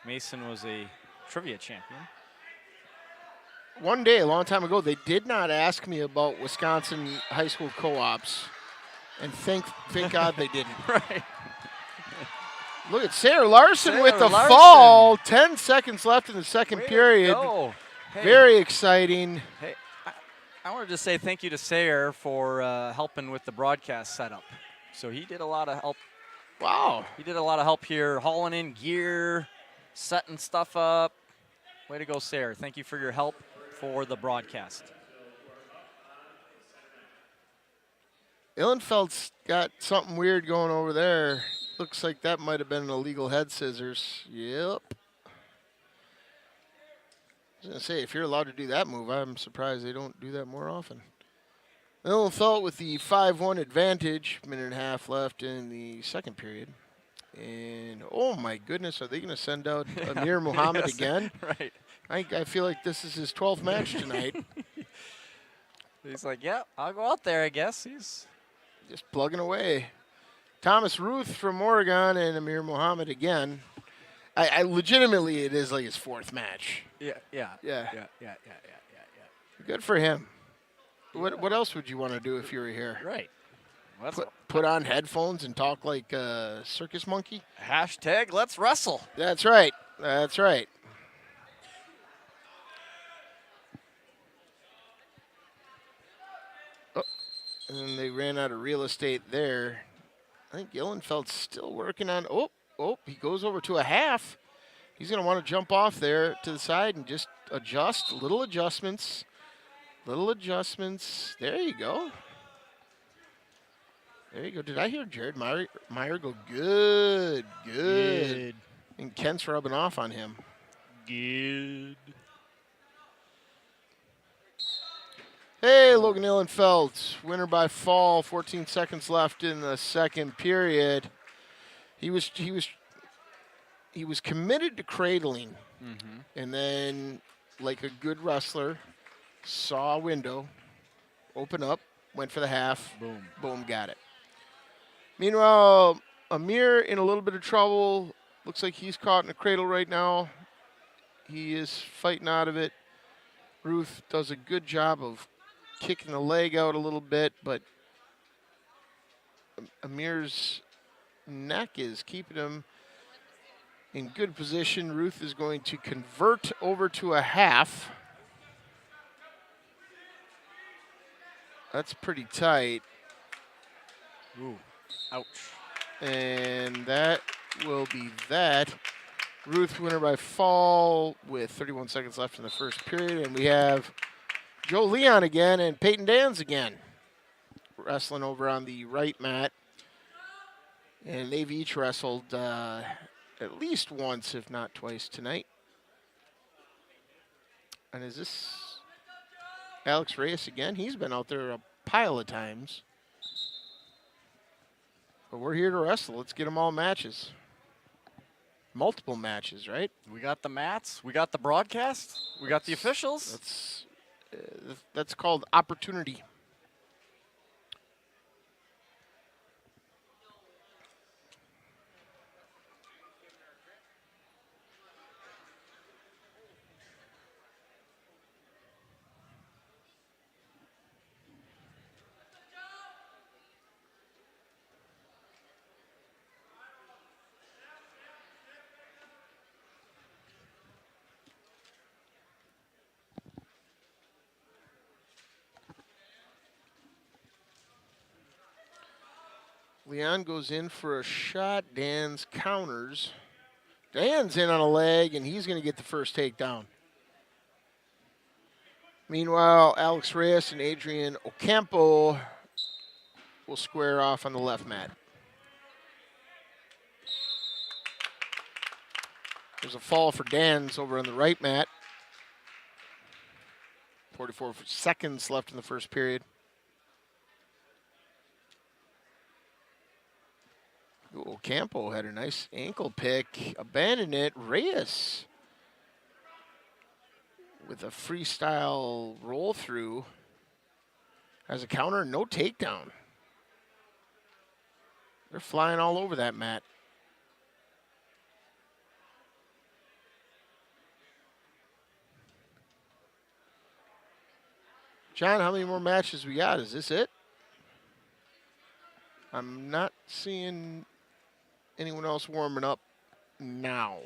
Mason was a trivia champion. One day, a long time ago, they did not ask me about Wisconsin high school co-ops, and thank God they didn't. Right. Look at Sarah Larson Sarah with the Larson. fall. 10 seconds left in the second period. Hey, Very exciting. Hey, I want to just say thank you to Sayer for helping with the broadcast setup. So he did a lot of help. Wow. He did a lot of help here, hauling in gear, setting stuff up. Way to go, Sarah. Thank you for your help for the broadcast. Ihlenfeld's got something weird going over there. Looks like that might have been an illegal head scissors. Yep. I was going to say, if you're allowed to do that move, I'm surprised they don't do that more often. Ihlenfeld with the 5-1 advantage. Minute and a half left in the second period. And, oh my goodness, are they going to send out Amir Muhammad Yes, again? Right. I feel like this is his 12th match tonight. He's like, yeah, I'll go out there, I guess. He's Just plugging away. Thomas Ruth from Oregon and Amir Muhammad again. I legitimately, it is like his 4th match. yeah. Yeah. Yeah. Good for him. What else would you want to do if you were here? Right. Well, that's Put on headphones and talk like a circus monkey? hashtag let's wrestle. That's right. That's right. Oh, and they ran out of real estate there. I think Ihlenfeld's still working on. Oh, he goes over to a half. He's going to want to jump off there to the side and just adjust. Little adjustments. Little adjustments. There you go. There you go. Did I hear Jared Meyer go good? Good. And Kent's rubbing off on him. Good. Hey, Logan Ihlenfeld, winner by fall. 14 seconds left in the second period. He was committed to cradling, and then, like a good wrestler, saw a window, open up, went for the half. Boom, got it. Meanwhile, Amir in a little bit of trouble. Looks like he's caught in a cradle right now. He is fighting out of it. Ruth does a good job of kicking the leg out a little bit, but Amir's neck is keeping him in good position. Ruth is going to convert over to a half. That's pretty tight. Ooh, ouch. And that will be that. Ruth winner by fall with 31 seconds left in the first period. And we have Joe Leon again and Peyton Dans again wrestling over on the right mat. And they've each wrestled at least once, if not twice, tonight. And is this Alex Reyes again? He's been out there a pile of times. But we're here to wrestle. Let's get them all matches. Multiple matches, right? We got the mats. We got the broadcast. We got the officials. That's called opportunity. Leon goes in for a shot. Dan's counters. Dan's in on a leg, and he's going to get the first takedown. Meanwhile, Alex Reyes and Adrian Ocampo will square off on the left mat. There's a fall for Dan's over on the right mat. 44 seconds left in the first period. Ocampo had a nice ankle pick, abandoned it. Reyes with a freestyle roll through as a counter, no takedown. They're flying all over that mat. John, how many more matches we got? Is this it? I'm not seeing anyone else warming up now.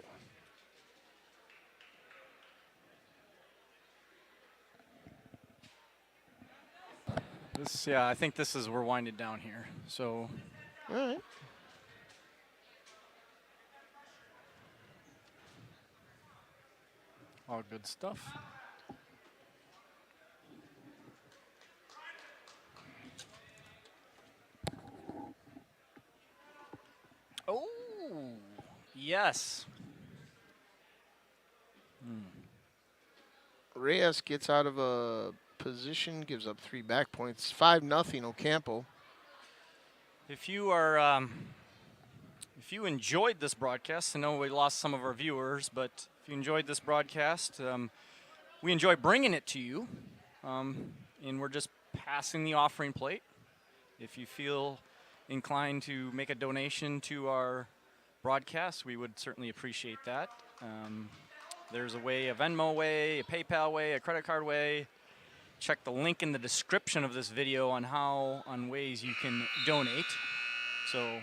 Yeah, I think this is, we're winding down here. So, all right. All good stuff. Oh, yes. Reyes gets out of a position, gives up 3 back points. 5-0 Ocampo. If you enjoyed this broadcast, I know we lost some of our viewers, but if you enjoyed this broadcast, we enjoy bringing it to you, and we're just passing the offering plate. If you feel inclined to make a donation to our broadcast, we would certainly appreciate that. There's a way, a Venmo way, a PayPal way, a credit card way. Check the link in the description of this video on ways you can donate. So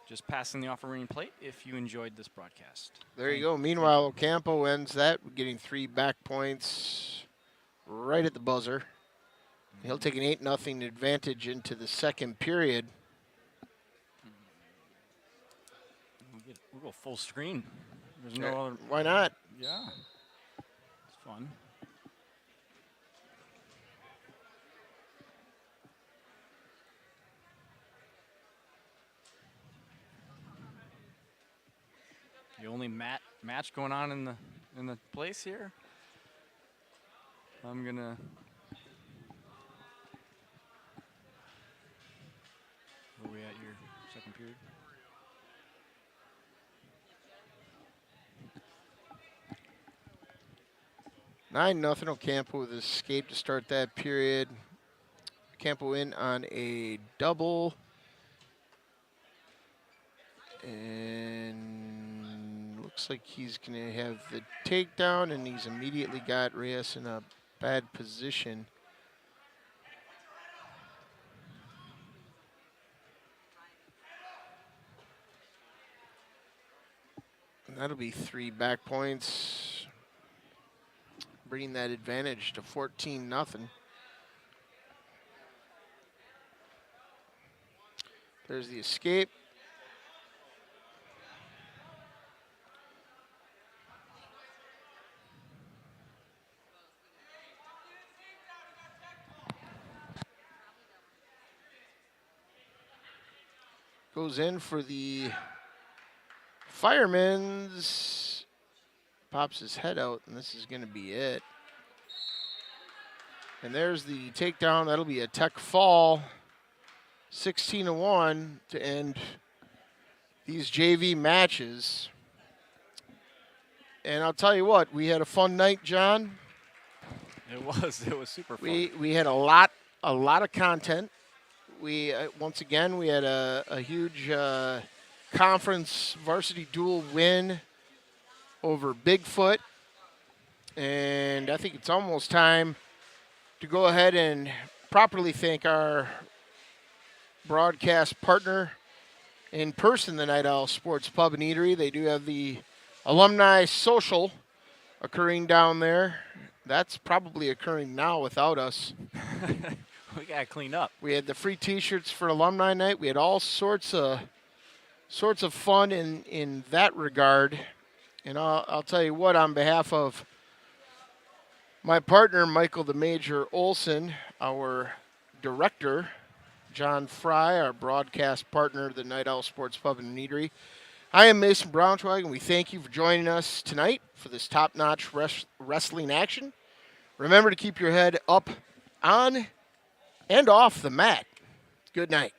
just passing the offering plate if you enjoyed this broadcast. There you go. Meanwhile, Ocampo ends that, getting 3 back points right at the buzzer. He'll take an 8-0 advantage into the second period. We'll go full screen. There's no other. Why not? Yeah. It's fun. The only match going on in the place here. I'm gonna. Where are we at here? Second period. Nine nothing Ocampo with his escape to start that period. Ocampo in on a double. And looks like he's going to have the takedown, and he's immediately got Reyes in a bad position. And that'll be 3 back points, bringing that advantage to 14-0. There's the escape. Goes in for the Fireman's. Pops his head out, and this is going to be it. And there's the takedown. That'll be a tech fall. 16-1 to end these JV matches. And I'll tell you what, we had a fun night, John. It was super fun. We had a lot of content. We once again we had a huge conference varsity dual win over Bigfoot, and I think it's almost time to go ahead and properly thank our broadcast partner in person, the Night Owl Sports Pub and Eatery. They do have the Alumni Social occurring down there. That's probably occurring now without us. We gotta clean up. We had the free T-shirts for Alumni Night. We had all sorts of fun in that regard. And I'll tell you what, on behalf of my partner, Michael the Major Olson, our director, John Fry, our broadcast partner, the Night Owl Sports Pub and Eatery, I am Mason Braunschweig, and we thank you for joining us tonight for this top-notch wrestling action. Remember to keep your head up on and off the mat. Good night.